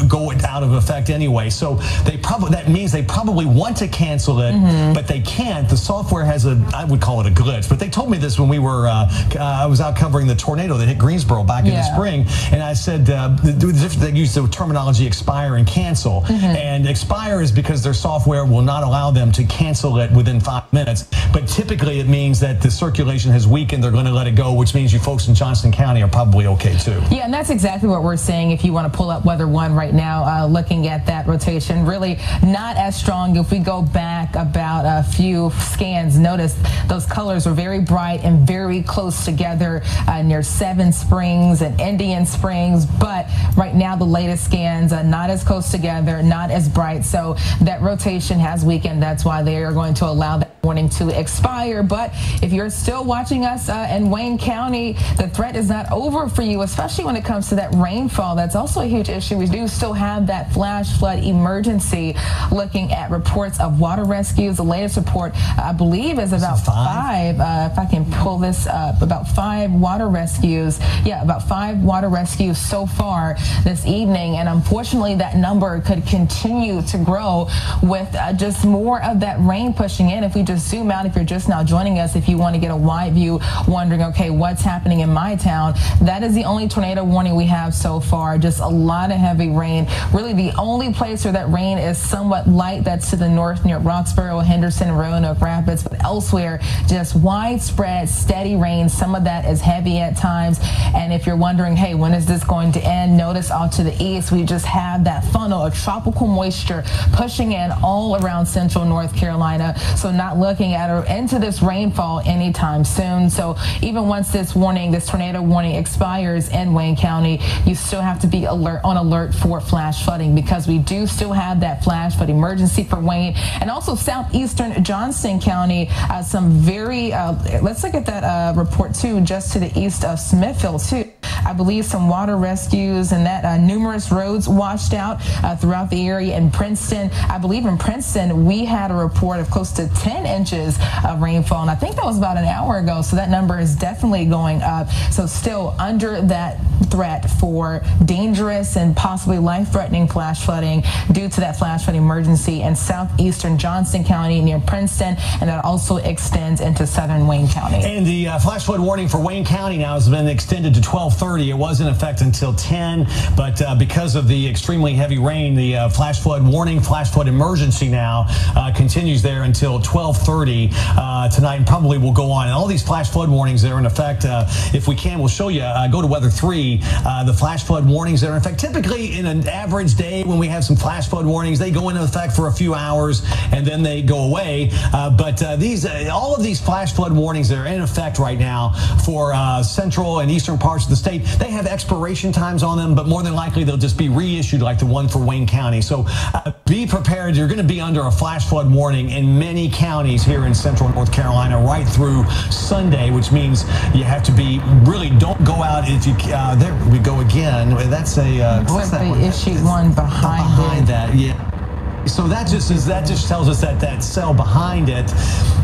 going out of effect anyway. So that means they probably want to cancel it, but they can't. The software has I would call it a glitch, but they told me this when we were I was out covering the tornado that hit Greensboro back in the spring, and I said they use the terminology expire and cancel, and expire is because their software will not allow them to cancel it within 5 minutes, but typically it means that the circulation has weakened. They're going to let it go, which means you folks in Johnston County are probably okay too. Yeah, and that's exactly what we're saying. If you want to pull up Weather One right now, looking at that rotation, really not as strong. If we go back about a few scans, notice those colors were very bright and very close together near Seven Springs and Indian Springs, but right now the latest scans are not as close together, not as bright, so that rotation has weakened. That's why they are going to allow that warning to expire. But if you're still watching us in Wayne County, the threat is not over for you, especially when it comes to that rainfall. That's also a huge issue. We do still have that flash flood emergency. Looking at reports of water rescues, the latest report I believe is about five. If I can pull this up, about 5 water rescues. Yeah, about 5 water rescues so far this evening, and unfortunately that number could continue to grow with just more of that rain pushing in. If we just zoom out, if you're just now joining us, if you want to get a wide view, wondering, okay, what's happening in my town, that is the only tornado warning we have so far. Just a lot of heavy rain. Really the only place where that rain is somewhat light, that's to the north near Roxborough, Henderson, Roanoke Rapids, but elsewhere just widespread steady rain. Some of that is heavy at times, and if you're wondering, hey, when is this going to end, notice out to the east we just have that funnel of tropical moisture pushing in all around central North Carolina, so not looking at or into this rainfall anytime soon. So even once this tornado warning expires in Wayne County, you still have to be on alert for flash flooding, because we do still have that flash flood emergency for Wayne and also southeastern Johnston County. Some very let's look at that report too, just to the east of Smithfield too. I believe some water rescues and that numerous roads washed out throughout the area. In Princeton, I believe in Princeton, we had a report of close to 10 inches of rainfall, and I think that was about an hour ago, so that number is definitely going up. So still under that threat for dangerous and possibly life-threatening flash flooding due to that flash flood emergency in southeastern Johnston County near Princeton, and that also extends into southern Wayne County. And the flash flood warning for Wayne County now has been extended to 12:30. It was in effect until 10, but because of the extremely heavy rain, the flash flood warning, flash flood emergency now continues there until 12:30 tonight, and probably will go on. And all these flash flood warnings, they're in effect. If we can, we'll show you. Go to Weather 3. The flash flood warnings that are in effect. Typically, in an average day when we have some flash flood warnings, they go into effect for a few hours and then they go away. But all of these flash flood warnings that are in effect right now for central and eastern parts of the state, they have expiration times on them, but more than likely they'll just be reissued like the one for Wayne County. So be prepared. You're going to be under a flash flood warning in many counties here in central North Carolina right through Sunday, which means you have to be really, don't go out if you there we go again. That's a what's that one? Issued one behind that. Yeah. So that just tells us that that cell behind it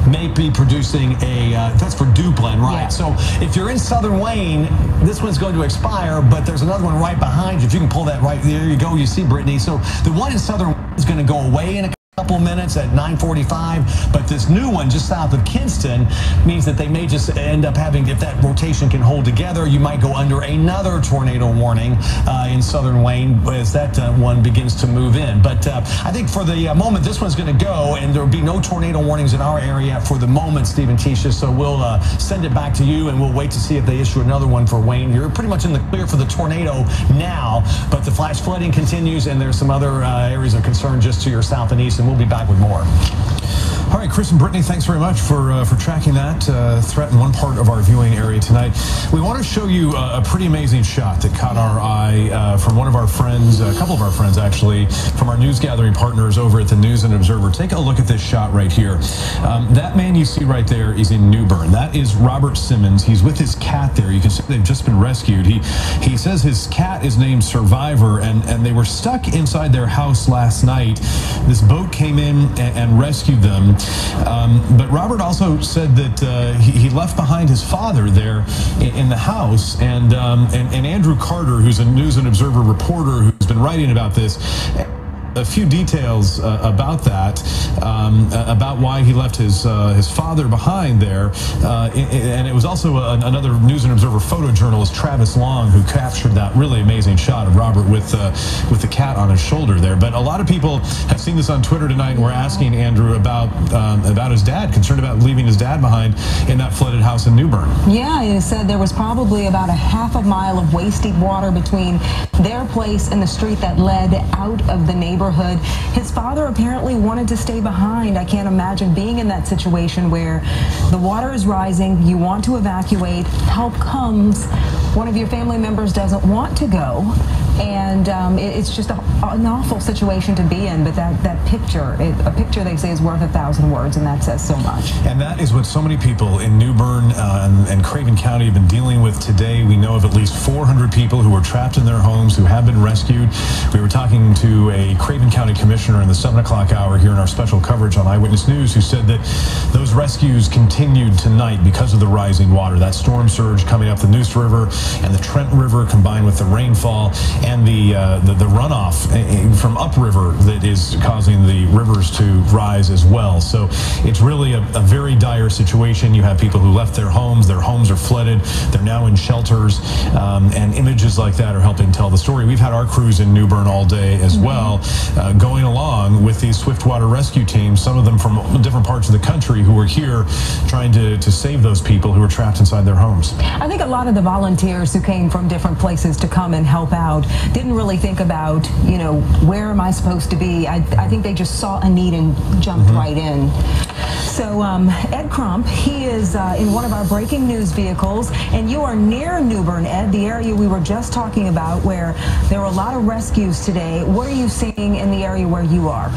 may be producing that's for Duplin, right? Yeah. So if you're in southern Wayne, this one's going to expire, but there's another one right behind you. If you can pull that right, there you go. You see, Brittany. So the one in southern Wayne is going to go away in a couple minutes at 9:45, but this new one just south of Kinston means that they may just end up having, if that rotation can hold together, you might go under another tornado warning in southern Wayne as that one begins to move in. But I think for the moment, this one's going to go, and there will be no tornado warnings in our area for the moment, Steve and Tisha, so we'll send it back to you, and we'll wait to see if they issue another one for Wayne. You're pretty much in the clear for the tornado now, but the flash flooding continues, and there's some other areas of concern just to your south and east, and we'll be back with more. All right, Chris and Brittany, thanks very much for tracking that threat in one part of our viewing area tonight. We want to show you a pretty amazing shot that caught our eye from one of our friends, a couple of our friends actually, from our news gathering partners over at the News and Observer. Take a look at this shot right here. That man you see right there is in New Bern. That is Robert Simmons. He's with his cat there. You can see they've just been rescued. He says his cat is named Survivor, and they were stuck inside their house last night. This boat came in and rescued them. But Robert also said that he left behind his father there in the house, and Andrew Carter, who's a News and Observer reporter who's been writing about this, a few details about that, about why he left his father behind there, and it was also another News and Observer photojournalist, Travis Long, who captured that really amazing shot of Robert with the cat on his shoulder there. But a lot of people have seen this on Twitter tonight, and we're asking Andrew about his dad, concerned about leaving his dad behind in that flooded house in New Bern. Yeah, he said there was probably about a half a mile of waist-deep water between their place and the street that led out of the neighborhood. His father apparently wanted to stay behind. I can't imagine being in that situation where the water is rising, you want to evacuate, help comes, one of your family members doesn't want to go, and it's just an awful situation to be in. But that picture, a picture they say is worth 1,000 words, and that says so much. And that is what so many people in New Bern and Craven County have been dealing with today. We know of at least 400 people who were trapped in their homes who have been rescued. We were talking to a Craven County commissioner in the 7 o'clock hour here in our special coverage on Eyewitness News, who said that those rescues continued tonight because of the rising water. That storm surge coming up the Neuse River and the Trent River, combined with the rainfall and the runoff from upriver that is causing the rivers to rise as well. So it's really a very dire situation. You have people who left their homes are flooded, they're now in shelters, and images like that are helping tell the story. We've had our crews in New Bern all day as well, going along with these swiftwater rescue teams, some of them from different parts of the country, who are here trying to save those people who are trapped inside their homes. I think a lot of the volunteers who came from different places to come and help out didn't really think about, where am I supposed to be? I think they just saw a need and jumped right in. So Ed Crump, he is in one of our breaking news vehicles, and you are near New Bern, Ed, the area we were just talking about, where there were a lot of rescues today. What are you seeing in the area where you are?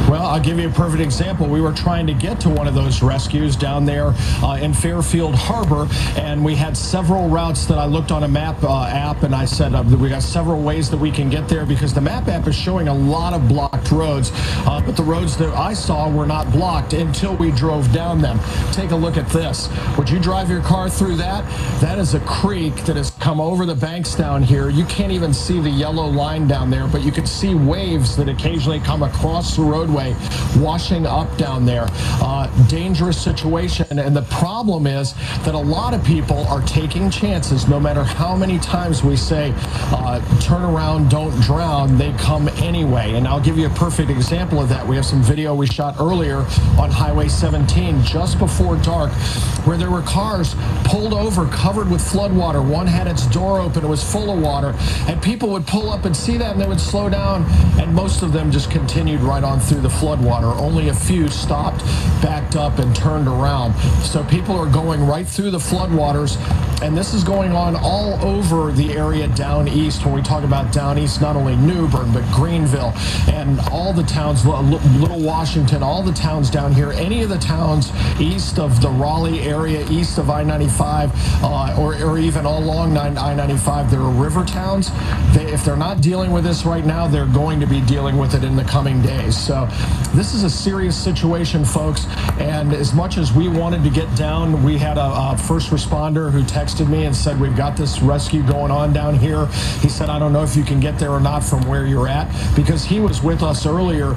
Well, I'll give you a perfect example. We were trying to get to one of those rescues down there in Fairfield Harbor, and we had several routes that I looked on a map app, and I said we got several ways that we can get there, because the map app is showing a lot of blocked roads, but the roads that I saw were not blocked until we drove down them. Take a look at this. Would you drive your car through that? That is a creek that has come over the banks down here. You can't even see the yellow line down there, but you can see waves that occasionally come across the roadway, washing up down there. Dangerous situation, and the problem is that a lot of people are taking chances. No matter how many times we say turn around, don't drown, they come anyway. And I'll give you a perfect example of that. We have some video we shot earlier on Highway 17 just before dark, where there were cars pulled over covered with flood water. One had its door open, it was full of water, and people would pull up and see that, and they would slow down, and most of them just continued right on through the flood water. Only a few stopped, backed up, and turned around. So people are going right through the floodwaters, and this is going on all over the area down east. When we talk about down east, not only New Bern, but Greenville, and all the towns, Little Washington, all the towns down here, any of the towns east of the Raleigh area, east of I-95, or even all along I-95, there are river towns. If they're not dealing with this right now, they're going to be dealing with it in the coming days. So This is a serious situation, folks, and as much as we wanted to get down, we had a first responder who texted me and said, we've got this rescue going on down here. He said, I don't know if you can get there or not from where you're at, because he was with us earlier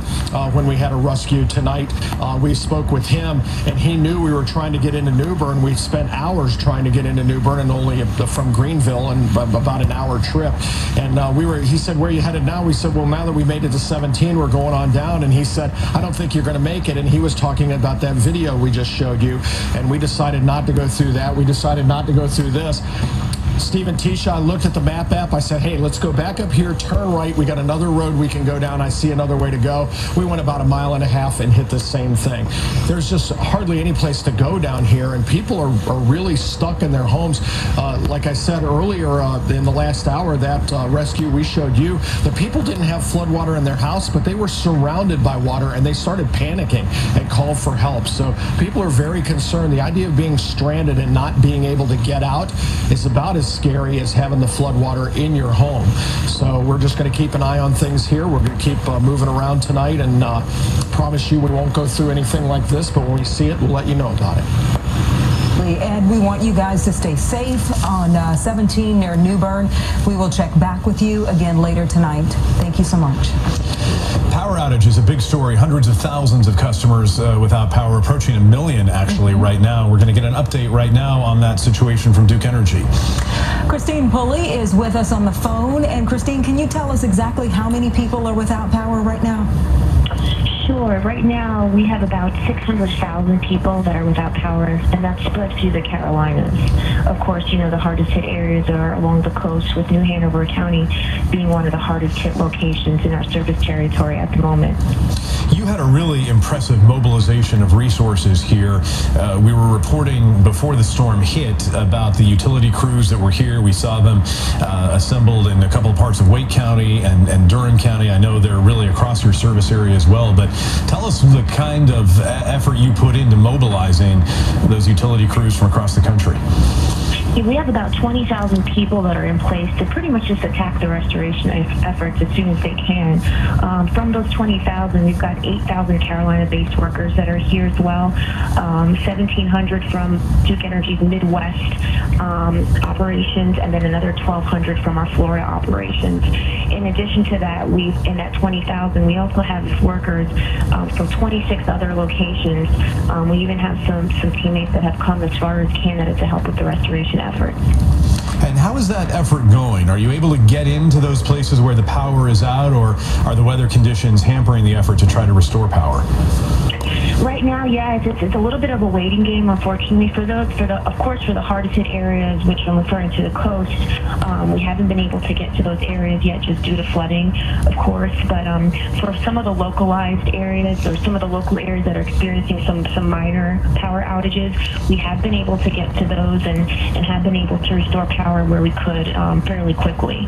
when we had a rescue tonight. We spoke with him, and he knew we were trying to get into New Bern. We spent hours trying to get into New Bern, and only from Greenville, and about an hour trip. And he said, where are you headed now? We said, well, now that we made it to 17, we're going on down. And he said, I don't think you're going to make it. And he was talking about that video we just showed you, and we decided not to go through that. We decided not to go through this. Steve and Tisha, I looked at the map app. I said, hey, let's go back up here, turn right. We got another road we can go down. I see another way to go. We went about 1.5 miles and hit the same thing. There's just hardly any place to go down here, and people are really stuck in their homes. Like I said earlier in the last hour, that rescue we showed you, the people didn't have floodwater in their house, but they were surrounded by water, and they started panicking and called for help. So people are very concerned. The idea of being stranded and not being able to get out is about as scary as having the floodwater in your home. So we're just going to keep an eye on things here. We're going to keep moving around tonight, and promise you we won't go through anything like this, but when we see it, we'll let you know about it. And we want you guys to stay safe on 17 near New Bern. We will check back with you again later tonight. Thank you so much. Power outage is a big story. Hundreds of thousands of customers without power, approaching 1 million actually right now. We're going to get an update right now on that situation from Duke Energy. Christine Pulley is with us on the phone. And Christine, can you tell us exactly how many people are without power right now? Sure. Right now, we have about 600,000 people that are without power, and that's spread through the Carolinas. Of course, you know, the hardest hit areas are along the coast, with New Hanover County being one of the hardest hit locations in our service territory at the moment. You had a really impressive mobilization of resources here. We were reporting before the storm hit about the utility crews that were here. We saw them assembled in a couple of parts of Wake County and Durham County. I know they're really across your service area as well, but tell us the kind of effort you put into mobilizing those utility crews from across the country. We have about 20,000 people that are in place to pretty much just attack the restoration efforts as soon as they can. From those 20,000, we've got 8,000 Carolina-based workers that are here as well, 1,700 from Duke Energy's Midwest operations, and then another 1,200 from our Florida operations. In addition to that, in that 20,000, we also have workers from 26 other locations. We even have some teammates that have come as far as Canada to help with the restoration efforts. And how is that effort going? Are you able to get into those places where the power is out, or are the weather conditions hampering the effort to try to restore power? Right now, yeah, it's a little bit of a waiting game, unfortunately, of course, for the hardest hit areas, which I'm referring to the coast. We haven't been able to get to those areas yet just due to flooding, of course. But for some of the localized areas, or some of the local areas that are experiencing some minor power outages, we have been able to get to those and have been able to restore power where we could fairly quickly.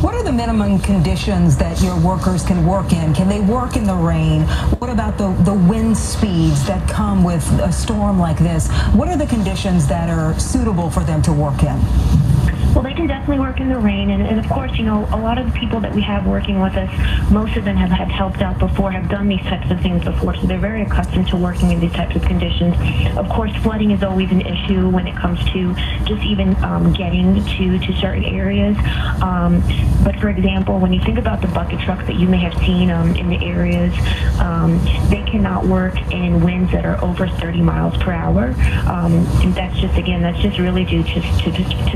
What are the minimum conditions that your workers can work in? Can they work in the rain? What about the wind speeds that come with a storm like this? What are the conditions that are suitable for them to work in? Well, they can definitely work in the rain, and of course, you know, a lot of the people that we have working with us, most of them have helped out before, have done these types of things before, so they're very accustomed to working in these types of conditions. Of course, flooding is always an issue when it comes to just even getting to certain areas. But for example, when you think about the bucket trucks that you may have seen in the areas, they cannot work in winds that are over 30 miles per hour. And that's just really due to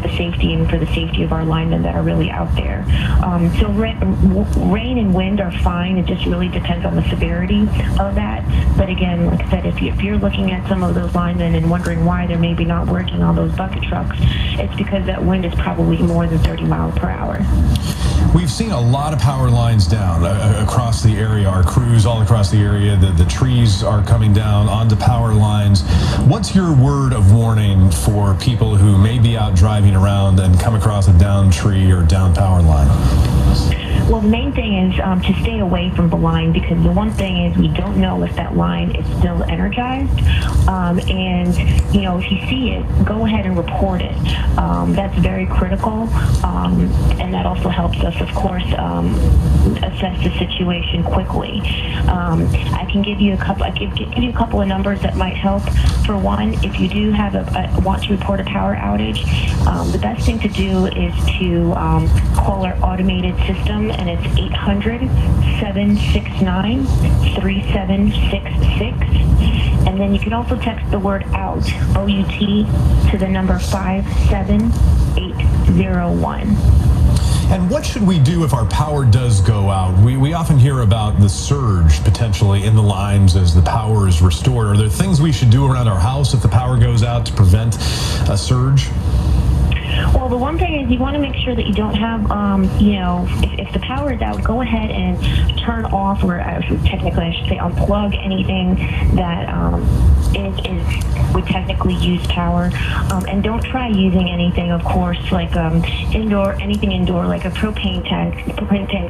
the safety and for the safety of our linemen that are really out there. So rain and wind are fine. It just really depends on the severity of that. But again, like I said, if you're looking at some of those linemen and wondering why they're maybe not working on those bucket trucks, it's because that wind is probably more than 30 miles per hour. We've seen a lot of power lines down across the area. Our crews all across the area, the trees are coming down onto power lines. What's your word of warning for people who may be out driving around and come across a down tree or down power line? Well, the main thing is to stay away from the line, because the one thing is we don't know if that line is still energized. And, you know, if you see it, go ahead and report it. That's very critical. And that also helps us, of course, assess the situation quickly. I can give you a couple. Give you a couple of numbers that might help. For one, if you do have want to report a power outage, the best thing to do is to call our automated system, and it's 800-769-3766. And then you can also text the word OUT, O-U-T, to the number 57801. And what should we do if our power does go out? We often hear about the surge potentially in the lines as the power is restored. Are there things we should do around our house if the power goes out to prevent a surge? Well, the one thing is you want to make sure that you don't have, you know, if the power is out, go ahead and turn off, or technically I should say unplug anything that would technically use power. And don't try using anything, of course, like anything indoor, like a propane tank,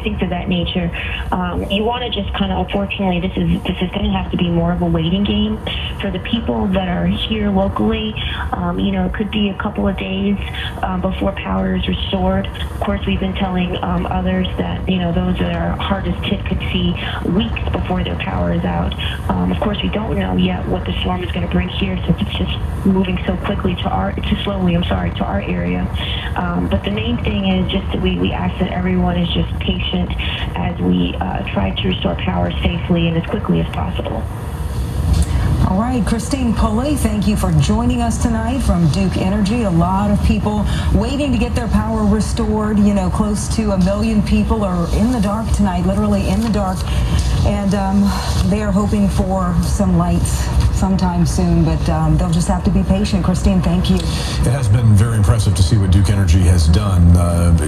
things of that nature. You want to just kind of, unfortunately, this is going to have to be more of a waiting game for the people that are here locally. You know, it could be a couple of days before power is restored. Of course, we've been telling others that, you know, those that are hardest hit could see weeks before their power is out. Of course, we don't know yet what the storm is going to bring here, since it's just moving so quickly to our area. But the main thing is just that we ask that everyone is just patient as we try to restore power safely and as quickly as possible. All right, Christine Pulley, thank you for joining us tonight from Duke Energy. A lot of people waiting to get their power restored. You know, close to 1 million people are in the dark tonight, literally in the dark. And they are hoping for some lights sometime soon, but they'll just have to be patient. Christine, thank you. It has been very impressive to see what Duke Energy has done.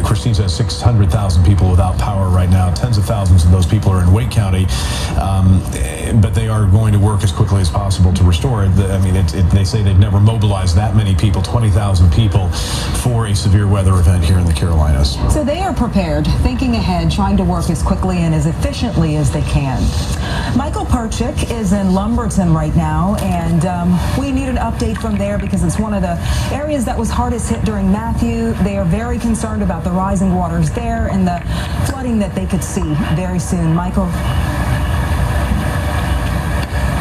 Christine says 600,000 people without power right now. Tens of thousands of those people are in Wake County, but they are going to work as quickly as possible to restore it. I mean, they say they've never mobilized that many people, 20,000 people, for a severe weather event here in the Carolinas. So they are prepared, thinking ahead, trying to work as quickly and as efficiently as they can. Michael Perchik is in Lumberton right now, and we need an update from there because it's one of the areas that was hardest hit during Matthew. They are very concerned about the rising waters there and the flooding that they could see very soon. Michael?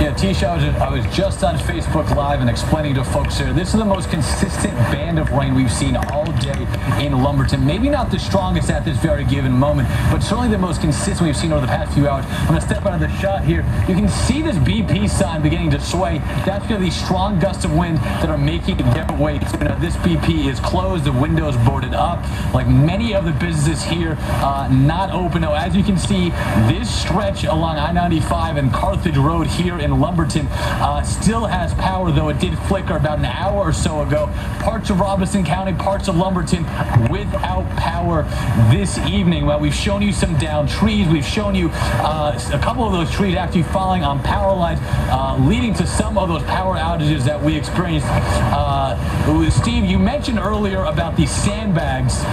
Yeah, Tisha, I was just on Facebook Live and explaining to folks here, this is the most consistent band of rain we've seen all day in Lumberton. Maybe not the strongest at this very given moment, but certainly the most consistent we've seen over the past few hours. I'm going to step out of the shot here. You can see this BP sign beginning to sway. That's going to be strong gusts of wind that are making it their way. So now this BP is closed, the windows boarded up. Like many of the businesses here, not open. Now, as you can see, this stretch along I-95 and Carthage Road here in Lumberton still has power, though it did flicker about an hour or so ago. Parts of Robeson County, parts of Lumberton without power this evening. Well, we've shown you some downed trees. We've shown you a couple of those trees actually falling on power lines, leading to some of those power outages that we experienced. Steve, you mentioned earlier about these sandbags.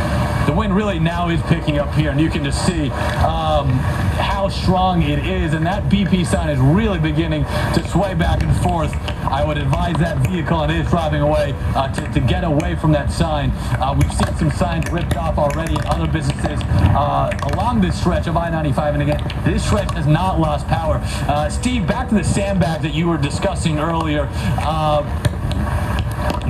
The wind really now is picking up here, and you can just see how strong it is, and that BP sign is really beginning to sway back and forth. I would advise that vehicle, and it is driving away, to get away from that sign. We've seen some signs ripped off already in other businesses along this stretch of I-95, and again, this stretch has not lost power. Steve, back to the sandbags that you were discussing earlier.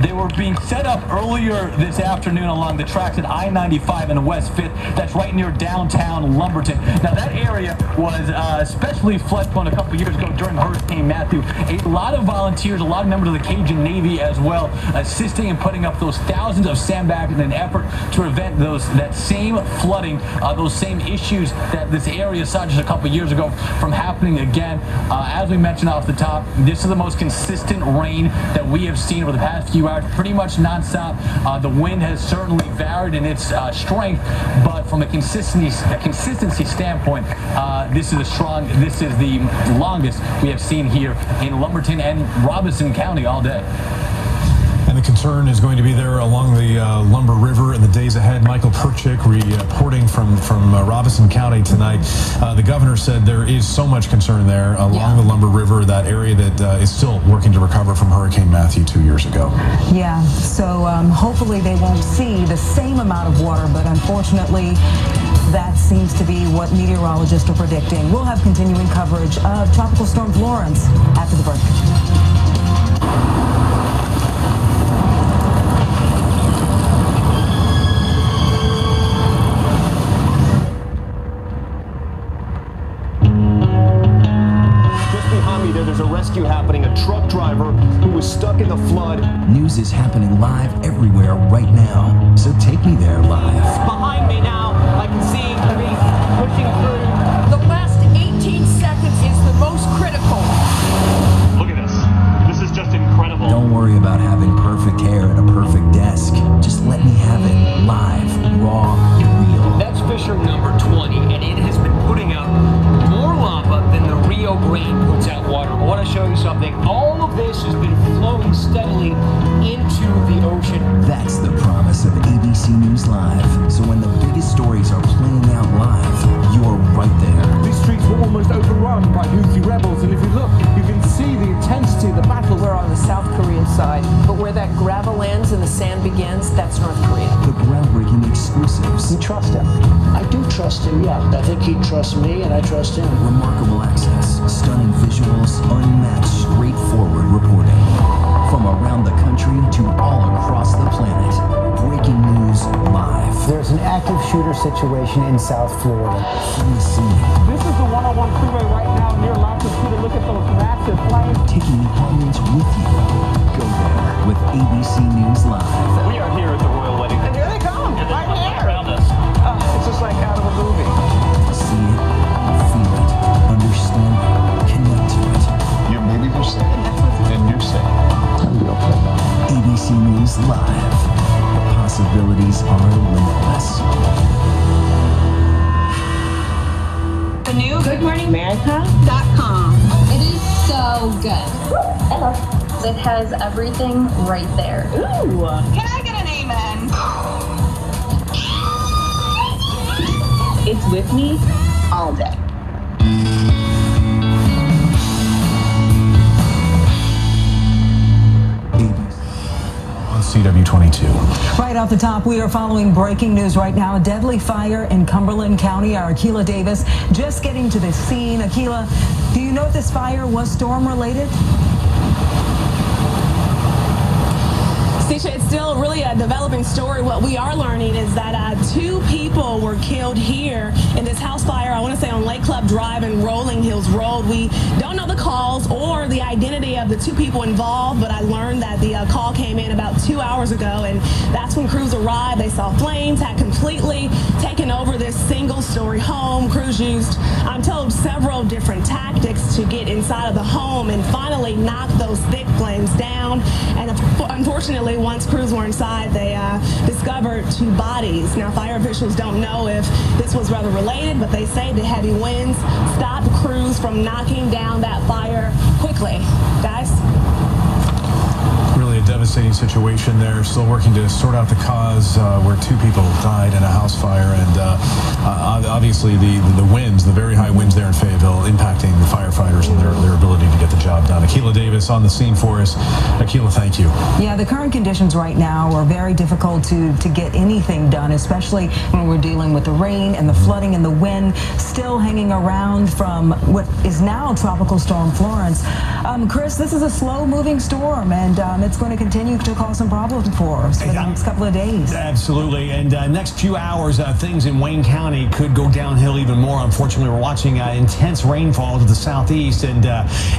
They were being set up earlier this afternoon along the tracks at I-95 and West 5th. That's right near downtown Lumberton. Now, that area was especially flood-prone a couple years ago during Hurricane Matthew. A lot of volunteers, a lot of members of the Cajun Navy as well, assisting in putting up those thousands of sandbags in an effort to prevent that same flooding, those same issues that this area saw just a couple years ago from happening again. As we mentioned off the top, this is the most consistent rain that we have seen over the past few hours, pretty much nonstop. The wind has certainly varied in its strength, but from a consistency standpoint, this is the longest we have seen here in Lumberton and Robeson County all day. And the concern is going to be there along the Lumber River in the days ahead. Michael Perchik reporting from Robeson County tonight. The governor said there is so much concern there along the Lumber River, that area that is still working to recover from Hurricane Matthew 2 years ago. Yeah, so hopefully they won't see the same amount of water, but unfortunately, that seems to be what meteorologists are predicting. We'll have continuing coverage of Tropical Storm Florence after the break. There's a rescue happening. A truck driver who was stuck in the flood. News is happening live everywhere right now, so take me there live. Behind me now, I can see trees pushing through. The last 18 seconds is the most critical. Look at this. This is just incredible. Don't worry about having perfect hair and a perfect desk. Just let me have it live, raw, real. That's Fisher number 20, and it has been putting out more lava than the Rio Grande puts out water. I want to show you something. All of this has been flowing steadily into the ocean. That's the promise of ABC News Live. So when the biggest stories are playing out live, you're right there. These streets were almost overrun by Houthi rebels, and if you look, you can see the intensity of the battle. We're on the South Korean side, but where that gravel ends and the sand begins, that's North Korea. The groundbreaking exclusives. You trust him? I do trust him, yeah. I think he trusts me, and I trust him. Remarkable access, stunning visuals, unmatched, straightforward reporting. From around the country to all across the planet. Breaking news live. There's an active shooter situation in South Florida. From the scene. This is the 101 freeway right now near Lapis. Look at those massive flames. Taking the audience with you. Go there with ABC News Live. We are here at the royal wedding. And here they come, right here. Around us. It's just like out of a movie. See it, feel it, understand it, connect to it. Your baby will say it, and you say it. ABC News Live. The possibilities are limitless. The new GoodMorningAmerica.com. It is so good. Hello. It has everything right there. Ooh. Can I get an amen? It's with me all day. On CW22. Right off the top, we are following breaking news right now. A deadly fire in Cumberland County. Our Akila Davis just getting to the scene. Akila, do you know if this fire was storm related? It's still really a developing story. What we are learning is that 2 people were killed here in this house fire, I want to say on Lake Club Drive and Rolling Hills Road. We don't know the cause or the identity of the 2 people involved, but I learned that the call came in about 2 hours ago, and that's when crews arrived. They saw flames, had completely taken over this single-story home. Crews used, I'm told, several different tactics to get inside of the home and finally knock those thick flames down. And unfortunately, once crews were inside, they discovered 2 bodies. Now, fire officials don't know if this was rather related, but they say the heavy winds stopped crews from knocking down that fire quickly. Guys? Really a devastating situation there. Still working to sort out the cause where 2 people died in a house fire, and obviously the winds, the very high winds there in Fayetteville, impacting the firefighters and their ability to get the job done. Akila Davis on the scene for us. Akila, thank you. Yeah, the current conditions right now are very difficult to get anything done, especially when we're dealing with the rain and the flooding and the wind still hanging around from what is now Tropical Storm Florence. Chris, this is a slow-moving storm, and it's going to continue to cause some problems for us for the next couple of days. Absolutely, and next few hours, things in Wayne County could go downhill even more. Unfortunately, we're watching intense rainfall to the southeast, and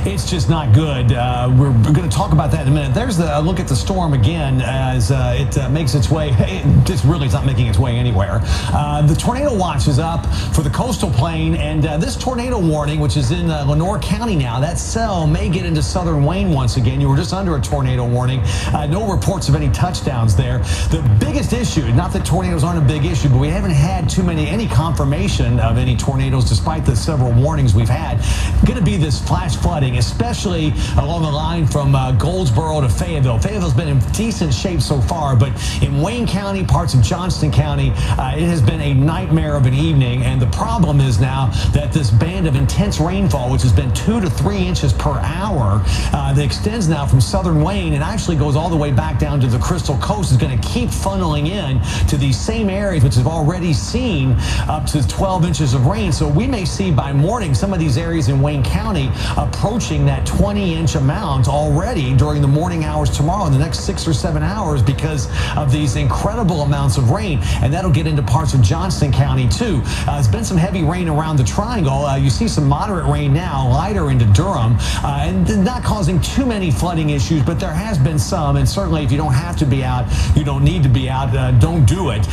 it's just not good. We're going to talk about that in a minute. There's a look at the storm again as it makes its way. It's really not making its way anywhere. The tornado watch is up for the coastal plain, and this tornado warning, which is in Lenore County now, that cell may get into southern Wayne once again. You were just under a tornado warning. No reports of any touchdowns there. The biggest issue, not that tornadoes aren't a big issue, but we haven't had any confirmation of any tornadoes despite the several warnings we've had. Going to be this flash flooding, especially along the line from Goldsboro to Fayetteville. Fayetteville's been in decent shape so far, but in Wayne County, parts of Johnston County, it has been a nightmare of an evening. And the problem is now that this band of intense rainfall, which has been 2 to 3 inches per hour, that extends now from southern Wayne and actually goes all the way back down to the Crystal Coast, is going to keep funneling in to these same areas which have already seen up to 12 inches of rain. So we may see by morning some of these areas in Wayne County approaching that 20-inch amount already during the morning hours tomorrow in the next 6 or 7 hours because of these incredible amounts of rain. And that'll get into parts of Johnston County too. There's been some heavy rain around the triangle. You see some moderate rain now, lighter into Durham, and not causing too many flooding issues, but there has been some. And certainly if you don't have to be out, you don't need to be out, don't do it.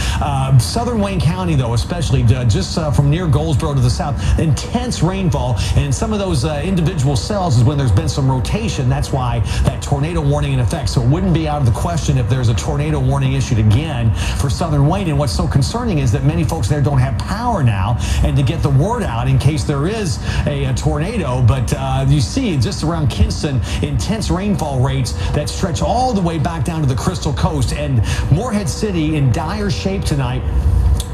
Southern Wayne County, though, especially just from near Goldsboro to the south, intense rainfall. And in some of those individual cells is when there's been some rotation. That's why that tornado warning in effect. So it wouldn't be out of the question if there's a tornado warning issued again for Southern Wayne. And what's so concerning is that many folks there don't have power now, and to get the word out in case there is a tornado. But you see just around Kinston, intense rainfall rates that stretch all the way back down to the Crystal Coast, and Morehead City in dire shape tonight.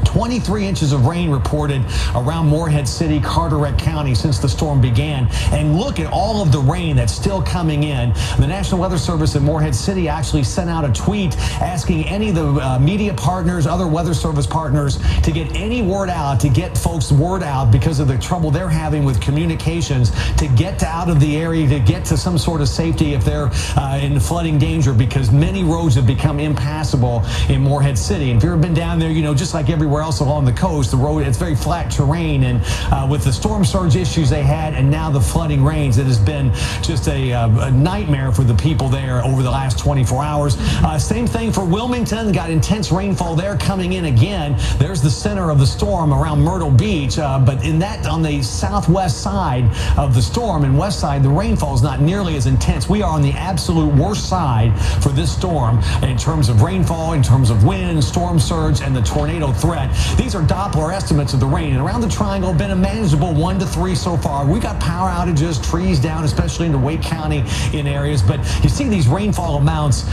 23 inches of rain reported around Morehead City, Carteret County since the storm began. And look at all of the rain that's still coming in. The National Weather Service in Morehead City actually sent out a tweet asking any of the media partners, other weather service partners, to get any word out, to get folks word out because of the trouble they're having with communications, to get out of the area, to get to some sort of safety if they're in flooding danger, because many roads have become impassable in Morehead City. And if you've ever been down there, you know, just like everywhere else along the coast, the road, it's very flat terrain, and with the storm surge issues they had and now the flooding rains, it has been just a nightmare for the people there over the last 24 hours. Same thing for Wilmington, got intense rainfall there coming in again. There's the center of the storm around Myrtle Beach, but in that, on the southwest side of the storm and west side, the rainfall is not nearly as intense. We are on the absolute worst side for this storm in terms of rainfall, in terms of wind, storm surge, and the tornado threat. These are Doppler estimates of the rain, and around the triangle been a manageable 1 to 3 so far. We got power outages, trees down, especially into Wake County in areas, but you see these rainfall amounts.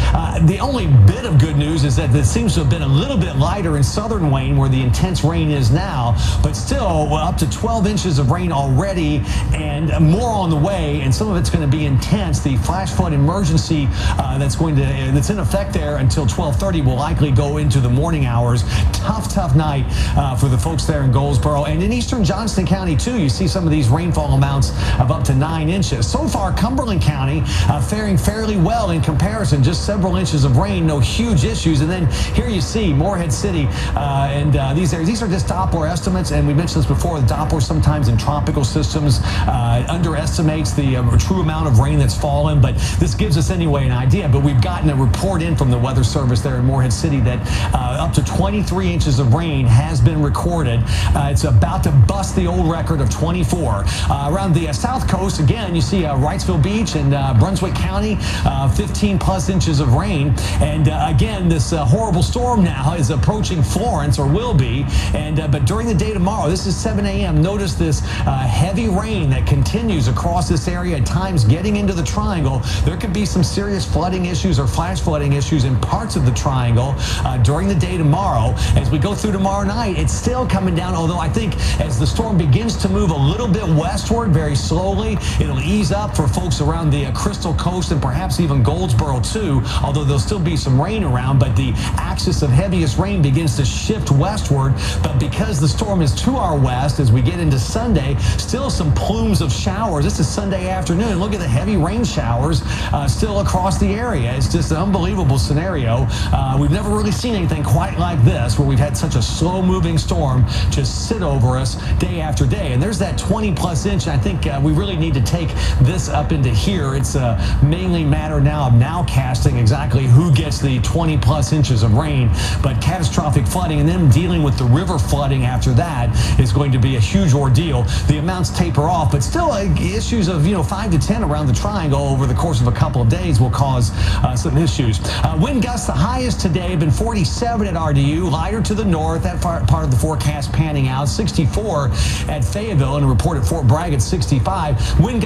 The only bit of good news is that it seems to have been a little bit lighter in southern Wayne where the intense rain is now, but still up to 12 inches of rain already and more on the way, and some of it's going to be intense. The flash flood emergency that's in effect there until 12:30 will likely go into the morning hours. Tough night for the folks there in Goldsboro, and in eastern Johnston County too. You see some of these rainfall amounts of up to 9 inches. So far, Cumberland County faring fairly well in comparison, just several inches of rain, no huge issues. And then here you see Morehead City and these areas. These are just Doppler estimates, and we mentioned this before. The Doppler sometimes in tropical systems underestimates the true amount of rain that's fallen, but this gives us anyway an idea. But we've gotten a report in from the Weather Service there in Morehead City that up to 23 inches of rain has been recorded. It's about to bust the old record of 24. Around the south coast, again, you see Wrightsville Beach and Brunswick County, 15 plus inches of rain. And again, this horrible storm now is approaching Florence, or will be. And but during the day tomorrow, this is 7 a.m., notice this heavy rain that continues across this area, at times getting into the triangle. There could be some serious flooding issues or flash flooding issues in parts of the triangle during the day tomorrow. As we go through tomorrow night, it's still coming down, although I think as the storm begins to move a little bit westward very slowly, it'll ease up for folks around the Crystal Coast and perhaps even Goldsboro too, although there'll still be some rain around, but the axis of heaviest rain begins to shift westward. But because the storm is to our west, as we get into Sunday, still some plumes of showers. This is Sunday afternoon. Look at the heavy rain showers still across the area. It's just an unbelievable scenario. We've never really seen anything quite like this, where we've had such a slow-moving storm just sit over us day after day. And there's that 20-plus inch. I think we really need to take this up into here. It's mainly matter now of nowcasting exactly who gets the 20-plus inches of rain. But catastrophic flooding and then dealing with the river flooding after that is going to be a huge ordeal. The amounts taper off, but still issues of 5 to 10 around the triangle over the course of a couple of days will cause some issues. Wind gusts, the highest today have been 47 at RDU, lighter to the north. That part of the forecast panning out. 64 at Fayetteville, and a report at Fort Bragg at 65. Wind